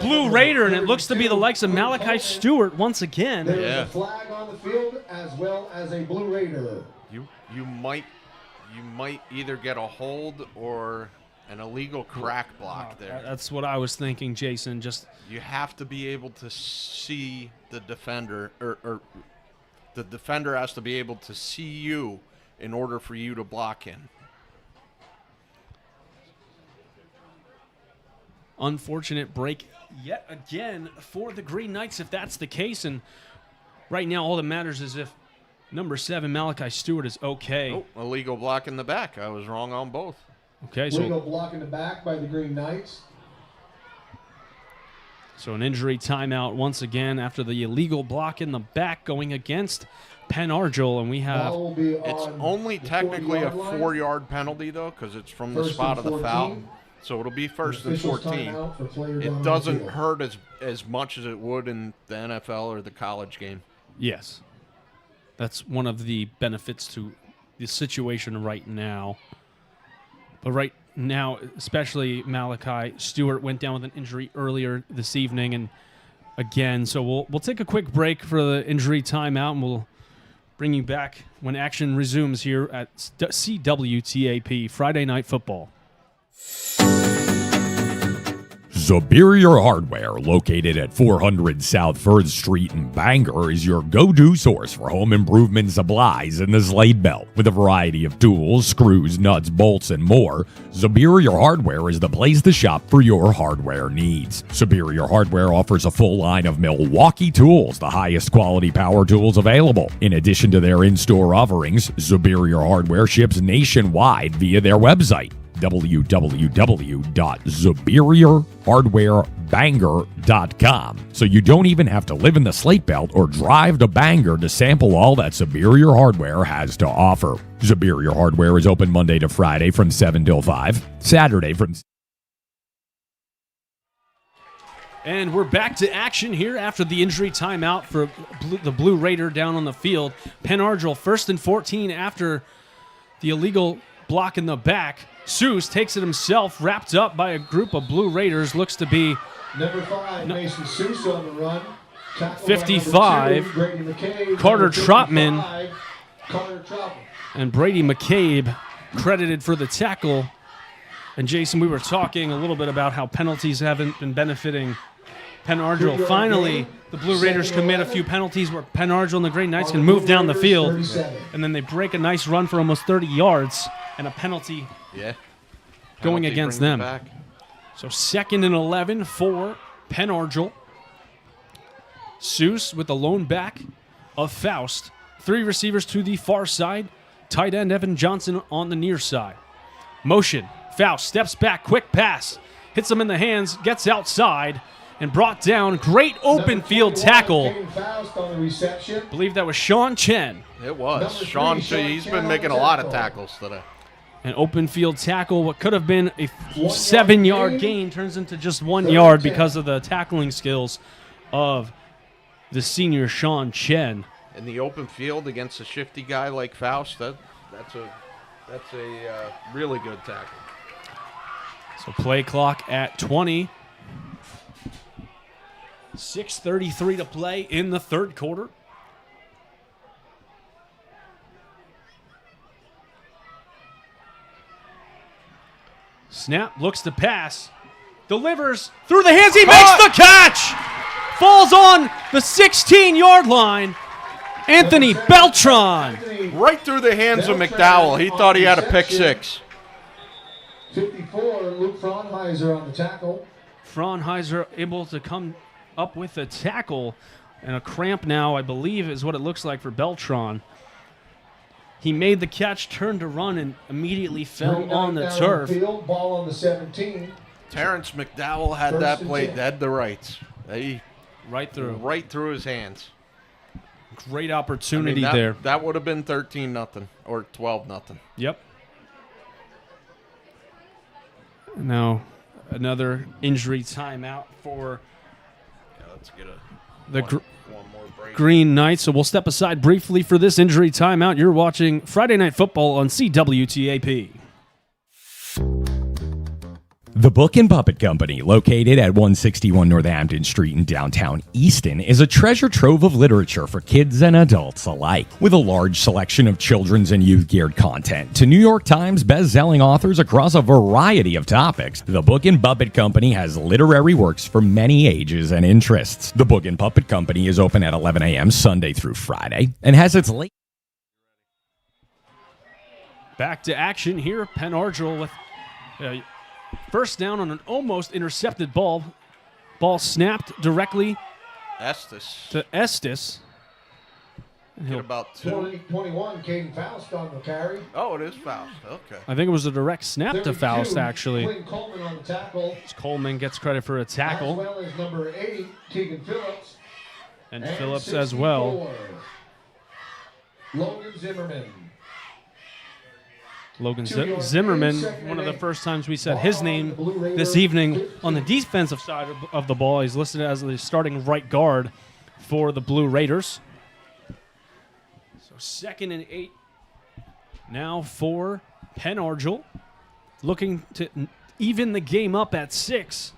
Blue Raider, and it looks to be the likes of Malachi Stewart once again. Yeah. A flag on the field as well as a Blue Raider. You might either get a hold or an illegal crack block there. That's what I was thinking, Jason. You have to be able to see the defender, or the defender has to be able to see you in order for you to block him. Unfortunate break yet again for the Green Knights if that's the case. And right now all that matters is if number 7, Malachi Stewart, is okay. Oh, illegal block in the back. I was wrong on both. Okay, illegal block in the back by the Green Knights. So an injury timeout once again after the illegal block in the back going against Pan Argyl, and we have... It's only technically a 4-yard penalty, though, because it's from the spot of the foul. So it'll be 1st and 14. It doesn't hurt as much as it would in the NFL or the college game. Yes. That's one of the benefits to the situation right now. But right now, especially Malachi Stewart went down with an injury earlier this evening, and again, so we'll take a quick break for the injury timeout, and we'll bring you back when action resumes here at CWTAP Friday Night Football. Superior Hardware, located at 400 South 1st Street in Bangor, is your go-to source for home improvement supplies in the Slate Belt. With a variety of tools, screws, nuts, bolts, and more, Superior Hardware is the place to shop for your hardware needs. Superior Hardware offers a full line of Milwaukee tools, the highest quality power tools available. In addition to their in-store offerings, Superior Hardware ships nationwide via their website, www.superiorhardwarebangor.com. So you don't even have to live in the Slate Belt or drive to Bangor to sample all that Superior Hardware has to offer. Superior Hardware is open Monday to Friday from 7 till 5, Saturday from... And we're back to action here after the injury timeout for the Blue Raider down on the field. Penn Argyl 1st and 14 after the illegal block in the back. Seuss takes it himself, wrapped up by a group of Blue Raiders. Looks to be number 5, Mason Seuss on the run. 55, Carter Trotman, and Brady McCabe credited for the tackle. And Jason, we were talking a little bit about how penalties haven't been benefiting Penn Argyl. Finally, the Blue Raiders commit a few penalties where Penn Argyl and the Green Knights can move down the field, and then they break a nice run for almost 30 yards and a penalty going against them. So 2nd and 11 for Penn Argyl. Seuss with the lone back of Faust. 3 receivers to the far side. Tight end Evan Johnson on the near side. Motion. Faust steps back. Quick pass. Hits him in the hands. Gets outside and brought down. Great open field tackle. I believe that was Sean Chen. It was. Sean Chen, he's been making a lot of tackles today. An open field tackle, what could have been a 7-yard gain, turns into just 1 yard because of the tackling skills of the senior Sean Chen. In the open field against a shifty guy like Faust, that's a really good tackle. So play clock at 20. 6:33 to play in the third quarter. Snap, looks to pass, delivers through the hands, he makes the catch! Falls on the 16-yard line. Anthony Beltran. Right through the hands of McDowell. He thought he had a pick six. 54, Luke Fraunheiser on the tackle. Fraunheiser able to come up with a tackle, and a cramp now, I believe, is what it looks like for Beltran. He made the catch, turned to run, and immediately fell on the turf. Field, ball on the 17. Terrence McDowell had that play dead to rights. Right through his hands. Great opportunity there. That would have been 13-0 or 12-0. Yep. Now, another injury timeout for let's get the one more break. Green Knights. So we'll step aside briefly for this injury timeout. You're watching Friday Night Football on CWTAP. The Book and Puppet Company, located at 161 Northampton Street in downtown Easton, is a treasure trove of literature for kids and adults alike. With a large selection of children's and youth-geared content to New York Times best-selling authors across a variety of topics, the Book and Puppet Company has literary works for many ages and interests. The Book and Puppet Company is open at 11 a.m. Sunday through Friday and has its late... Back to action here. Penn Argyl with... first down on an almost intercepted ball. Ball snapped directly to Estes. Get about 21, Caden Faust on the carry. Oh, it is Faust. Okay. I think it was a direct snap to Faust, actually. Quinn Coleman on the tackle. Coleman gets credit for a tackle. As well as number 80, Keegan Phillips. And Phillips as well. Logan Zimmerman. Logan Zimmerman, one of the first times we said his name this evening on the defensive side of the ball. He's listed as the starting right guard for the Blue Raiders. So 2nd and 8 now for Penn Argyl, looking to even the game up at 6.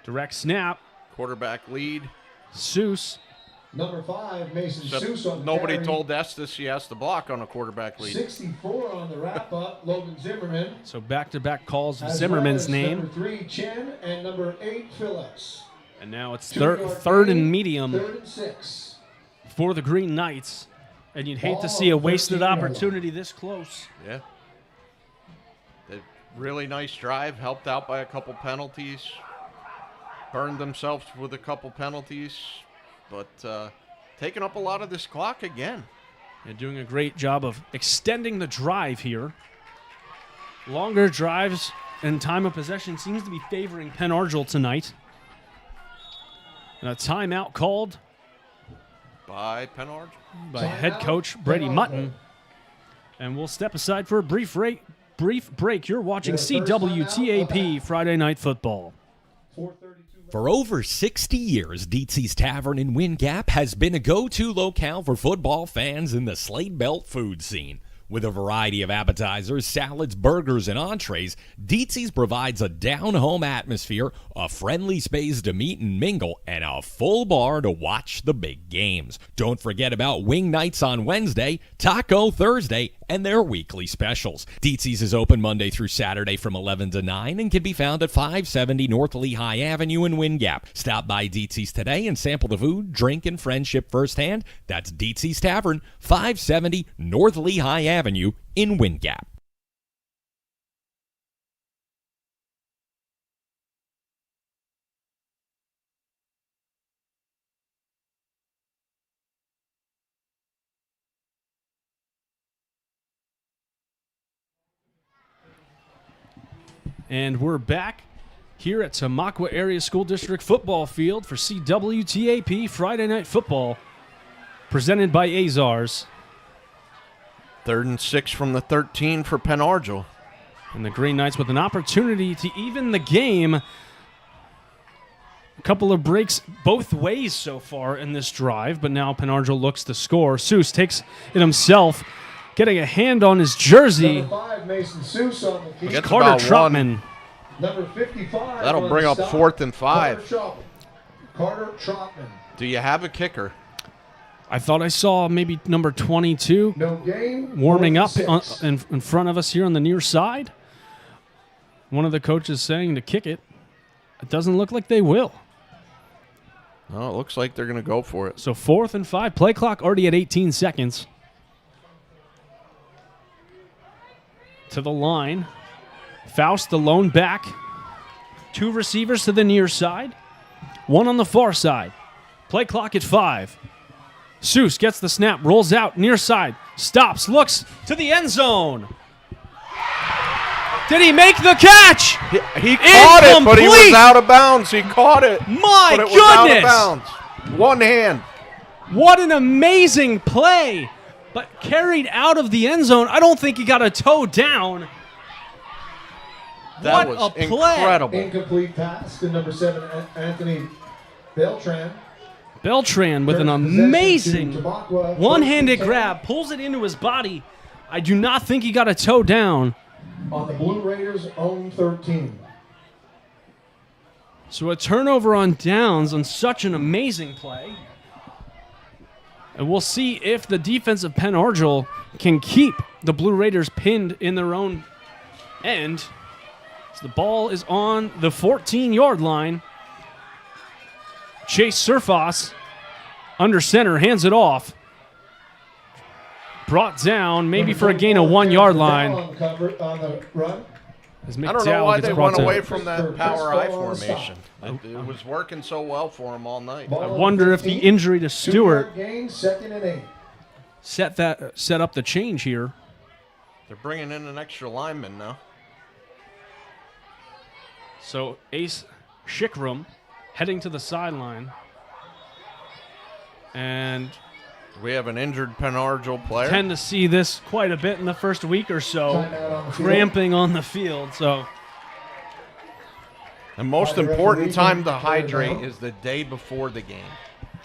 Direct snap. Quarterback lead. Seuss Number 5, Mason Except Seuss on the nobody carry. told Estes he has to block on a quarterback lead. 64 on the wrap-up, Logan Zimmerman. So back-to-back calls of As Zimmerman's well as name. Number 3, Chen, and number 8, Phillips. And now it's 2-yard third gain, and medium 3rd and 6. for the Green Knights. And you'd hate to Ball see a wasted 13-yard line. opportunity this close. Yeah. Really nice drive, helped out by a couple penalties. Burned themselves with a couple penalties. But taking up a lot of this clock again. And doing a great job of extending the drive here. Longer drives and time of possession seems to be favoring Penn Argyl tonight. And a timeout called By Penn Argyl. by head coach Brady Mutton. And we'll step aside for a brief break. You're watching CWTAP Friday Night Football. 4:32. For over 60 years, Dietz's Tavern in Wind Gap has been a go-to locale for football fans in the Slate Belt food scene. With a variety of appetizers, salads, burgers, and entrees, Dietz's provides a down-home atmosphere, a friendly space to meet and mingle, and a full bar to watch the big games. Don't forget about wing nights on Wednesday, taco Thursday, and their weekly specials. Dietz's is open Monday through Saturday from 11 to 9 and can be found at 570 North Lehigh Avenue in Wind Gap. Stop by Dietz's today and sample the food, drink, and friendship firsthand. That's Dietz's Tavern, 570 North Lehigh Avenue in Wind Gap. And we're back here at Tamaqua Area School District Football Field for CWTAP Friday Night Football, presented by Azars. 3rd and 6 from the 13 for Penn Argyl. And the Green Knights with an opportunity to even the game. A couple of breaks both ways so far in this drive, but now Penn Argyl looks to score. Seuss takes it himself, getting a hand on his jersey. Number 5, Mason Seuss on the key. Gets Carter about Trotman. Number 55. That'll on bring the up stop, 4th and 5. Carter Trotman. Do you have a kicker? I thought I saw maybe number 22 No game. warming up 4-6. in front of us here on the near side. One of the coaches saying to kick it. It doesn't look like they will. No, it looks like they're going to go for it. So 4th and 5. Play clock already at 18 seconds. To the line. Faust, the lone back. 2 receivers to the near side. 1 on the far side. Play clock at 5. Seuss gets the snap, rolls out, near side, stops, looks to the end zone. Did he make the catch? He caught it, but he was out of bounds. He caught it. My but it was out of goodness! bounds. One hand. What an amazing play, but carried out of the end zone. I don't think he got a toe down. That what was a play. incredible. Incomplete pass to number 7, Anthony Beltran. Beltran with an amazing one-handed grab, pulls it into his body. I do not think he got a toe down. On the Blue Raiders' own 13. So a turnover on downs on such an amazing play. And we'll see if the defense of Penn Argyl can keep the Blue Raiders pinned in their own end. So the ball is on the 14-yard line. Chase Surfos, under center, hands it off. Brought down, maybe for a gain of 1 yard line. On the run. As I don't know why gets they brought went down. away from that power I Ball on the formation. It was working so well for him all night. I wonder if the injury to Stewart 2-yard gain, 2nd and 8. set up the change here. They're bringing in an extra lineman now. So Ace Schickram heading to the sideline. And We have an injured Penn Argyl player. tend to see this quite a bit in the first week or so, Timeout on the field. cramping on the field. So The most By the important referee, time to clear hydrate down. is the day before the game,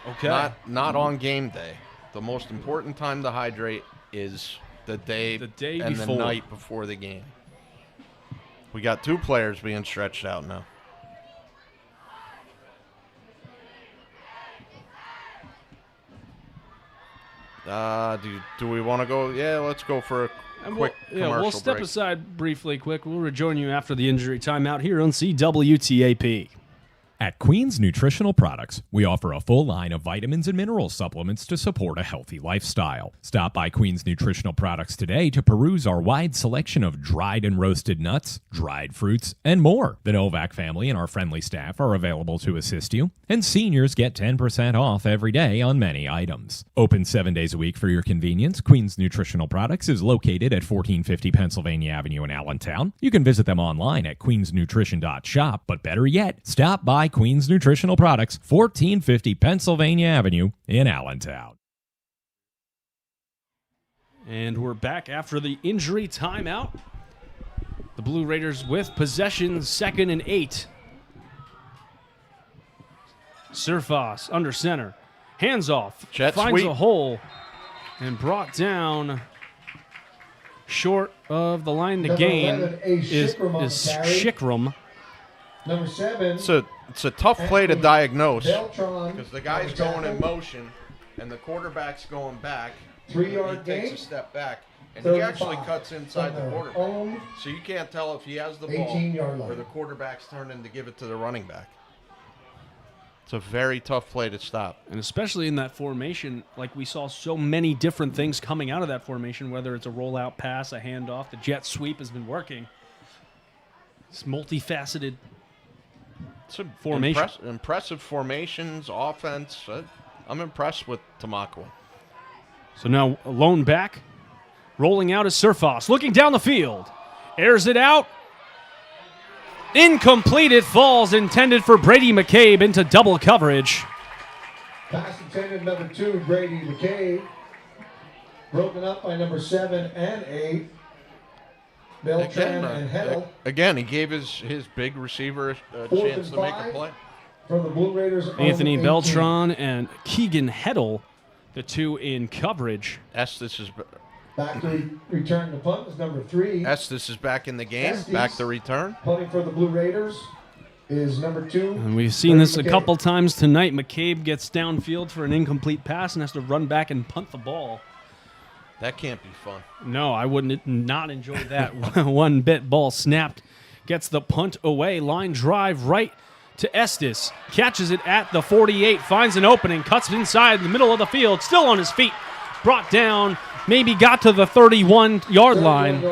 okay, not on game day. The most important time to hydrate is the day The day and before. the night before the game. We got 2 players being stretched out now. Do we want to go? Yeah, let's go for a quick commercial we'll step break. aside briefly quick. We'll rejoin you after the injury timeout here on CWTAP. At Queen's Nutritional Products, we offer a full line of vitamins and mineral supplements to support a healthy lifestyle. Stop by Queen's Nutritional Products today to peruse our wide selection of dried and roasted nuts, dried fruits, and more. The Novak family and our friendly staff are available to assist you, and seniors get 10% off every day on many items. Open 7 days a week for your convenience, Queen's Nutritional Products is located at 1450 Pennsylvania Avenue in Allentown. You can visit them online at queensnutrition.shop, but better yet, stop by Queen's Nutritional Products, 1450 Pennsylvania Avenue in Allentown. And we're back after the injury timeout. The Blue Raiders with possession, 2nd and 8. Surfos under center. Hands off. Jet finds sweep. a hole and brought down short of the line to gain 11, is Shikram. Number 7. It's a tough play to diagnose Beltran, because the guy's going in motion and the quarterback's going back. 3-yard He takes gain. a step back, and 3rd he and actually 5 cuts inside from the their quarterback. own So you can't tell if he has the ball 18-yard line. or the quarterback's turning to give it to the running back. It's a very tough play to stop. And especially in that formation, like we saw so many different things coming out of that formation, whether it's a rollout pass, a handoff, the jet sweep has been working. It's multifaceted It's a formation. Impressive formations, offense. I'm impressed with Tamaqua. So now a lone back. Rolling out is Surfos. Looking down the field. Airs it out. Incomplete. It falls. Intended for Brady McCabe into double coverage. Pass intended number 2, Brady McCabe. Broken up by number 7 and 8. Beltran and Heddle. Again, he gave his big receiver a chance to make a play. From the Blue Raiders. Anthony 18. Beltran and Keegan Heddle, the two in coverage. Estes is Back to return the punt is number 3. Estes is back in the game. Estes. Back to return. Punting for the Blue Raiders is number 2. And we've seen this a couple times tonight. McCabe gets downfield for an incomplete pass and has to run back and punt the ball. That can't be fun. No, I wouldn't not enjoy that one bit. Ball snapped, gets the punt away. Line drive right to Estes. Catches it at the 48, finds an opening, cuts inside the middle of the field, still on his feet. Brought down, maybe got to the 31-yard line.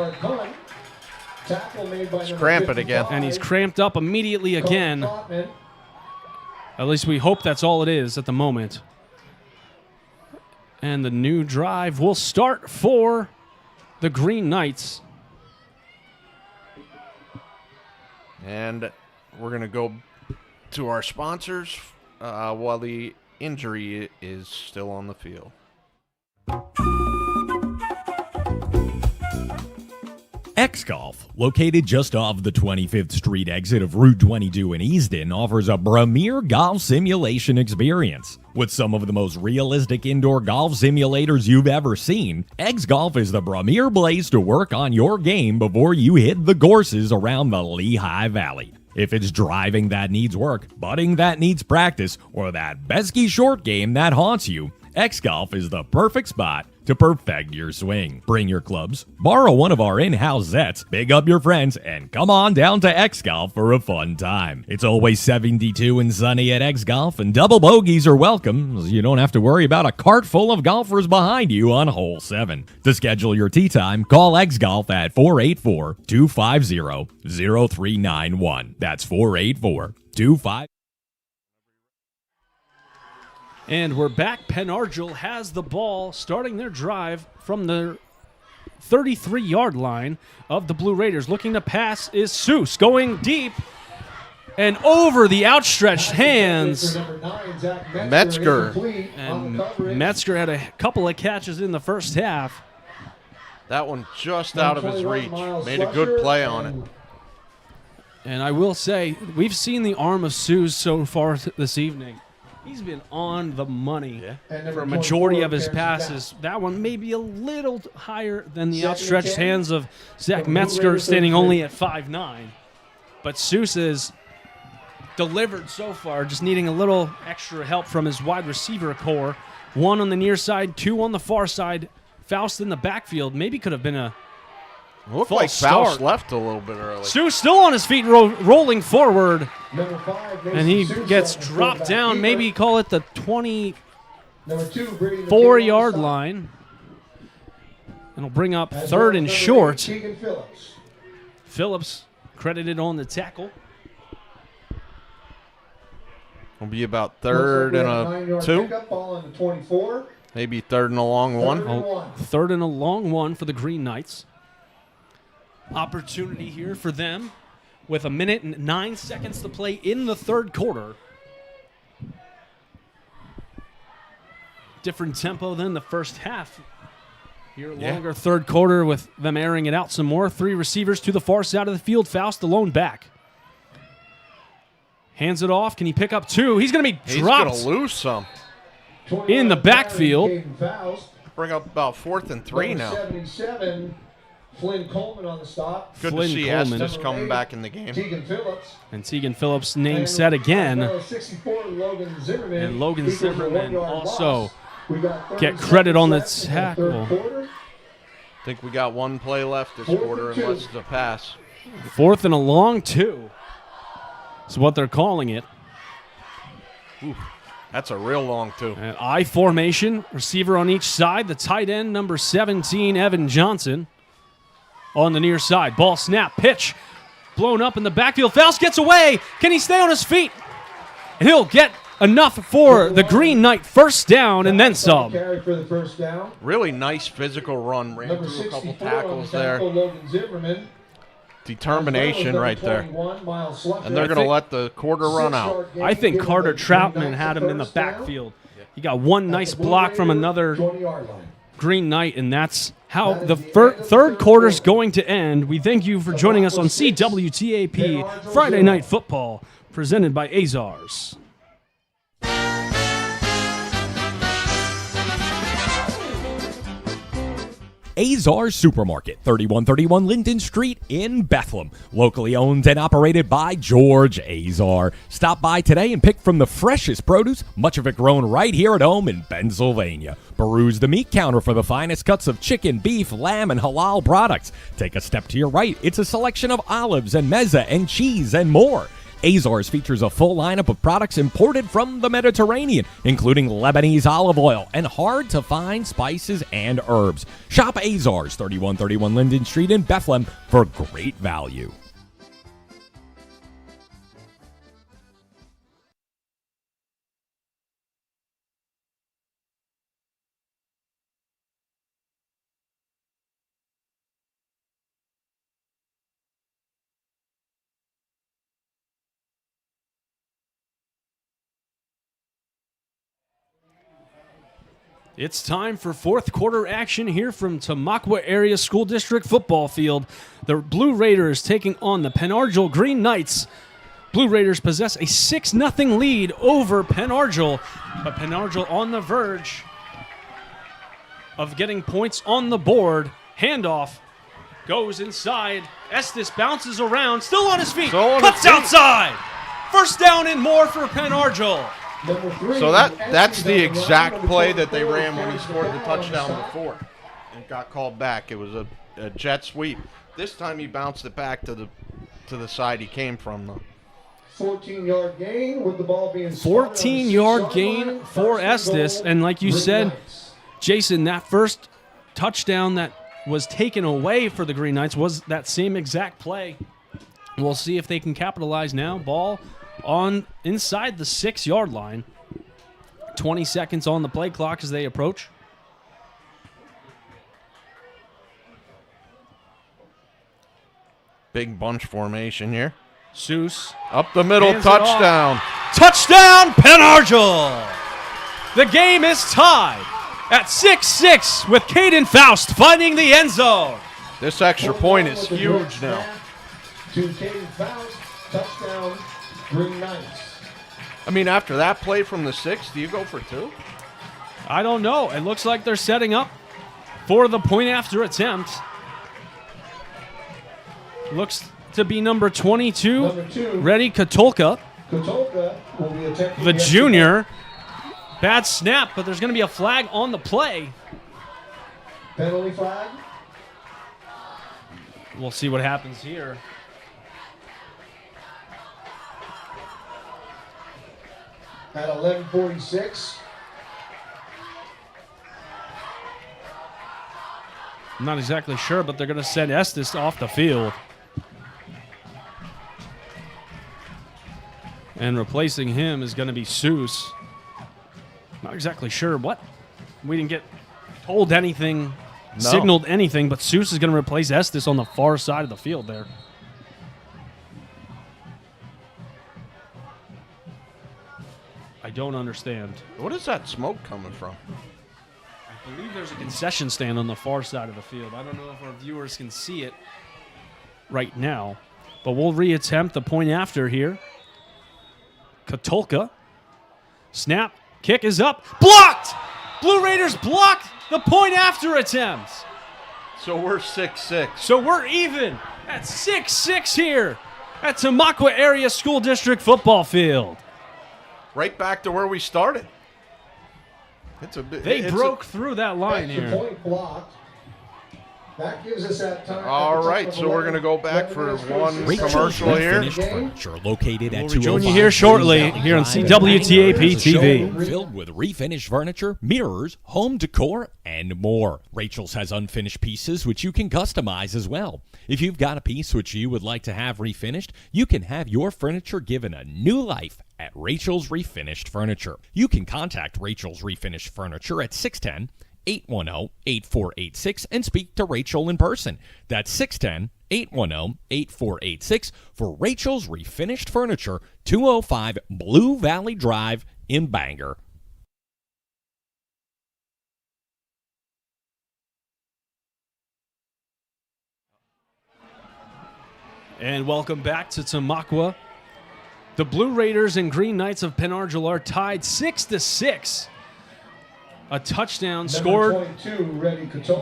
He's cramping again. And he's cramped up immediately again. At least we hope that's all it is at the moment. And the new drive will start for the Green Knights. And we're going to go to our sponsors while the injury is still on the field. X-Golf, located just off the 25th Street exit of Route 22 in Easton, offers a premier golf simulation experience. With some of the most realistic indoor golf simulators you've ever seen, X-Golf is the premier place to work on your game before you hit the courses around the Lehigh Valley. If it's driving that needs work, putting that needs practice, or that pesky short game that haunts you, X-Golf is the perfect spot to perfect your swing. Bring your clubs, borrow one of our in-house sets, big up your friends, and come on down to X-Golf for a fun time. It's always 72 and sunny at X-Golf, and double bogeys are welcome, so you don't have to worry about a cart full of golfers behind you on hole 7. To schedule your tee time, call X-Golf at 484-250-0391. That's 484-250. And we're back. Penn Argyl has the ball, starting their drive from the 33-yard line of the Blue Raiders. Looking to pass is Seuss, going deep and over the outstretched hands. Metzger. And Metzger had a couple of catches in the first half. That one just out of his reach. Made a good play on it. And I will say, we've seen the arm of Seuss so far this evening. He's been on the money for a majority of his passes. That one may be a little higher than the outstretched hands of Zach Metzger, standing only at 5'9". But Seuss has delivered so far, just needing a little extra help from his wide receiver core. One on the near side, two on the far side. Faust in the backfield. Maybe could have been a Looked false like start. Faust left a little bit early. Seuss still on his feet, rolling forward. Number 5, And he Mason gets Seuss, dropped fullback down, keeper. maybe call it the 24-yard Number 2, Brady McKay on the side. line. And it'll bring up As third well and as number 8, short. Keegan Phillips. Phillips credited on the tackle. Will be about third and a 9-yard 2. pickup, ball on the 24. Maybe third and a long one. Third and one. Third and a long one for the Green Knights. Opportunity here for them with 1 minute and 9 seconds to play in the third quarter. Different tempo than the first half. Here, longer third quarter with them airing it out some more. 3 receivers to the far side of the field. Faust alone back. Hands it off. Can he pick up 2? He's going to be dropped. He's going to lose some. In the backfield. Caden Faust. Bring up about 4th and 3 Number now. 77, Flynn Coleman on the stop. Good Flynn to see Coleman. Estes coming back in the game. Tegan Phillips. And Tegan Phillips' name And said again. number 64, Logan Zimmerman. And Logan equals a Zimmerman 1-yard also loss. We got 30 get credit on the seconds left in tackle. third quarter. I think we got one play left this 4th quarter and 2. unless it's a pass. 4th and a long 2. That's what they're calling it. That's a real long 2. An I formation, receiver on each side. The tight end, number 17, Evan Johnson, on the near side. Ball snap, pitch, blown up in the backfield. Faust gets away. Can he stay on his feet? And he'll get enough for the Green Knight first down and then some. Carry for the first down. Really nice physical run. Ran Number through a couple 64 on the tackles there. tackle, Logan Zimmerman. Determination Number right there. 21, Miles Slaughter. And they're going to let the quarter run out. 6-yard gain, I think giving Carter the Troutman Green Knights had the him in the first down backfield. He got one at nice the Blue block from Raider another 20-yard line. Green Knight, and that's how That is the the end of the third third quarter's quarter. going to end. We thank you for joining us on CWTAP Friday Night Football, presented by Azars. Azar Supermarket, 3131 Linden Street in Bethlehem. Locally owned and operated by George Azar. Stop by today and pick from the freshest produce, much of it grown right here at home in Pennsylvania. Peruse the meat counter for the finest cuts of chicken, beef, lamb, and halal products. Take a step to your right. It's a selection of olives and mezza and cheese and more. Azars features a full lineup of products imported from the Mediterranean, including Lebanese olive oil and hard-to-find spices and herbs. Shop Azars, 3131 Linden Street in Bethlehem, for great value. It's time for fourth quarter action here from Tamaqua Area School District football field. The Blue Raiders taking on the Argyl Green Knights. Blue Raiders possess a 6-0 lead over Argyl, but Argyl on the verge of getting points on the board. Handoff goes inside. Estes bounces around, still on his feet, cuts outside. First down and more for Argyl. So that's the exact play that they ran when he scored the touchdown before. It got called back. It was a jet sweep. This time he bounced it back to the side he came from, though. 14-yard gain with the ball being 14-yard gain for Estes. And like you said, Jason, that first touchdown that was taken away for the Green Knights was that same exact play. We'll see if they can capitalize now. Ball on inside the 6-yard line. 20 seconds on the play clock as they approach. Big bunch formation here. Seuss. Up the middle, touchdown. Touchdown, Argyl. The game is tied at 6-6 with Caden Faust finding the end zone. This extra point is huge now. To Caden Faust, touchdown, Green Knights. I mean, after that play from the 6, do you go for 2? I don't know. It looks like they're setting up for the point after attempt. Looks to be number 22, Reddy Katolka. Katolka will be attempting The junior Bad snap, but there's going to be a flag on the play. Penalty flag. We'll see what happens here. At 11:46. I'm not exactly sure, but they're going to send Estes off the field. And replacing him is going to be Seuss. Not exactly sure what. We didn't get told anything, signaled anything, but Seuss is going to replace Estes on the far side of the field there. I don't understand. What is that smoke coming from? I believe there's a concession stand on the far side of the field. I don't know if our viewers can see it right now, but we'll reattempt the point after here. Katulka. Snap. Kick is up. Blocked! Blue Raiders blocked the point after attempt. So we're 6-6. So we're even at 6-6 here at Tamaqua Area School District football field. Right back to where we started. They broke through that line here. Point blocked. That gives us that time. All right, so we're going to go back for one commercial here. Furniture located at We'll join you here shortly here on CWTAP TV. Filled with refinished furniture, mirrors, home decor, and more. Rachel's has unfinished pieces which you can customize as well. If you've got a piece which you would like to have refinished, you can have your furniture given a new life at Rachel's Refinished Furniture. You can contact Rachel's Refinished Furniture at 610-810-8486 and speak to Rachel in person. That's 610-810-8486 for Rachel's Refinished Furniture, 205 Blue Valley Drive in Bangor. And welcome back to Tamaqua. The Blue Raiders and Green Knights of Pen Argyl are tied 6-6. A touchdown scored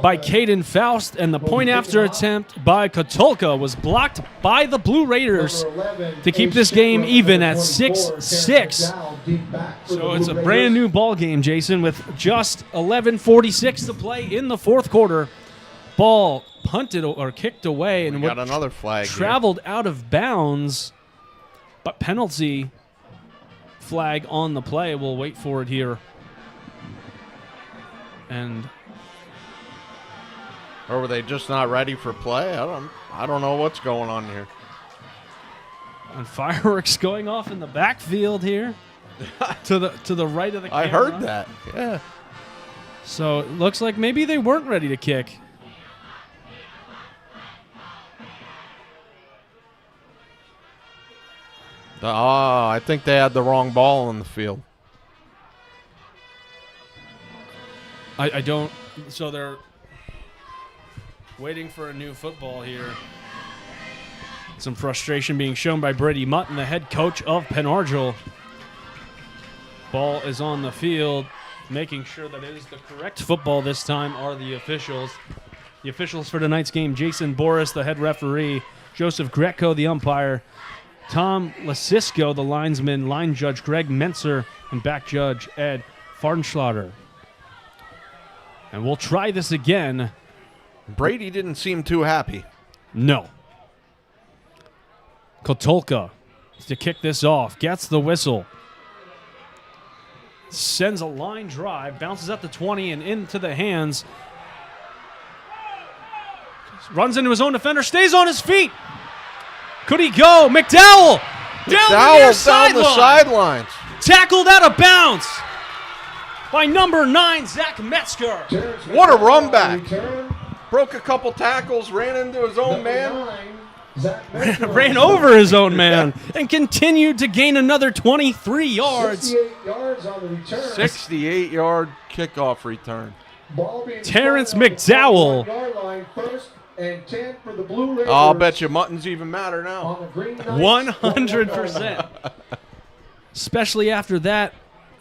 by Caden Faust, and the point after attempt by Katulka was blocked by the Blue Raiders to keep this game even at 6-6. So it's a brand new ball game, Jason, with just 11:46 to play in the fourth quarter. Ball punted or kicked away and got another flag traveled out of bounds, but penalty flag on the play. We'll wait for it here. And or were they just not ready for play? I don't know what's going on here. And fireworks going off in the backfield here to the right of the camera. I heard that. Yeah. So it looks like maybe they weren't ready to kick. Oh, I think they had the wrong ball on the field. I don't. So they're waiting for a new football here. Some frustration being shown by Brady Mutton, the head coach of Pen Argyl. Ball is on the field. Making sure that it is the correct football this time are the officials. The officials for tonight's game: Jason Boris, the head referee; Joseph Greco, the umpire; Tom Lasisko, the linesman; line judge Greg Mentzer; and back judge Ed Farnschlatter. And we'll try this again. Brady didn't seem too happy. No. Katulka to kick this off. Gets the whistle. Sends a line drive. Bounces up to 20 and into the hands. Runs into his own defender. Stays on his feet. Could he go? McDowell down the sidelines. Tackled out of bounds by number 9, Zach Metzger. What a run back. Broke a couple tackles, ran into his own man. Ran over his own man and continued to gain another 23 yards. 68 yards on the return. 68-yard kickoff return. Terrence McDowell. And 10 for the Blue Raiders. I'll bet you Mutton's even madder now. 100%. Especially after that,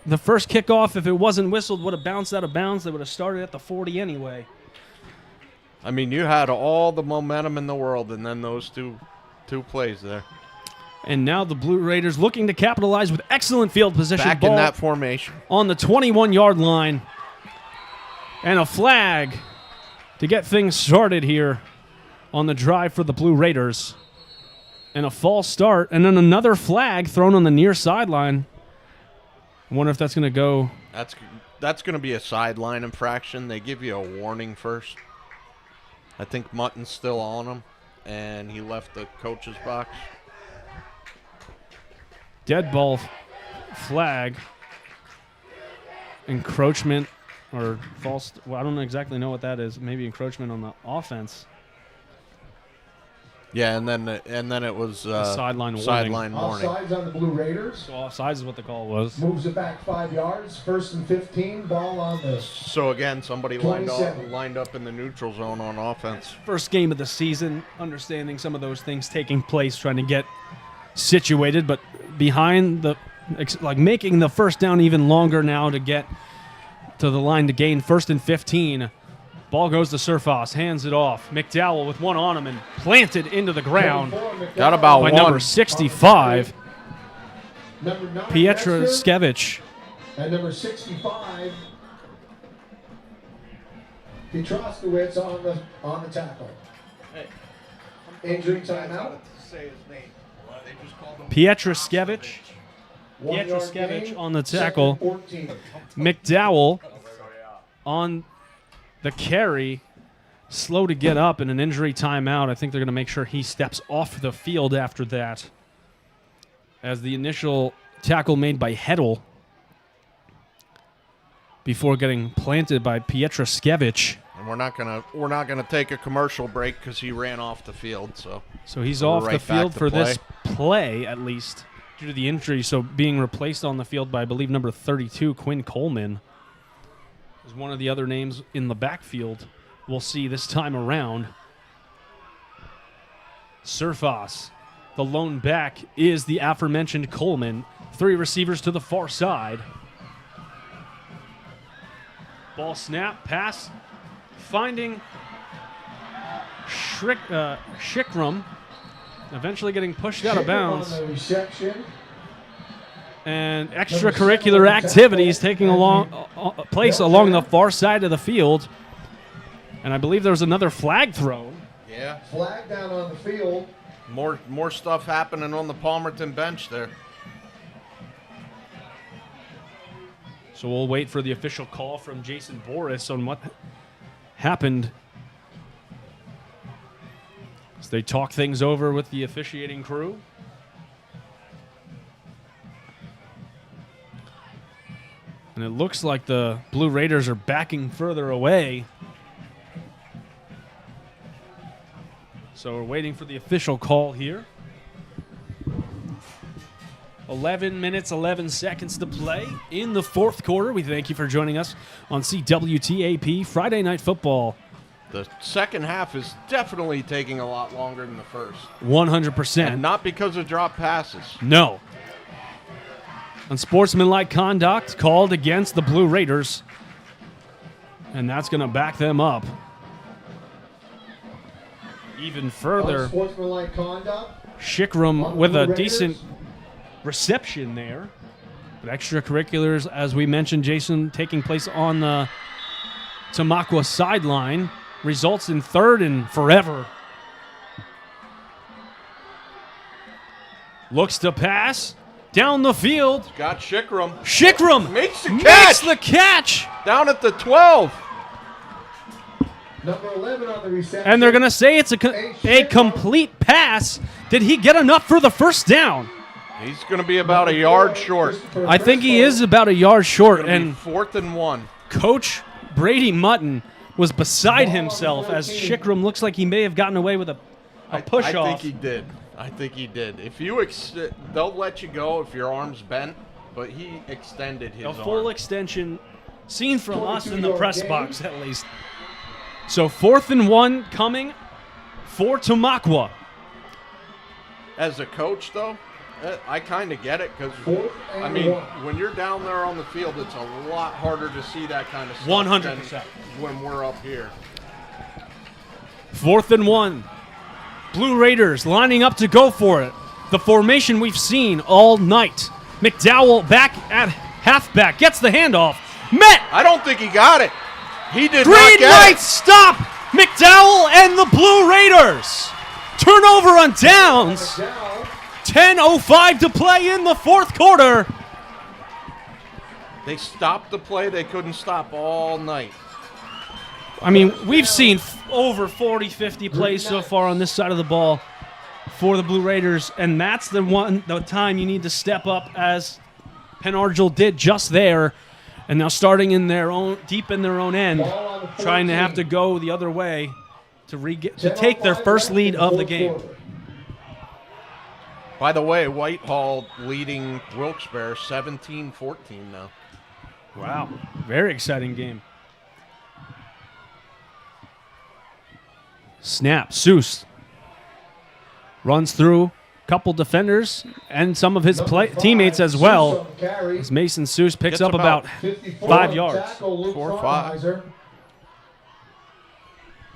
the first kickoff, if it wasn't whistled, would have bounced out of bounds. They would have started at the 40 anyway. I mean, you had all the momentum in the world, and then those two plays there. And now the Blue Raiders looking to capitalize with excellent field position. Back in that formation. On the 21-yard line. And a flag to get things started here on the drive for the Blue Raiders. And a false start. And then another flag thrown on the near sideline. I wonder if that's going to go. That's going to be a sideline infraction. They give you a warning first. I think Mutton's still on him, and he left the coach's box. Dead ball flag. Encroachment or false. Well, I don't exactly know what that is. Maybe encroachment on the offense. Yeah, and then it was sideline warning. Offsides on the Blue Raiders. So offsides is what the call was. Moves it back 5 yards. 1st and 15. Ball on the. So again, somebody lined up in the neutral zone on offense. First game of the season, understanding some of those things taking place, trying to get situated, but behind the making the first down even longer now to get to the line to gain 1st and 15. Ball goes to Surfos, hands it off. McDowell with one on him and planted into the ground. Got about by one. Number 65, Number 9, Pietraszkiewicz. And number 65, Pietraszkiewicz on the tackle. Injury timeout. Pietraszkiewicz on the tackle. McDowell on the carry, slow to get up, and an injury timeout. I think they're going to make sure he steps off the field after that. As the initial tackle made by Heddle before getting planted by Pietraszkiewicz. And we're not gonna take a commercial break because he ran off the field. So he's off the field for this play, at least due to the injury. So being replaced on the field by, I believe, number 32, Quinn Coleman, is one of the other names in the backfield we'll see this time around. Surfos, the lone back, is the aforementioned Coleman. 3 receivers to the far side. Ball snap, pass, finding Shikram, eventually getting pushed out of bounds. And extracurricular activities taking place along the far side of the field. And I believe there was another flag thrown. Yeah. Flag down on the field. More stuff happening on the Palmerton bench there. So we'll wait for the official call from Jason Boris on what happened as they talk things over with the officiating crew. And it looks like the Blue Raiders are backing further away. So we're waiting for the official call here. 11 minutes, 11 seconds to play in the fourth quarter. We thank you for joining us on CWTAP Friday Night Football. The second half is definitely taking a lot longer than the first. 100%. And not because of drop passes. No. Unsportsmanlike conduct called against the Blue Raiders. And that's going to back them up even further. Unsportsmanlike conduct. Shikram with a decent reception there. But extracurriculars, as we mentioned, Jason, taking place on the Tamaqua sideline, results in 3rd and forever. Looks to pass. Down the field. Got Shikram. Shikram makes the catch. Down at the 12. Number 11 on the reception. And they're going to say it's a complete pass. Did he get enough for the first down? He's going to be about a yard short. I think he is about a yard short. And 4th and 1. Coach Brady Mutton was beside himself as Shikram looks like he may have gotten away with a push-off. I think he did. If you they'll let you go if your arm's bent, but he extended his arm. A full extension seen from us in the press box, at least. So 4th and 1 coming for Tamaqua. As a coach, though, I kind of get it because, I mean, when you're down there on the field, it's a lot harder to see that kind of stuff 100% when we're up here. 4th and 1. Blue Raiders lining up to go for it. The formation we've seen all night. McDowell back at halfback. Gets the handoff. Met. I don't think he got it. He did Green not get Knights stop McDowell and the Blue Raiders. Turnover on downs. 10:05 to play in the fourth quarter. They stopped the play they couldn't stop all night. I mean, we've seen over 40, 50 plays so far on this side of the ball for the Blue Raiders, and that's the time you need to step up, as Penn Argyl did just there, and now starting in deep in their own end, trying to have to go the other way to take their first lead of the game. By the way, Whitehall leading Wilkes-Barre 17-14 now. Wow, very exciting game. Snap, Seuss runs through a couple defenders and some of his teammates as well. As Mason Seuss picks up about 5 yards. 4 or 5.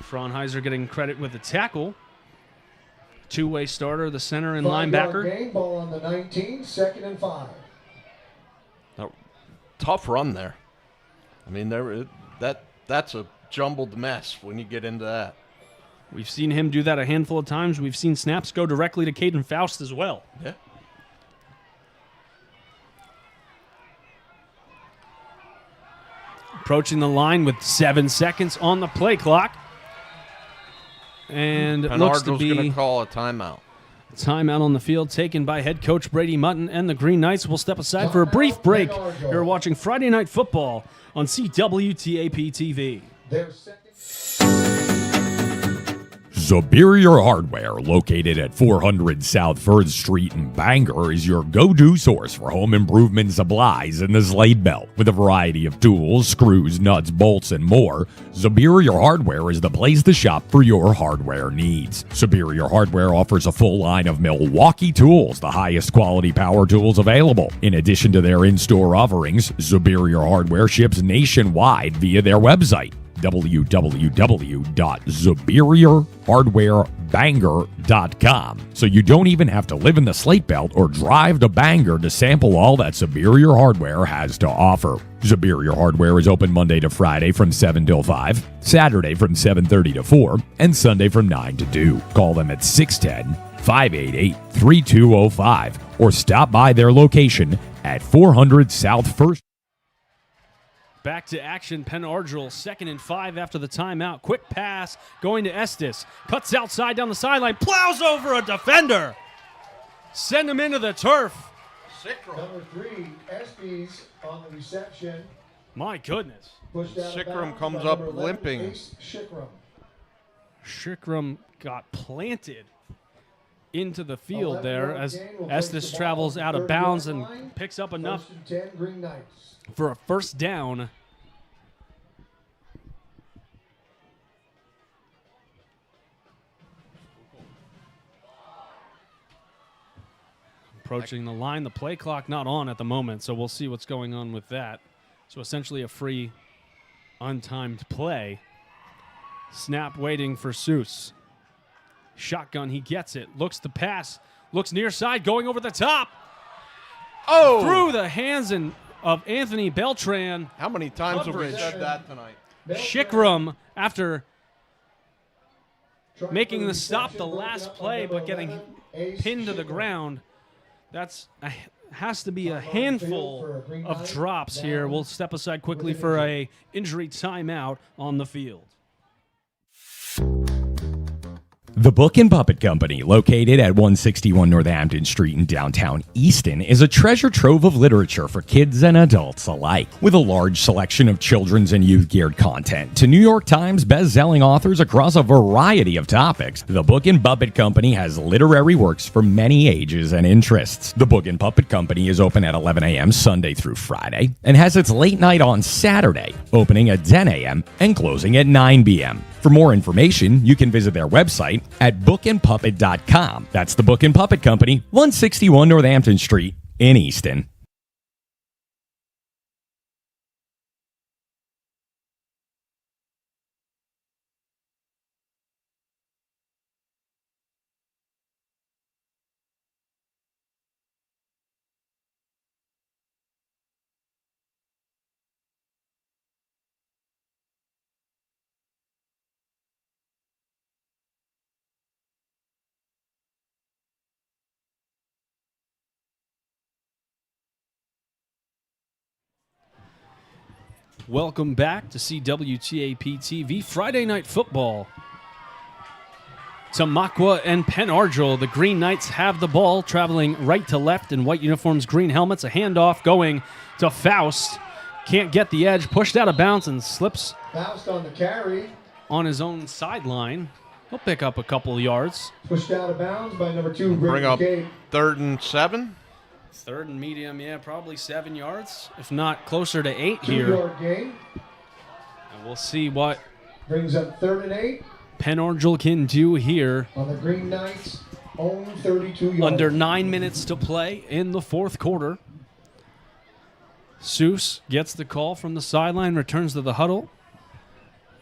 Fraunheiser getting credit with the tackle. Two-way starter, the center and linebacker. Game, ball on the 19, 2nd and 5. Tough run there. I mean, that's a jumbled mess when you get into that. We've seen him do that a handful of times. We've seen snaps go directly to Caden Faust as well. Yeah. Approaching the line with 7 seconds on the play clock. And it looks to be going to call a timeout. Timeout on the field taken by head coach Brady Mutton, and the Green Knights will step aside for a brief break. You're watching Friday Night Football on CWTAP TV. Superior Hardware, located at 400 South 3rd Street in Bangor, is your go-to source for home improvement supplies in the Slate Belt. With a variety of tools, screws, nuts, bolts, and more, Superior Hardware is the place to shop for your hardware needs. Superior Hardware offers a full line of Milwaukee tools, the highest quality power tools available. In addition to their in-store offerings, Superior Hardware ships nationwide via their website, www.superiorhardwarebangor.com. So you don't even have to live in the Slate Belt or drive to Bangor to sample all that Superior Hardware has to offer. Superior Hardware is open Monday to Friday from 7 till 5, Saturday from 7:30 to 4, and Sunday from 9 to 2. Call them at 610-588-3205 or stop by their location at 400 South 1st. Back to action, Penn Argyl, 2nd and 5 after the timeout. Quick pass going to Estes. Cuts outside down the sideline, plows over a defender. Send him into the turf. Number 3, Estes on the reception. My goodness. Sickram comes up limping. Shikram got planted into the field there as Estes travels out of bounds and picks up enough for a first down. Approaching the line, the play clock not on at the moment, so we'll see what's going on with that. So essentially a free, untimed play. Snap waiting for Seuss. Shotgun, he gets it. Looks to pass. Looks near side, going over the top. Oh! Through the hands of Anthony Beltran. How many times have we said that tonight? Shikram, after making the stop the last play but getting pinned to the ground. Has to be a handful of drops here. We'll step aside quickly for a injury timeout on the field. The Book and Puppet Company, located at 161 Northampton Street in downtown Easton, is a treasure trove of literature for kids and adults alike. With a large selection of children's and youth-geared content to New York Times best-selling authors across a variety of topics, the Book and Puppet Company has literary works for many ages and interests. The Book and Puppet Company is open at 11 a.m. Sunday through Friday and has its late night on Saturday, opening at 10 a.m. and closing at 9 p.m. For more information, you can visit their website at bookandpuppet.com. That's the Book and Puppet Company, 161 Northampton Street in Easton. Welcome back to CWTAP TV Friday Night Football. Tamaqua and Penn Argyl. The Green Knights have the ball, traveling right to left in white uniforms, green helmets. A handoff going to Faust. Can't get the edge, pushed out of bounds and slips. Faust on the carry. On his own sideline. He'll pick up a couple of yards. Pushed out of bounds by number 2, Brady Bring up McCabe. 3rd and 7. 3rd and medium, yeah, probably 7 yards, if not closer to 8 here. 2-yard gain. And we'll see what Brings up 3rd and 8. Penn Argyl can do here. On the Green Knights' own 32 yards. Under 9 minutes to play in the fourth quarter. Seuss gets the call from the sideline, returns to the huddle.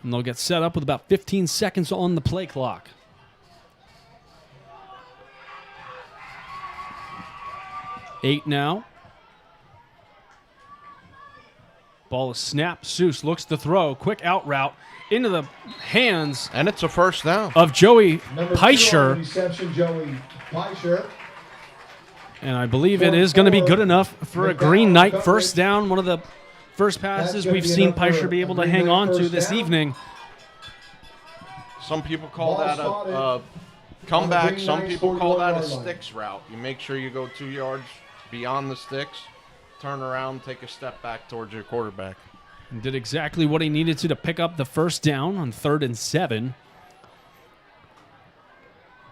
And they'll get set up with about 15 seconds on the play clock. Eight now. Ball is snapped. Seuss looks to throw. Quick out route into the hands. And it's a first down. Of Joey Number 2 on the Peischer. reception, Joey Peischer. And I believe it is going to be good enough for a Green Knight first down. One of the first passes we've seen Peischer be able to hang on to this evening. Some people call that a comeback. Some people call that a sticks route. You make sure you go 2 yards beyond the sticks, turn around, take a step back towards your quarterback. And did exactly what he needed to pick up the first down on 3rd and 7.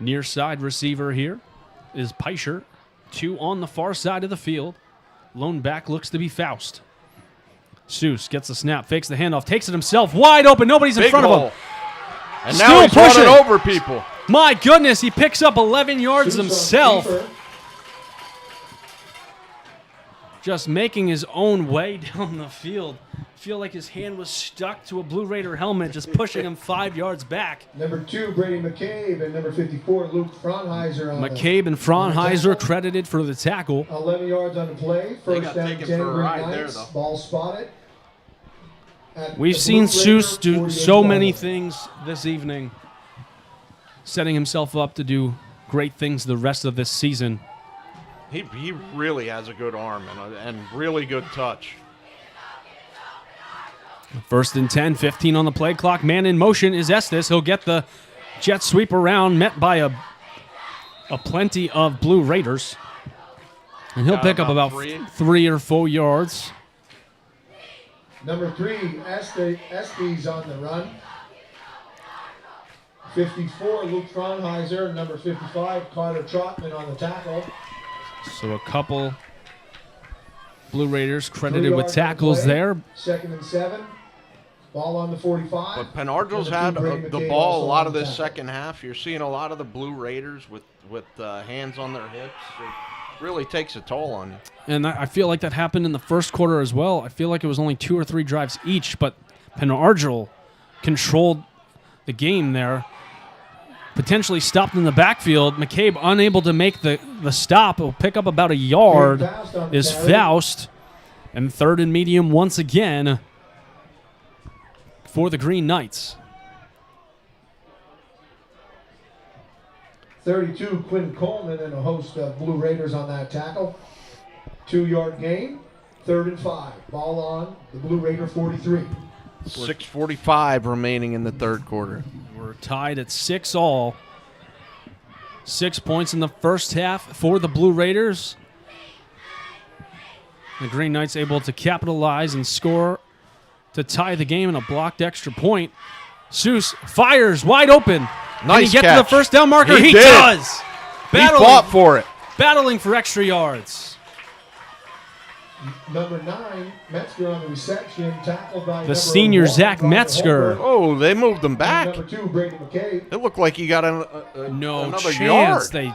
Near side receiver here is Peischer. 2 on the far side of the field. Lone back looks to be Faust. Seuss gets the snap, fakes the handoff, takes it himself, wide open, nobody's in front of him. And Still now he's pushing. running over people. My goodness, he picks up 11 yards himself. Just making his own way down the field. Feel like his hand was stuck to a Blue Raider helmet, just pushing him 5 yards back. Number 2, Brady McCabe, and number 54, Luke Fraunheiser. McCabe and Fraunheiser credited for the tackle. 11 yards on the play. First got down, taken 10 for a Green ride there, Knights. though. Ball spotted. We've seen Seuss do so many things this evening, setting himself up to do great things the rest of this season. He really has a good arm and really good touch. 1st and 10, 15 on the play clock. Man in motion is Estes. He'll get the jet sweep around, met by a plenty of Blue Raiders. And he'll pick up about 3 or 4 yards. Number 3, Estes on the run. 54, Luke Fraunheiser. Number 55, Carter Trotman on the tackle. So a couple Blue Raiders credited with tackles there. 2nd and 7. Ball on the 45. But Penn Argyl's had the ball a lot of this second half. You're seeing a lot of the Blue Raiders with hands on their hips. It really takes a toll on you. And I feel like that happened in the first quarter as well. I feel like it was only 2 or 3 drives each, but Penn Argyl controlled the game there. Potentially stopped in the backfield. McCabe unable to make the stop. He'll pick up about a yard. Is Faust. And 3rd and medium once again for the Green Knights. 32, Quinn Coleman, and a host of Blue Raiders on that tackle. 2-yard gain. 3rd and 5. Ball on the Blue Raider 43. 6:45 remaining in the third quarter. We're tied at 6 all. 6 points in the first half for the Blue Raiders. The Green Knights able to capitalize and score to tie the game in a blocked extra point. Seuss fires wide open. Nice Can he get catch. to the first down marker? He did. does. He fought for it. Battling for extra yards. Number 9, Metzger on the reception, tackled by The senior Zach Metzger. Oh, they moved him back. Number 2, Brady McCabe. It looked like he got No another chance. yard.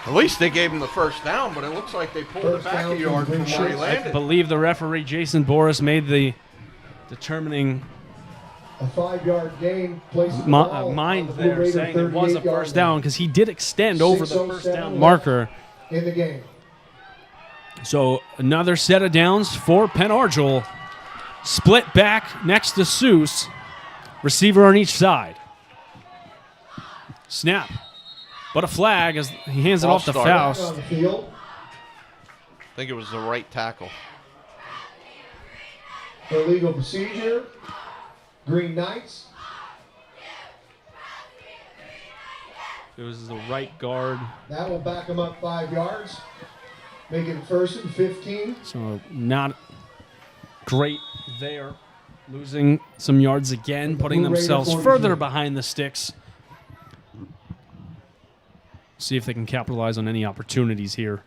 At least they gave him the first down, but it looks like they pulled it back a yard from where he I landed. believe the referee, Jason Boris, made the determining A 5-yard gain. Places the ball mind on the Blue there Raider saying it was a 38-yard first down because he did extend over the 6:07 first down left marker. in the game. So another set of downs for Penn Argyl. Split back next to Seuss. Receiver on each side. Snap. But a flag as he hands it off to False start. Faust. On the field. I think it was the right tackle. Illegal procedure. Green Knights. It was the right guard. That will back them up 5 yards. Make it 1st and 15. So not great there. Losing some yards again, putting themselves further behind the sticks. See if they can capitalize on any opportunities here.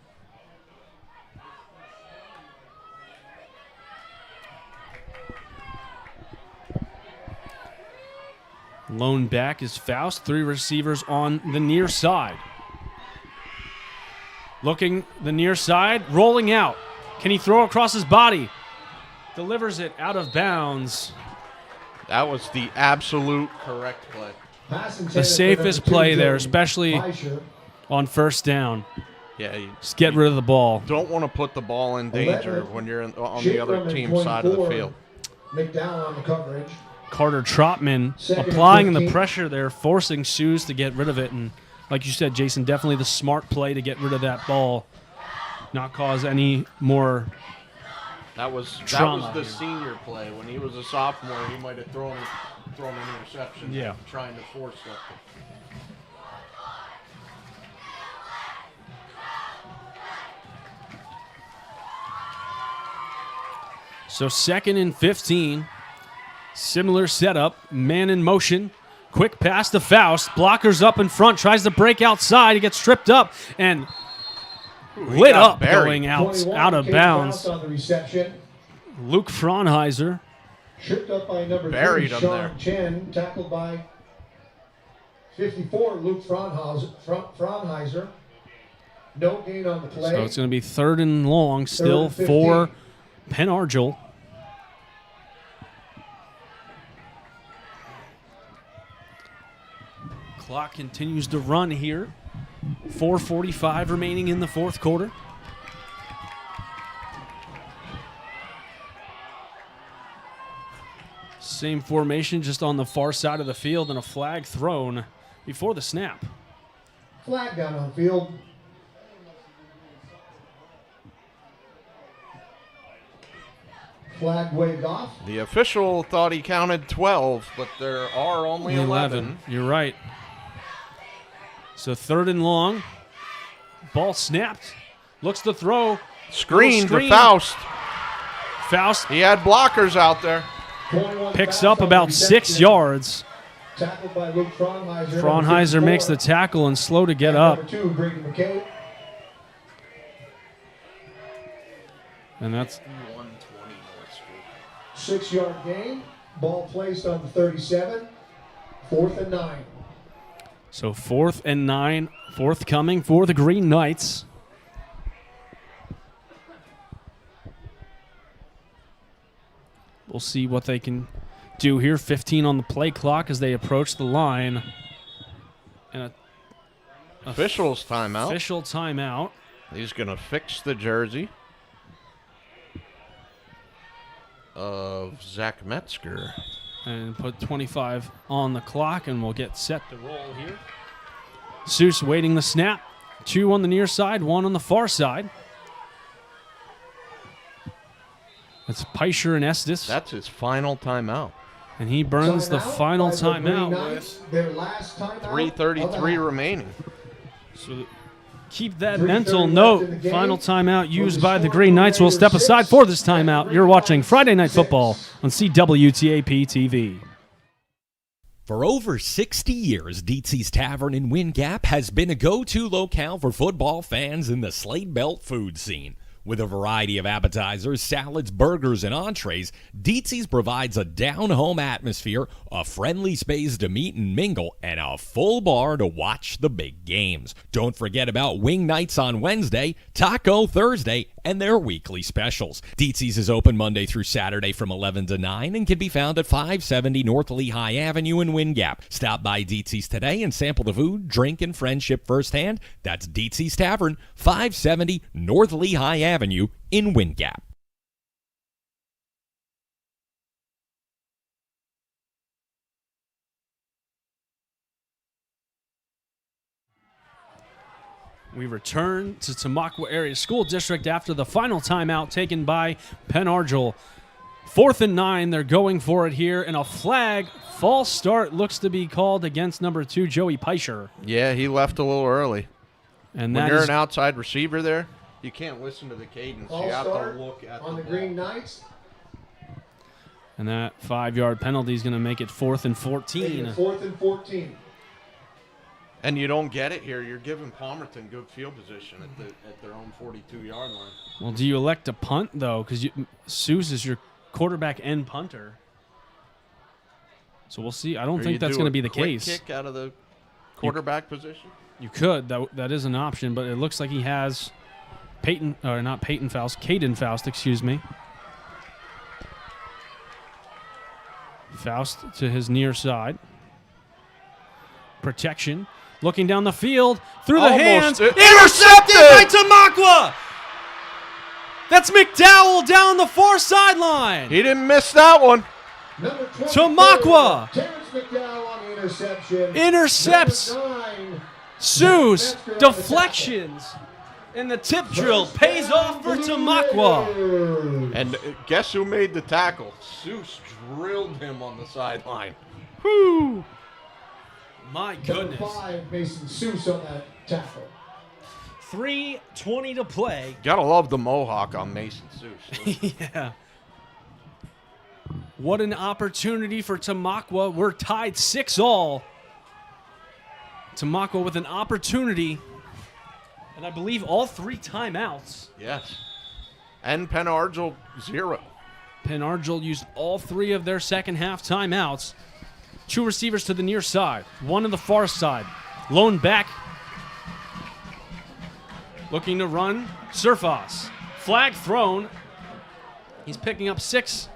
Lone back is Faust. 3 receivers on the near side. Looking the near side, rolling out. Can he throw across his body? Delivers it out of bounds. That was the absolute correct play. The safest play there, especially on 1st down. Yeah, just get rid of the ball. Don't want to put the ball in danger when you're on the other team's side of the field. McDowell on the coverage. Carter Trotman applying the pressure there, forcing Seuss to get rid of it. And like you said, Jason, definitely the smart play to get rid of that ball, not cause any more trauma. That was the senior play. When he was a sophomore, he might have thrown an interception. Yeah, trying to force something. So 2nd and 15. Similar setup, man in motion, quick pass to Faust, blockers up in front, tries to break outside, he gets tripped up and lit up going out of bounds. On the reception. Luke Fraunheiser. Tripped up by number 3, Sean Chen, tackled by 54, Luke Fraunheiser. No gain on the play. So it's going to be 3rd and long still for Penn Argyl. Clock continues to run here. 4:45 remaining in the 4th quarter. Same formation, just on the far side of the field, and a flag thrown before the snap. Flag down on field. Flag waved off. The official thought he counted 12, but there are only 11. You're right. So 3rd and long. Ball snapped. Looks to throw. Screen to Faust. Faust. He had blockers out there. Picks up about 6 yards. Tackled by Luke Fraunheiser. Fraunheiser makes the tackle and slow to get up. Number 2, Brady McKay. And that's 6-yard gain. Ball placed on the 37. 4th and 9. So 4th and 9 forthcoming for the Green Knights. We'll see what they can do here. 15 on the play clock as they approach the line. And official's timeout. Official timeout. He's going to fix the jersey of Zach Metzger. And put 25 on the clock, and we'll get set to roll here. Seuss waiting the snap. 2 on the near side, 1 on the far side. That's Peischer and Estes. That's his final timeout. And he burns the final timeout with 3:33 remaining. So keep that mental note. Final timeout used by the Green Knights. Will step aside for this timeout. You're watching Friday Night Football on CWTAP TV. For over 60 years, Dietz's Tavern in Wind Gap has been a go-to locale for football fans in the Slate Belt food scene. With a variety of appetizers, salads, burgers, and entrees, Dietz's provides a down-home atmosphere, a friendly space to meet and mingle, and a full bar to watch the big games. Don't forget about wing nights on Wednesday, taco Thursday, and their weekly specials. Dietz's is open Monday through Saturday from 11 to 9 and can be found at 570 North Lehigh Avenue in Wind Gap. Stop by Dietz's today and sample the food, drink, and friendship firsthand. That's Dietz's Tavern, 570 North Lehigh Avenue in Wind Gap. We return to Tamaqua Area School District after the final timeout taken by Penn Argyl. 4th and 9. They're going for it here, and a flag. False start looks to be called against number 2, Joey Peischer. Yeah, he left a little early. And when you're an outside receiver there, you can't listen to the cadence. You have to look at on the ball. Green Knights. And that 5-yard penalty is going to make it 4th and 14. 4th and 14. And you don't get it here. You're giving Palmerton good field position at their own 42-yard line. Well, do you elect to punt, though? Because Seuss is your quarterback and punter. So we'll see. I don't think that's going to be the case. Kick out of the quarterback position? You could. That is an option, but it looks like he has Caden Faust, excuse me. Faust to his near side. Protection. Looking down the field. Through the hands. Intercepted by Tamaqua. That's McDowell down the far sideline. He didn't miss that one. Tamaqua. Terrence McDowell on the interception. Intercepts. Seuss. Deflections. And the tip drill pays off for Tamaqua. And guess who made the tackle? Seuss drilled him on the sideline. Whoo! My goodness. 5, Mason Seuss on that tackle. 3:20 to play. Gotta love the mohawk on Mason Seuss. Yeah. What an opportunity for Tamaqua. We're tied 6-all. Tamaqua with an opportunity. And I believe all 3 timeouts. Yes. And Penn Argyl 0. Penn Argyl used all 3 of their second half timeouts. 2 receivers to the near side, 1 to the far side. Lone back. Looking to run. Surfos. Flag thrown. He's picking up 6.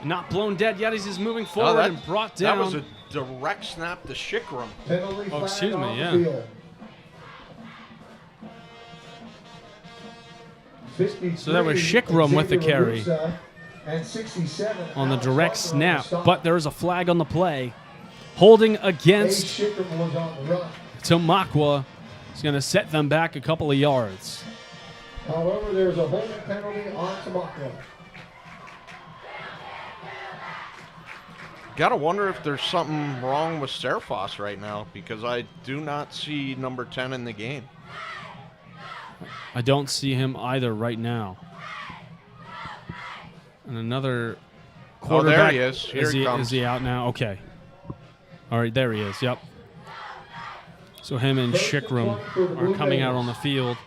Not blown dead yet as he's moving forward and brought down. That was a direct snap to Shikram. Oh, excuse me, yeah. So that was Shikram with the carry on the direct snap, but there is a flag on the play. Holding against Tamaqua is going to set them back a couple of yards. However, there's a holding penalty on Tamaqua. Gotta wonder if there's something wrong with Serfos right now, because I do not see number 10 in the game. I don't see him either right now. And another quarterback. Oh, there he is. Here he comes. Is he out now? Okay. All right, there he is. Yep. So him and Shikram are coming out on the field.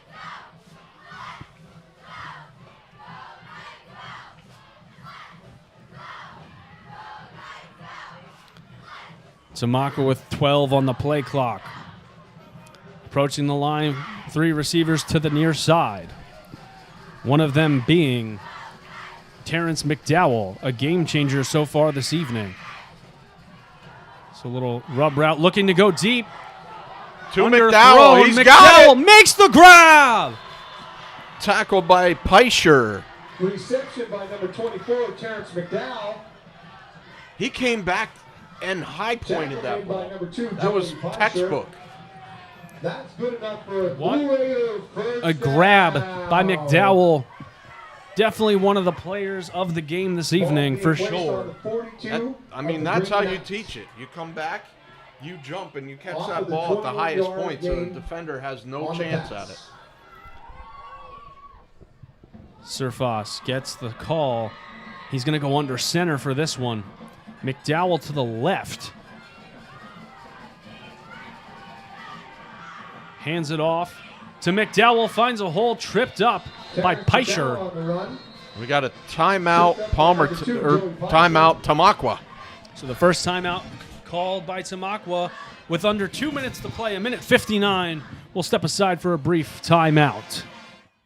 Tamaqua with 12 on the play clock. Approaching the line, 3 receivers to the near side. One of them being Terrence McDowell, a game changer so far this evening. So a little rub route, looking to go deep. To McDowell, he's got it. Makes the grab. Tackled by Peischer. Reception by number 24, Terrence McDowell. He came back and high-pointed that ball. That was textbook. That's good enough for a grab by McDowell. Definitely one of the players of the game this evening, for sure. That's how you teach it. You come back, you jump, and you catch that ball at the highest point, so the defender has no chance at it. Surfos gets the call. He's going to go under center for this one. McDowell to the left. Hands it off to McDowell. Finds a hole, tripped up by Peischer. We got a timeout, timeout, Tamaqua. So the first timeout called by Tamaqua with under 2 minutes to play, 1:59. We'll step aside for a brief timeout.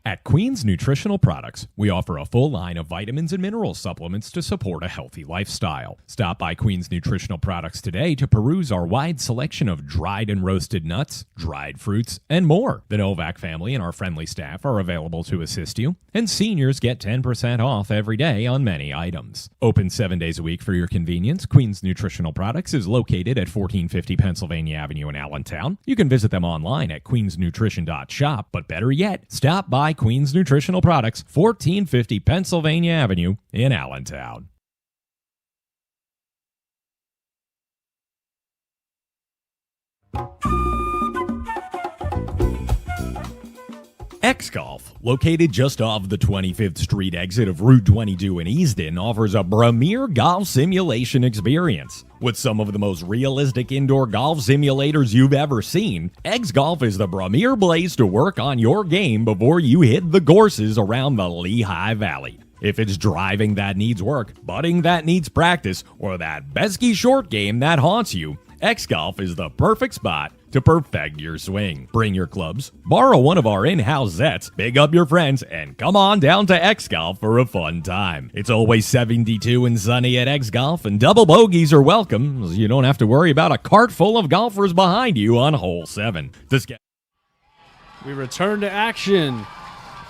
At Queen's Nutritional Products, we offer a full line of vitamins and mineral supplements to support a healthy lifestyle. Stop by Queen's Nutritional Products today to peruse our wide selection of dried and roasted nuts, dried fruits, and more. The Novak family and our friendly staff are available to assist you, and seniors get 10% off every day on many items. Open 7 days a week for your convenience, Queen's Nutritional Products is located at 1450 Pennsylvania Avenue in Allentown. You can visit them online at queensnutrition.shop, but better yet, stop by by Queens Nutritional Products, 1450 Pennsylvania Avenue in Allentown. X-Golf, located just off the 25th Street exit of Route 22 in Easton, offers a premier golf simulation experience. With some of the most realistic indoor golf simulators you've ever seen, X-Golf is the premier place to work on your game before you hit the courses around the Lehigh Valley. If it's driving that needs work, putting that needs practice, or that pesky short game that haunts you, X-Golf is the perfect spot to perfect your swing. Bring your clubs, borrow one of our in-house sets, big up your friends, and come on down to X-Golf for a fun time. It's always 72 and sunny at X-Golf, and double bogeys are welcome, so you don't have to worry about a cart full of golfers behind you on hole 7. We return to action.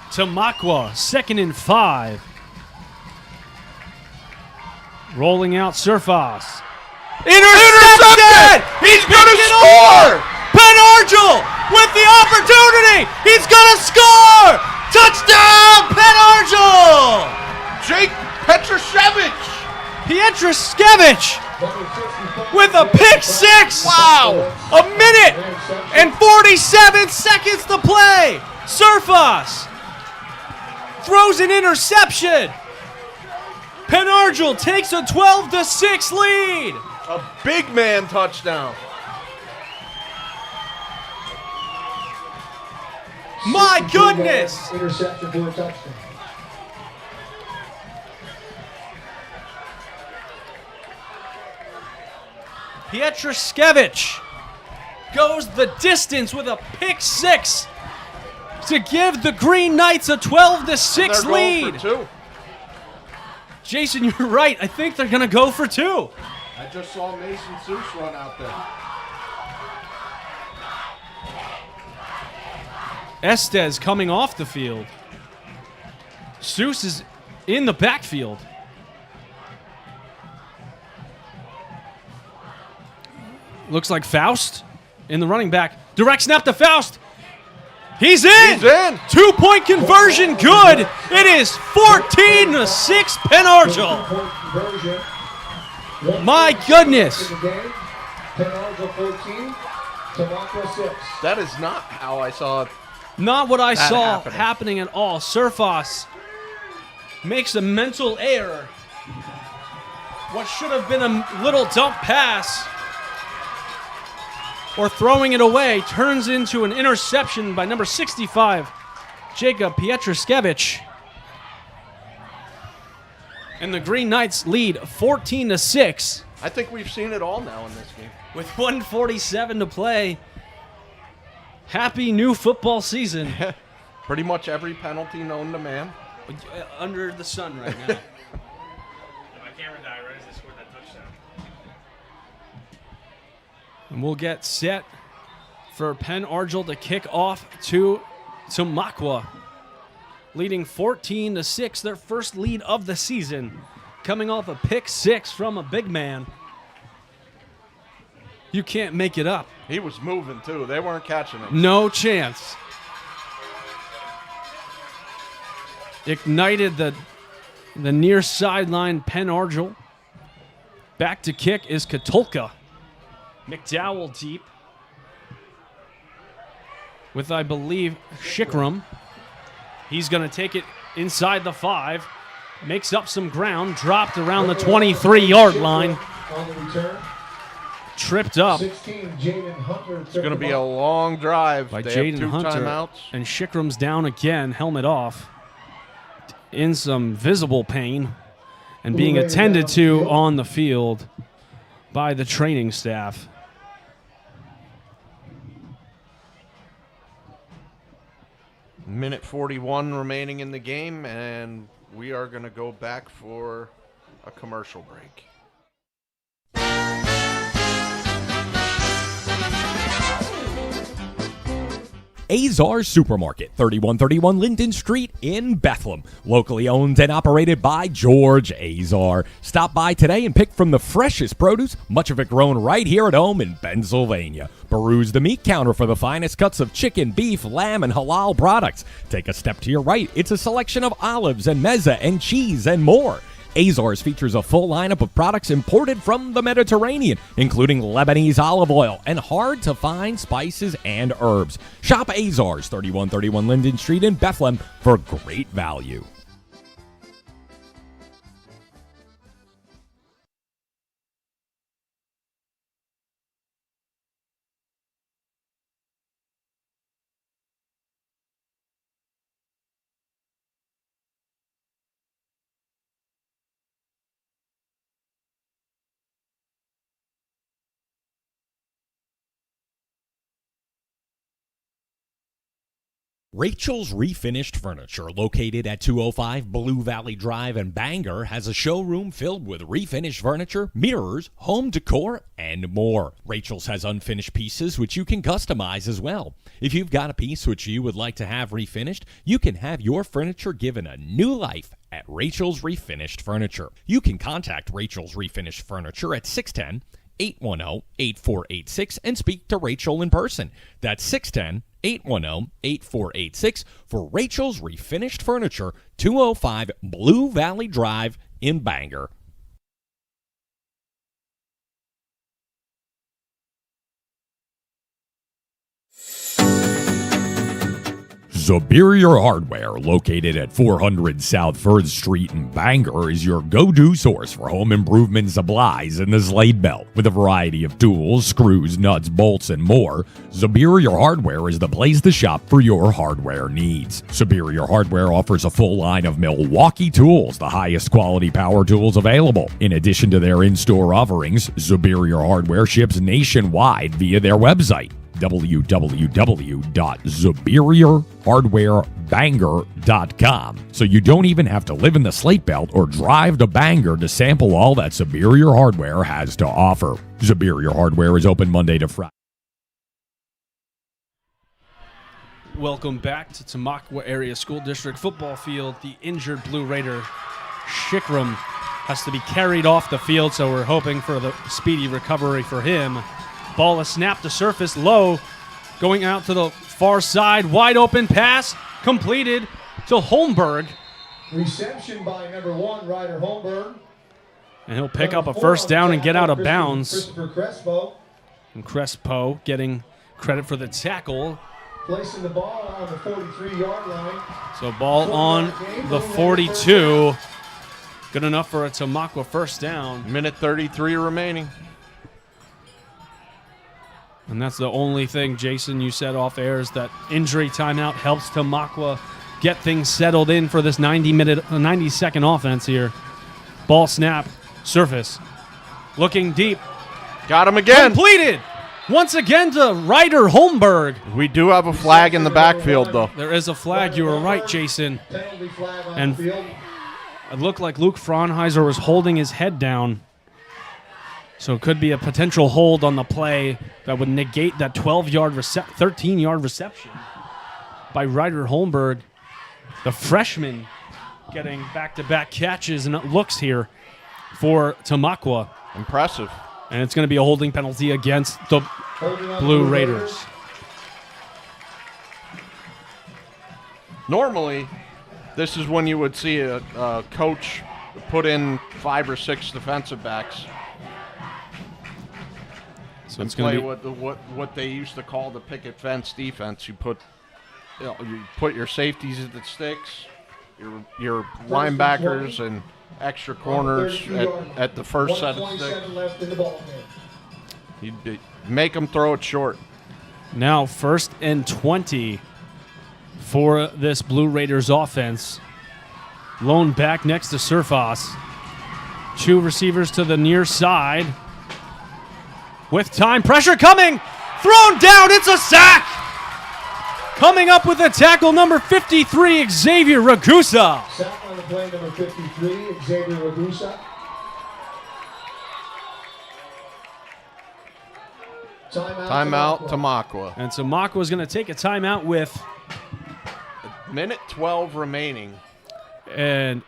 Tamaqua, 2nd and 5. Rolling out Surfas. Intercepted! He's going to score! Penn Argyl with the opportunity! He's going to score! Touchdown, Penn Argyl! Jake Petrashevich! Pietraszkiewicz with a pick 6! Wow! A minute and 47 seconds to play! Surfas throws an interception! Penn Argyl takes a 12-6 lead! A big man touchdown. My goodness! Interception for a touchdown. Pietraszkiewicz goes the distance with a pick 6 to give the Green Knights a 12-6 lead. For 2. Jason, you're right. I think they're going to go for 2. I just saw Mason Seuss run out there. Estes coming off the field. Seuss is in the backfield. Looks like Faust in the running back. Direct snap to Faust. He's in. He's in. 2-point conversion good. It is 14-6 Penn Argyl. My goodness. That is not how I saw it. Not what I saw happening at all. Surfas makes a mental error. What should have been a little dump pass or throwing it away turns into an interception by number 65, Jacob Pietraszkiewicz. And the Green Knights lead 14-6. I think we've seen it all now in this game. With 1:47 to play. Happy new football season. Pretty much every penalty known to man. Under the sun right now. My camera died right as they scored that touchdown. And we'll get set for Penn Argyl to kick off to Tamaqua, leading 14-6, their first lead of the season, coming off a pick 6 from a big man. You can't make it up. He was moving, too. They weren't catching him. No chance. Ignited the near sideline, Penn Argyl. Back to kick is Katulka. McDowell deep. With, I believe, Shikram. He's going to take it inside the 5. Makes up some ground. Dropped around the 23-yard line. On the return. Tripped up. 16, Jaden Hunter. It's going to be a long drive. By they have Jaden 2 Hunter. timeouts. And Shikram's down again, helmet off. In some visible pain. And being attended to on the field by the training staff. Minute 41 remaining in the game, and we are going to go back for a commercial break. Azar Supermarket, 3131 Linden Street in Bethlehem. Locally owned and operated by George Azar. Stop by today and pick from the freshest produce, much of it grown right here at home in Pennsylvania. Peruse the meat counter for the finest cuts of chicken, beef, lamb, and halal products. Take a step to your right. It's a selection of olives and mezza and cheese and more. Azars features a full lineup of products imported from the Mediterranean, including Lebanese olive oil and hard-to-find spices and herbs. Shop Azars, 3131 Linden Street in Bethlehem for great value. Rachel's Refinished Furniture, located at 205 Blue Valley Drive in Bangor, has a showroom filled with refinished furniture, mirrors, home decor, and more. Rachel's has unfinished pieces which you can customize as well. If you've got a piece which you would like to have refinished, you can have your furniture given a new life at Rachel's Refinished Furniture. You can contact Rachel's Refinished Furniture at 610-810-8486 and speak to Rachel in person. That's 610-810-8486 for Rachel's Refinished Furniture, 205 Blue Valley Drive in Bangor. Superior Hardware, located at 400 South 3rd Street in Bangor, is your go-to source for home improvement supplies in the Slate Belt. With a variety of tools, screws, nuts, bolts, and more, Superior Hardware is the place to shop for your hardware needs. Superior Hardware offers a full line of Milwaukee tools, the highest quality power tools available. In addition to their in-store offerings, Superior Hardware ships nationwide via their website, www.superiorhardwarebangor.com. So you don't even have to live in the Slate Belt or drive to Bangor to sample all that Superior Hardware has to offer. Superior Hardware is open Monday to Friday. Welcome back to Tamaqua Area School District football field. The injured Blue Raider, Shikram, has to be carried off the field, so we're hoping for the speedy recovery for him. Ball is snapped to surface low, going out to the far side. Wide open pass completed to Holmberg. Reception by number 1, Ryder Holmberg. And he'll pick up a first down and get out of bounds. Christopher Crespo. And Crespo getting credit for the tackle. Placing the ball on the 43-yard line. So ball on the 42. Good enough for a Tamaqua first down. Minute 33 remaining. And that's the only thing, Jason, you said off air, is that injury timeout helps Tamaqua get things settled in for this 90-second offense here. Ball snap, surface, looking deep. Got him again. Completed. Once again to Ryder Holmberg. We do have a flag in the backfield, though. There is a flag. You were right, Jason. Penalty flag on And the field. it looked like Luke Fraunheiser was holding his head down. So it could be a potential hold on the play that would negate that 13-yard reception by Ryder Holmberg. The freshman getting back-to-back catches, and it looks here for Tamaqua. Impressive. And it's going to be a holding penalty against the Blue Raiders. Normally, this is when you would see a coach put in 5 or 6 defensive backs. So it's play going to be what they used to call the picket fence defense. You put your safeties at the sticks, your linebackers and extra corners at the first set of sticks. You'd make them throw it short. now 1st and 20 for this Blue Raiders offense. Lone back next to Surfas. 2 receivers to the near side. With time, pressure coming, thrown down, it's a sack! Coming up with a tackle, number 53, Xavier Ragusa. Sack on the play, number 53, Xavier Ragusa. Timeout, Tamaqua. And Tamaqua is going to take a timeout with minute 12 remaining. And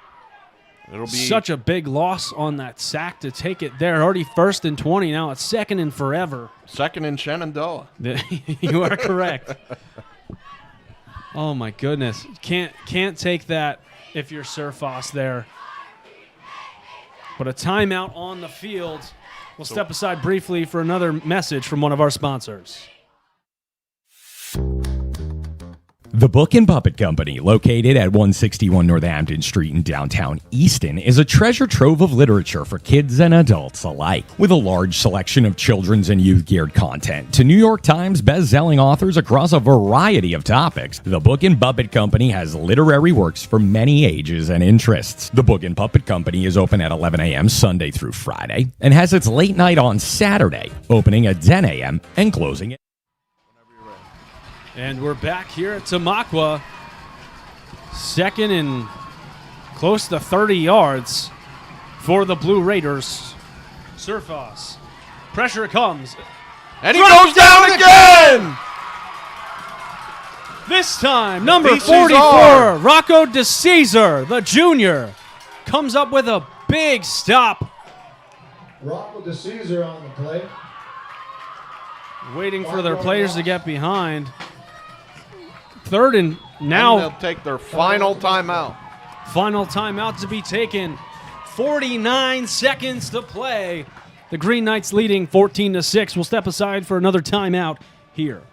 it'll be such a big loss on that sack to take it there. Already 1st and 20. Now it's 2nd and forever. 2nd in Shenandoah. You are correct. Oh my goodness. Can't take that if you're Surfos there. But a timeout on the field. We'll step aside briefly for another message from one of our sponsors. The Book and Puppet Company, located at 161 Northampton Street in downtown Easton, is a treasure trove of literature for kids and adults alike. With a large selection of children's and youth-geared content to New York Times best-selling authors across a variety of topics, the Book and Puppet Company has literary works for many ages and interests. The Book and Puppet Company is open at 11 a.m. Sunday through Friday and has its late night on Saturday, opening at 10 a.m. and closing at And we're back here at Tamaqua. 2nd and close to 30 yards for the Blue Raiders. Surfos. Pressure comes. And he goes down again! This time, number 44, Rocco DeCesar, the junior, comes up with a big stop. Rocco DeCesar on the play. Waiting for their players to get behind. 3rd and now. And they'll take their final timeout. Final timeout to be taken. 49 seconds to play. The Green Knights leading 14-6. We'll step aside for another timeout here.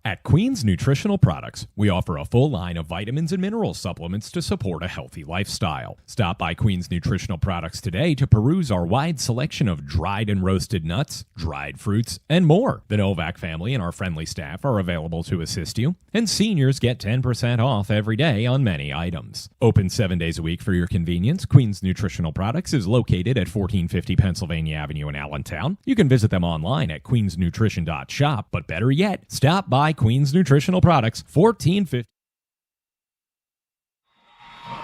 At Queen's Nutritional Products, we offer a full line of vitamins and mineral supplements to support a healthy lifestyle. Stop by Queen's Nutritional Products today to peruse our wide selection of dried and roasted nuts, dried fruits, and more. The Novak family and our friendly staff are available to assist you, and seniors get 10% off every day on many items. Open 7 days a week for your convenience, Queen's Nutritional Products is located at 1450 Pennsylvania Avenue in Allentown. You can visit them online at queensnutrition.shop, but better yet, stop by Queen's Nutritional Products, 1450.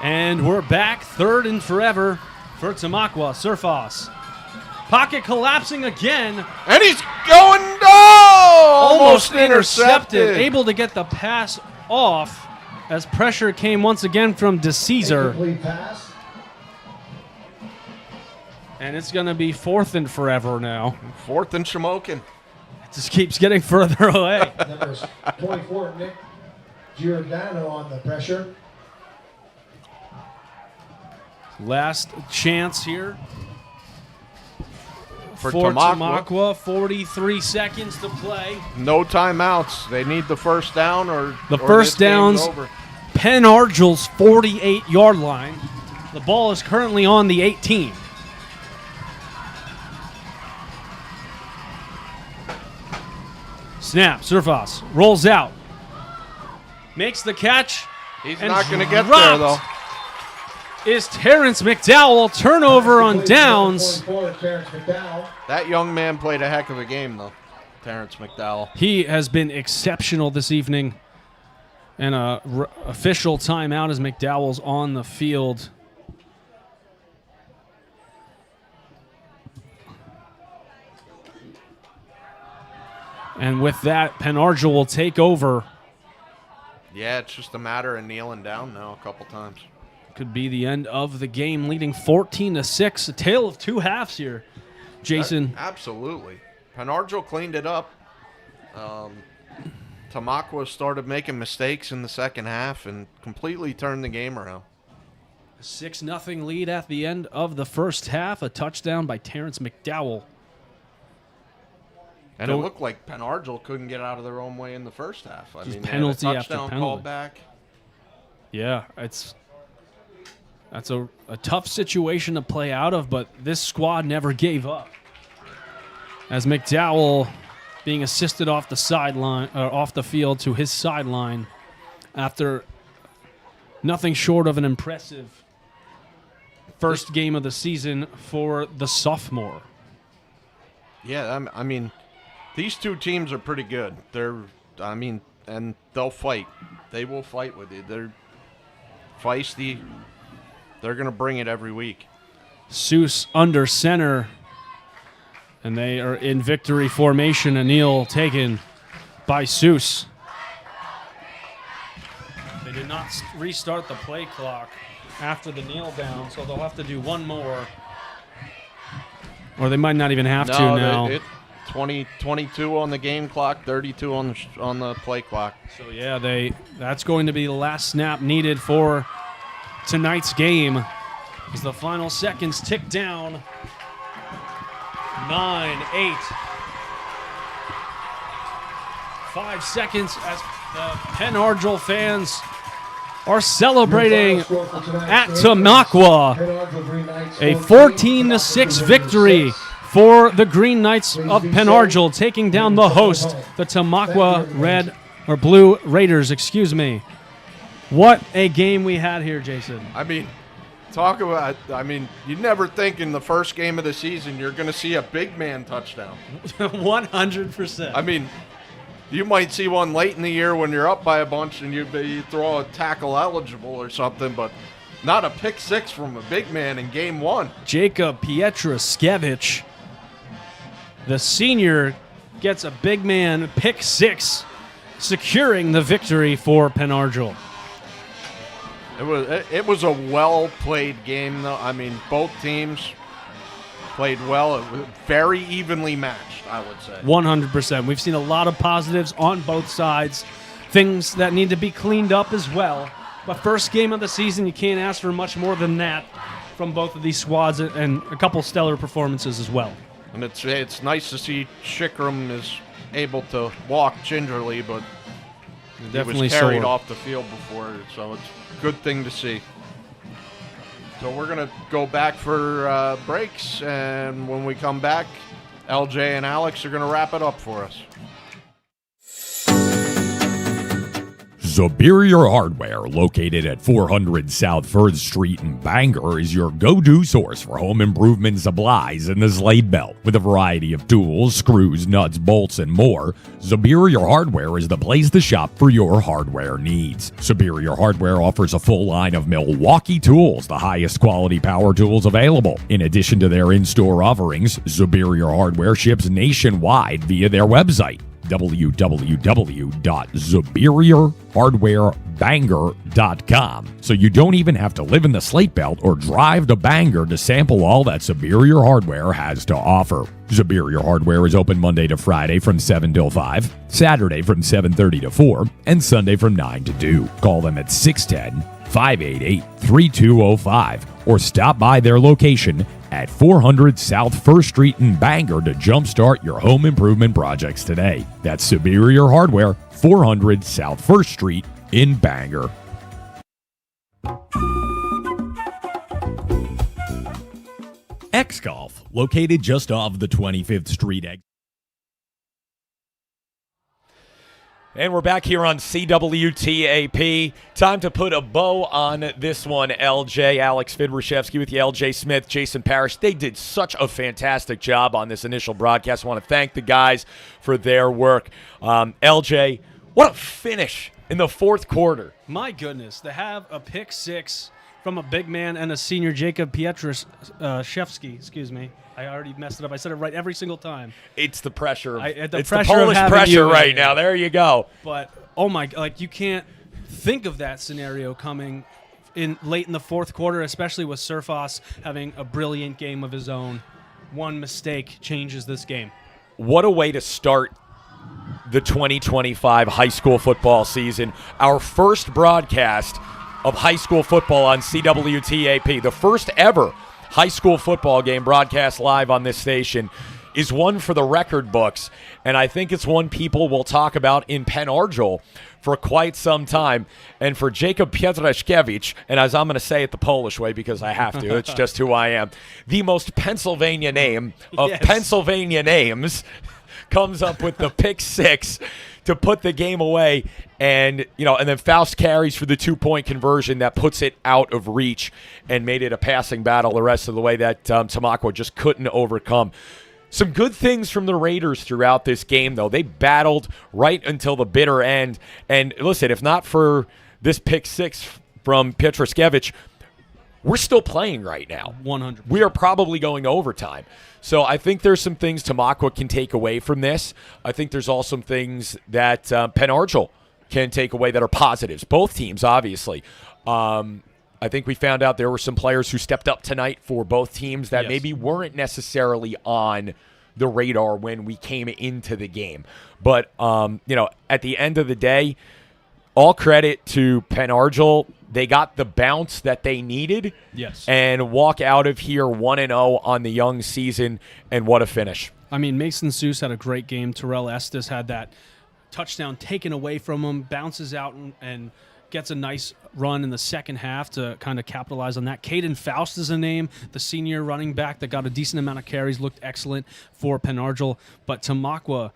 And we're back, 3rd and forever for Tamaqua. Surfos. Pocket collapsing again. And he's going, almost intercepted. Able to get the pass off as pressure came once again from DeCesar. Incomplete pass. And it's going to be 4th and forever now. 4th and Shamokin. Just keeps getting further away. Number 24, Nick Giordano on the pressure. Last chance here for Tamaqua. 43 seconds to play. No timeouts. They need the first down or first down's over. Penn Argyl's 48-yard line. The ball is currently on the 18. Snap, Surfos rolls out, makes the catch. He's not going to get there, though. Is Terrence McDowell, turnover on downs. That young man played a heck of a game, though, Terrence McDowell. He has been exceptional this evening. And a official timeout as McDowell's on the field. And with that, Penn Argyl will take over. Yeah, it's just a matter of kneeling down now a couple times. Could be the end of the game, leading 14-6. A tale of two halves here, Jason. Absolutely. Penn Argyl cleaned it up. Tamaqua started making mistakes in the second half and completely turned the game around. A 6-0 lead at the end of the first half. A touchdown by Terrence McDowell. And it looked like Penn Argyl couldn't get out of their own way in the first half. I mean, penalty they had a after touchdown penalty. called back. Yeah, that's a tough situation to play out of, but this squad never gave up. As McDowell being assisted off the sideline, off the field to his sideline after nothing short of an impressive first game of the season for the sophomore. Yeah, I mean, these two teams are pretty good. And they'll fight. They will fight with you. They're feisty. They're going to bring it every week. Seuss under center And they are in victory formation. A kneel taken by Seuss. They did not restart the play clock after the kneel down, so they'll have to do one more. Or they might not even have to now. 22 on the game clock, 32 on the play clock. So yeah, that's going to be the last snap needed for tonight's game as the final seconds tick down. 9, 8. 5 seconds as the Penn Argyl fans are celebrating at Tamaqua a 14-6 victory for the Green Knights of Penn Argyl, taking down the host, the Tamaqua Blue Raiders. Excuse me. What a game we had here, Jason. I mean, you never think in the first game of the season you're going to see a big man touchdown. 100%. I mean, you might see one late in the year when you're up by a bunch and you throw a tackle eligible or something, but not a pick six from a big man in game one. Jacob Pietraszkiewicz, the senior, gets a big man pick six, securing the victory for Penn Argyl. It was a well-played game, though. I mean, both teams played well. It was very evenly matched, I would say. 100%. We've seen a lot of positives on both sides, things that need to be cleaned up as well. But first game of the season, you can't ask for much more than that from both of these squads, and a couple stellar performances as well. And it's nice to see Shikram is able to walk gingerly, but definitely he was carried sore off the field before, so it's a good thing to see. So we're going to go back for breaks, and when we come back, LJ and Alex are going to wrap it up for us. Superior Hardware, located at 400 South 3rd Street in Bangor, is your go-to source for home improvement supplies in the Slate Belt. With a variety of tools, screws, nuts, bolts, and more, Superior Hardware is the place to shop for your hardware needs. Superior Hardware offers a full line of Milwaukee tools, the highest quality power tools available. In addition to their in-store offerings, Superior Hardware ships nationwide via their website, www.superiorhardwarebangor.com. So you don't even have to live in the Slate Belt or drive to Bangor to sample all that Superior Hardware has to offer. Superior Hardware is open Monday to Friday from 7 till 5, Saturday from 7:30 to 4, and Sunday from 9 to 2. Call them at 610-588-3205 or stop by their location at 400 South 1st Street in Bangor to jumpstart your home improvement projects today. That's Superior Hardware, 400 South 1st Street in Bangor. X-Golf, located just off the 25th Street exit. And we're back here on CWTAP. Time to put a bow on this one, LJ. Alex Fidrishevsky with you, LJ Smith, Jason Parrish. They did such a fantastic job on this initial broadcast. I want to thank the guys for their work. LJ, what a finish in the fourth quarter. My goodness, to have a pick six from a big man and a senior, Jacob Pietraszkiewicz, excuse me. I already messed it up. I said it right every single time. It's the pressure. It's the Polish pressure right now. There you go. But, oh my, you can't think of that scenario coming in late in the fourth quarter, especially with Surfos having a brilliant game of his own. One mistake changes this game. What a way to start the 2025 high school football season. Our first broadcast of high school football on CWTAP, the first ever high school football game broadcast live on this station, is one for the record books, and I think it's one people will talk about in Penn Argyl for quite some time. And for Jacob Pietraszkiewicz, and as I'm going to say it the Polish way because I have to, it's just who I am, the most Pennsylvania name of Pennsylvania names, comes up with the pick six to put the game away. And, and then Faust carries for the 2-point conversion that puts it out of reach and made it a passing battle the rest of the way that Tamaqua just couldn't overcome. Some good things from the Raiders throughout this game, though. They battled right until the bitter end. And listen, if not for this pick six from Pietraszkiewicz, we're still playing right now. 100%. We are probably going overtime. So I think there's some things Tamaqua can take away from this. I think there's also some things that Penn Argyl can take away that are positives. Both teams, obviously. I think we found out there were some players who stepped up tonight for both teams that maybe weren't necessarily on the radar when we came into the game. But, at the end of the day, all credit to Penn Argyl. They got the bounce that they needed and walk out of here 1-0 on the young season, and what a finish. I mean, Mason Seuss had a great game. Terrell Estes had that touchdown taken away from him, bounces out and gets a nice run in the second half to kind of capitalize on that. Caden Faust is a name, the senior running back that got a decent amount of carries, looked excellent for Penn Argyl. But Tamaqua,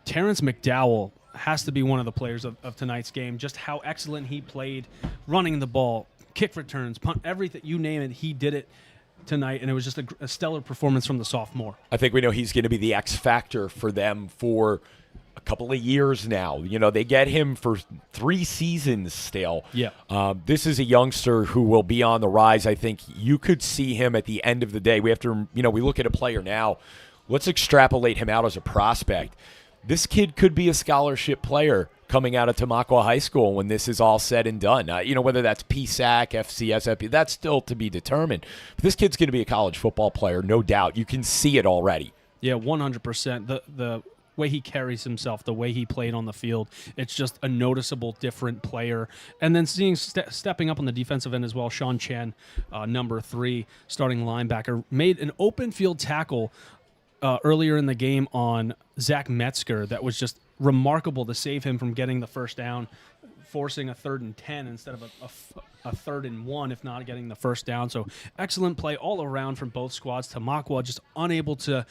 Terrence McDowell has to be one of the players of tonight's game. Just how excellent he played, running the ball, kick returns, punt, everything, you name it, he did it tonight, and it was just a stellar performance from the sophomore. I think we know he's going to be the X factor for them for a couple of years now. They get him for 3 seasons still. This is a youngster who will be on the rise. I think you could see him at the end of the day. We have to, we look at a player now. Let's extrapolate him out as a prospect. This kid could be a scholarship player coming out of Tamaqua High School when this is all said and done. Whether that's PSAC, FCS, FP, that's still to be determined. But this kid's going to be a college football player, no doubt. You can see it already. Yeah, 100%. The way he carries himself, the way he played on the field, it's just a noticeable different player. And then seeing stepping up on the defensive end as well, Sean Chen, number 3, starting linebacker, made an open field tackle earlier in the game on Zach Metzger that was just remarkable to save him from getting the first down, forcing a 3rd and 10 instead of a 3rd and 1, if not getting the first down. So excellent play all around from both squads. Tamaqua just unable to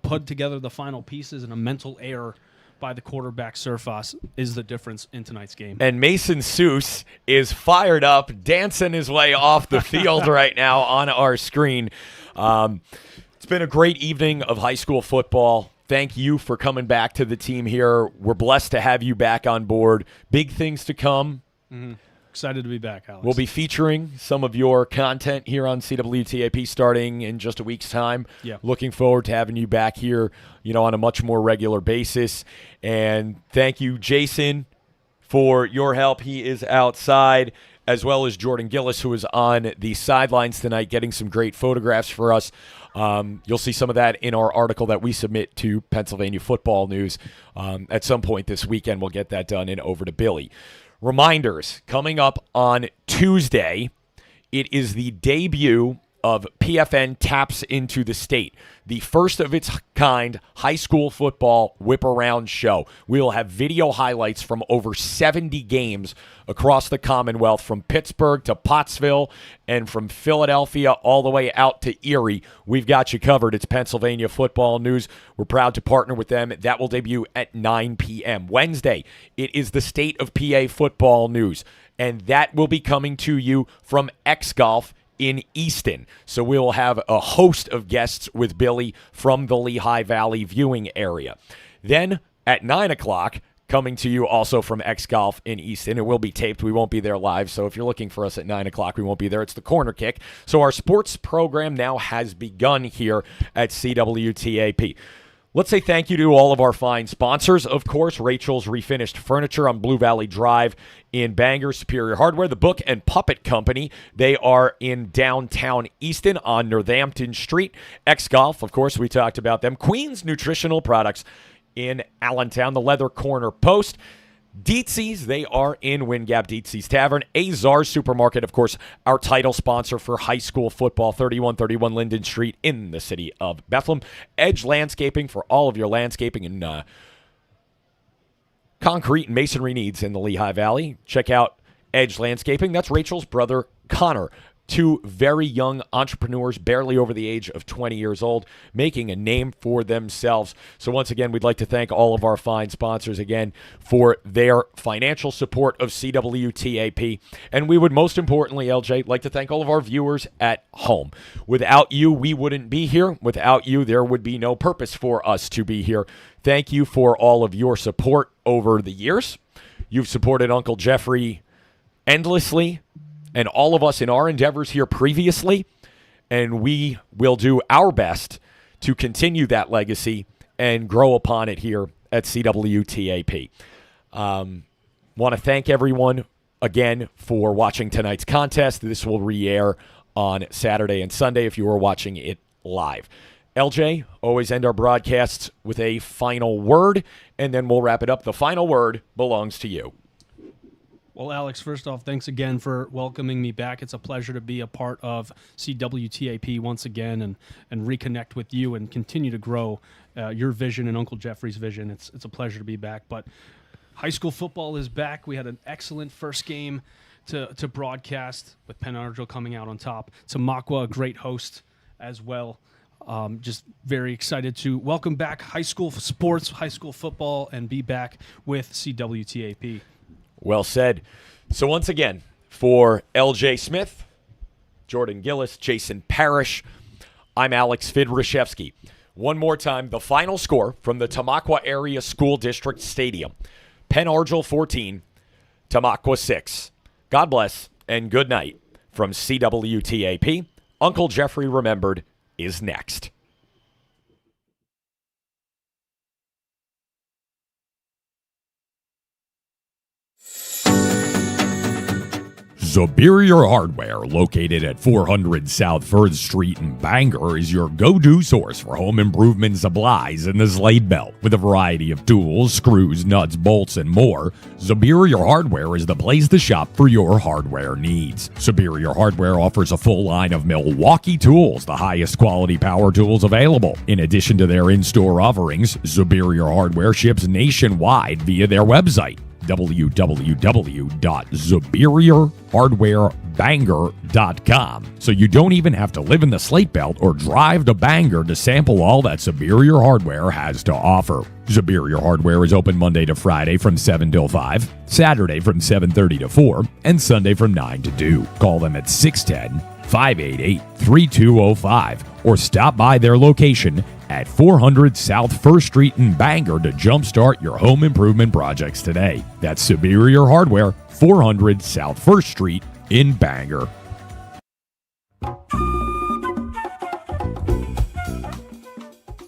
put together the final pieces, and a mental error by the quarterback Surfas is the difference in tonight's game. And Mason Seuss is fired up, dancing his way off the field right now on our screen. It's been a great evening of high school football. Thank you for coming back to the team here. We're blessed to have you back on board. Big things to come. Mm-hmm. Excited to be back, Alex. We'll be featuring some of your content here on CWTAP starting in just a week's time. Looking forward to having you back here, on a much more regular basis. And thank you, Jason, for your help. He is outside, as well as Jordan Gillis, who is on the sidelines tonight getting some great photographs for us. You'll see some of that in our article that we submit to Pennsylvania Football News. At some point this weekend, we'll get that done and over to Billy. Reminders, coming up on Tuesday, it is the debut of PFN Taps into the State, the first of its kind high school football whip-around show. We will have video highlights from over 70 games across the Commonwealth, from Pittsburgh to Pottsville and from Philadelphia all the way out to Erie. We've got you covered. It's Pennsylvania Football News. We're proud to partner with them. That will debut at 9 p.m. Wednesday, it is the State of PA Football News, and that will be coming to you from X Golf in Easton. So we'll have a host of guests with Billy from the Lehigh Valley viewing area. Then at 9 o'clock, coming to you also from X Golf in Easton. It will be taped. We won't be there live. So if you're looking for us at 9 o'clock, we won't be there. It's the Corner Kick. So our sports program now has begun here at CWTAP. Let's say thank you to all of our fine sponsors. Of course, Rachel's Refinished Furniture on Blue Valley Drive in Bangor, Superior Hardware, the Book and Puppet Company. They are in downtown Easton on Northampton Street. X Golf, of course, we talked about them. Queen's Nutritional Products in Allentown, the Leather Corner Post. Dietz's, they are in Wind Gap, Dietz's Tavern. Azar Supermarket, of course, our title sponsor for high school football, 3131 Linden Street in the city of Bethlehem. Edge Landscaping for all of your landscaping and concrete and masonry needs in the Lehigh Valley. Check out Edge Landscaping. That's Rachel's brother, Connor. 2 very young entrepreneurs, barely over the age of 20 years old, making a name for themselves. So once again, we'd like to thank all of our fine sponsors again for their financial support of CWTAP. And we would most importantly, LJ, like to thank all of our viewers at home. Without you, we wouldn't be here. Without you, there would be no purpose for us to be here. Thank you for all of your support over the years. You've supported Uncle Jeffrey endlessly. and all of us in our endeavors here previously, and we will do our best to continue that legacy and grow upon it here at CWTAP. Want to thank everyone again for watching tonight's contest. This will re-air on Saturday and Sunday if you are watching it live. LJ, always end our broadcasts with a final word, and then we'll wrap it up. The final word belongs to you. Well, Alex, first off, thanks again for welcoming me back. It's a pleasure to be a part of CWTAP once again and reconnect with you and continue to grow your vision and Uncle Jeffrey's vision. It's a pleasure to be back. But high school football is back. We had an excellent first game to broadcast with Penn Argyl coming out on top. Tamaqua, a great host as well. Just very excited to welcome back high school sports, high school football, and be back with CWTAP. Well said. So once again, for LJ Smith, Jordan Gillis, Jason Parrish, I'm Alex Fidrishevsky. One more time, the final score from the Tamaqua Area School District Stadium. Penn Argyl 14, Tamaqua 6. God bless and good night from CWTAP. Uncle Jeffrey Remembered is next. Superior Hardware, located at 400 South 3rd Street in Bangor, is your go-to source for home improvement supplies in the Slate Belt. With a variety of tools, screws, nuts, bolts, and more, Superior Hardware is the place to shop for your hardware needs. Superior Hardware offers a full line of Milwaukee tools, the highest quality power tools available. In addition to their in-store offerings, Superior Hardware ships nationwide via their website, www.superiorhardwarebangor.com. So you don't even have to live in the Slate Belt or drive to Bangor to sample all that Superior Hardware has to offer. Superior Hardware is open Monday to Friday from 7 till 5, Saturday from 7:30 to 4, and Sunday from 9 to 2. Call them at 610-588-3205 or stop by their location at 400 South 1st Street in Bangor to jumpstart your home improvement projects today. That's Superior Hardware, 400 South 1st Street in Bangor.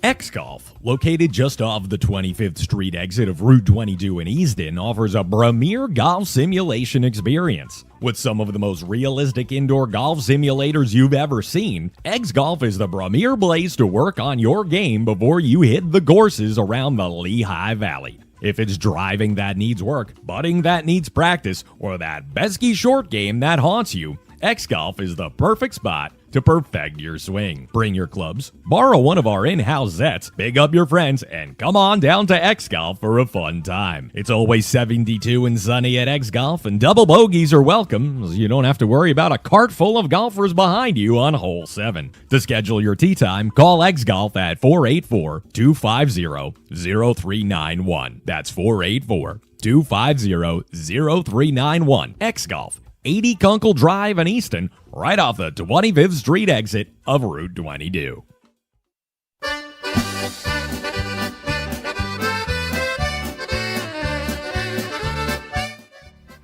X-Golf, located just off the 25th Street exit of Route 22 in Easton, offers a premier golf simulation experience. With some of the most realistic indoor golf simulators you've ever seen, X-Golf is the premier place to work on your game before you hit the courses around the Lehigh Valley. If it's driving that needs work, putting that needs practice, or that pesky short game that haunts you, X-Golf is the perfect spot to perfect your swing. Bring your clubs, borrow one of our in-house sets, big up your friends, and come on down to X-Golf for a fun time. It's always 72 and sunny at X-Golf, and double bogeys are welcome, so you don't have to worry about a cart full of golfers behind you on hole 7. To schedule your tee time, call X-Golf at 484-250-0391. That's 484-250-0391. X-Golf, 80 Kunkel Drive in Easton, right off the 25th Street exit of Route 22.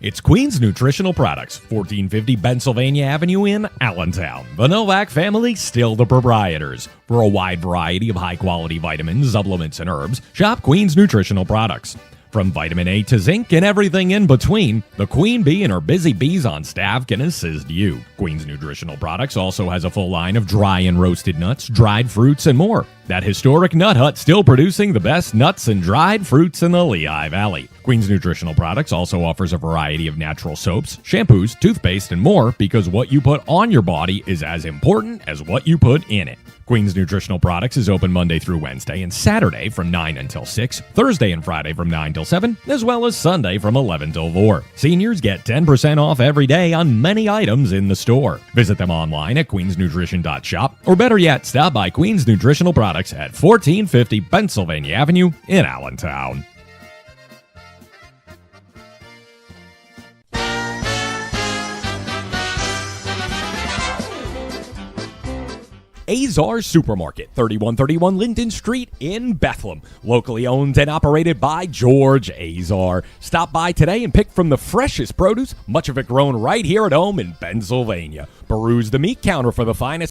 It's Queen's Nutritional Products, 1450 Pennsylvania Avenue in Allentown. The Novak family, still the proprietors. For a wide variety of high-quality vitamins, supplements, and herbs, shop Queen's Nutritional Products. From vitamin A to zinc and everything in between, the Queen Bee and her busy bees on staff can assist you. Queen's Nutritional Products also has a full line of dry and roasted nuts, dried fruits, and more. That historic nut hut still producing the best nuts and dried fruits in the Lehigh Valley. Queen's Nutritional Products also offers a variety of natural soaps, shampoos, toothpaste, and more, because what you put on your body is as important as what you put in it. Queen's Nutritional Products is open Monday through Wednesday and Saturday from 9 until 6, Thursday and Friday from 9 till 7, as well as Sunday from 11 till 4. Seniors get 10% off every day on many items in the store. Visit them online at queensnutrition.shop, or better yet, stop by Queen's Nutritional Products at 1450 Pennsylvania Avenue in Allentown. Azar Supermarket, 3131 Linden Street in Bethlehem. Locally owned and operated by George Azar. Stop by today and pick from the freshest produce, much of it grown right here at home in Pennsylvania. Peruse the meat counter for the finest